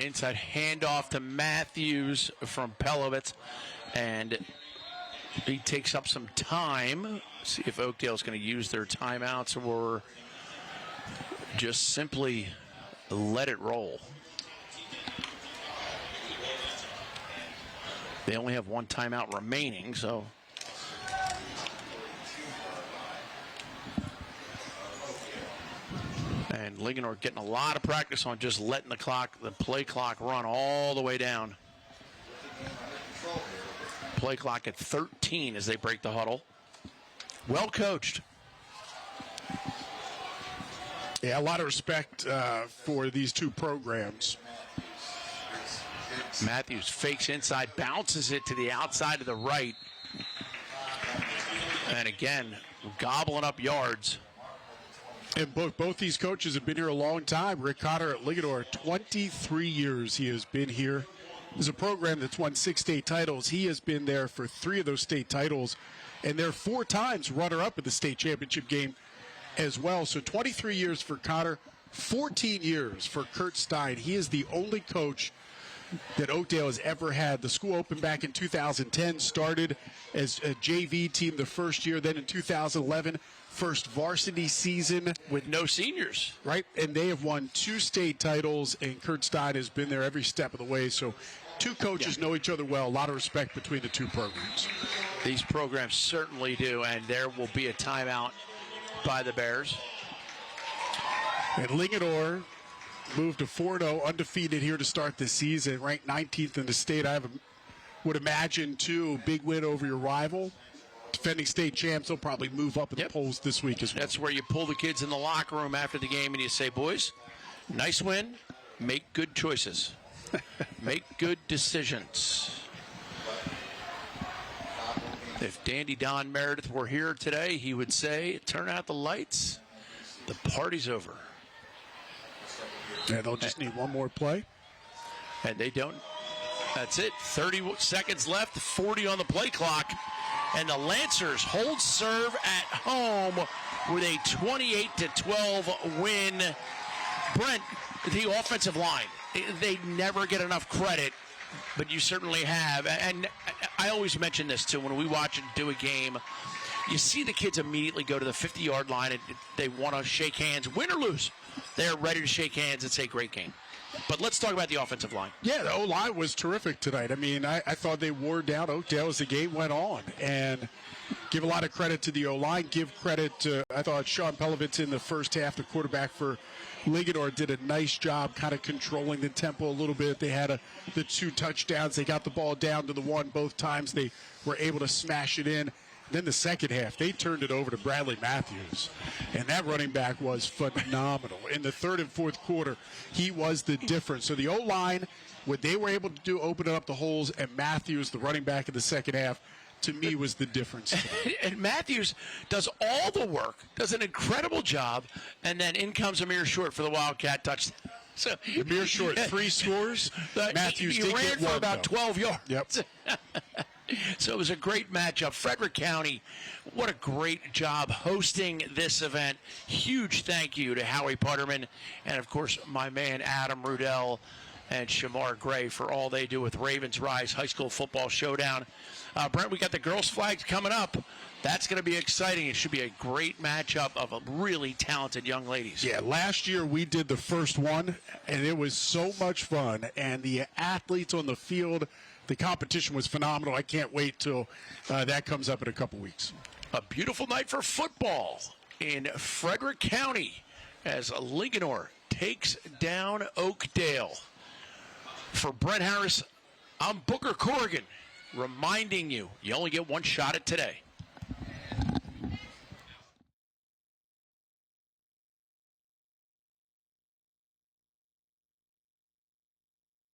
Speaker 9: Inside handoff to Matthews from Pelovitz, and he takes up some time. See if Oakdale's going to use their timeouts or just simply let it roll. They only have 1 timeout remaining, so and Linganore getting a lot of practice on just letting the play clock run all the way down. Play clock at 13 as they break the huddle. Well coached.
Speaker 10: Yeah, a lot of respect for these two programs.
Speaker 9: Matthews fakes inside, bounces it to the outside of the right. And again, gobbling up yards.
Speaker 10: And both these coaches have been here a long time. Rick Cotter at Linganore, 23 years he has been here. There's a program that's won 6 state titles. He has been there for 3 of those state titles. And they're 4 times runner-up at the state championship game as well. So 23 years for Cotter, 14 years for Kurt Stein. He is the only coach that Oakdale has ever had. The school opened back in 2010, started as a JV team the first year. Then in 2011, first varsity season.
Speaker 9: With no seniors.
Speaker 10: Right, and they have won 2 state titles, and Kurt Stein has been there every step of the way. So 2 coaches know each other well. A lot of respect between the 2 programs.
Speaker 9: These programs certainly do, and there will be a timeout by the Bears.
Speaker 10: And Linganore moved to 4-0, undefeated here to start the season, ranked 19th in the state. I would imagine, too, big win over your rival. Defending state champs, they'll probably move up in the polls this week as well.
Speaker 9: That's where you pull the kids in the locker room after the game and you say, boys, nice win, make good choices. Make good decisions. If Dandy Don Meredith were here today, he would say, turn out the lights, the party's over.
Speaker 10: Yeah, they'll just need one more play.
Speaker 9: And they don't. That's it. 30 seconds left, 40 on the play clock. And the Lancers hold serve at home with a 28-12 win. Brent, the offensive line, they never get enough credit, but you certainly have. And I always mention this, too, when we watch and do a game. You see the kids immediately go to the 50-yard line and they want to shake hands, win or lose. They're ready to shake hands and say, great game. But let's talk about the offensive line.
Speaker 10: Yeah, the O-line was terrific tonight. I mean, I thought they wore down Oakdale as the game went on. And give a lot of credit to the O-line. Give credit to, I thought, Sean Pelovitz in the first half, the quarterback for Linganore, did a nice job kind of controlling the tempo a little bit. They had the 2 touchdowns. They got the ball down to the 1 both times. They were able to smash it in. Then the second half, they turned it over to Bradley Matthews, and that running back was phenomenal. In the third and fourth quarter, he was the difference. So the O-line, what they were able to do, open up the holes, and Matthews, the running back in the second half, to me was the difference.
Speaker 9: And Matthews does all the work, does an incredible job, and then in comes Amir Short for the Wildcat touchdown. So
Speaker 10: Amir Short, 3 scores. Matthews
Speaker 9: he ran for about 12 yards.
Speaker 10: Yep.
Speaker 9: So it was a great matchup. Frederick County, what a great job hosting this event. Huge thank you to Howie Putterman and, of course, my man Adam Rudell and Shamar Gray for all they do with Ravens Rise High School Football Showdown. Brent, we got the girls' flags coming up. That's going to be exciting. It should be a great matchup of really talented young ladies.
Speaker 10: Yeah, last year we did the first one, and it was so much fun. And the athletes on the field, the competition was phenomenal. I can't wait till that comes up in a couple weeks.
Speaker 9: A beautiful night for football in Frederick County as Linganore takes down Oakdale. For Brent Harris, I'm Booker Corrigan, reminding you, you only get one shot at today.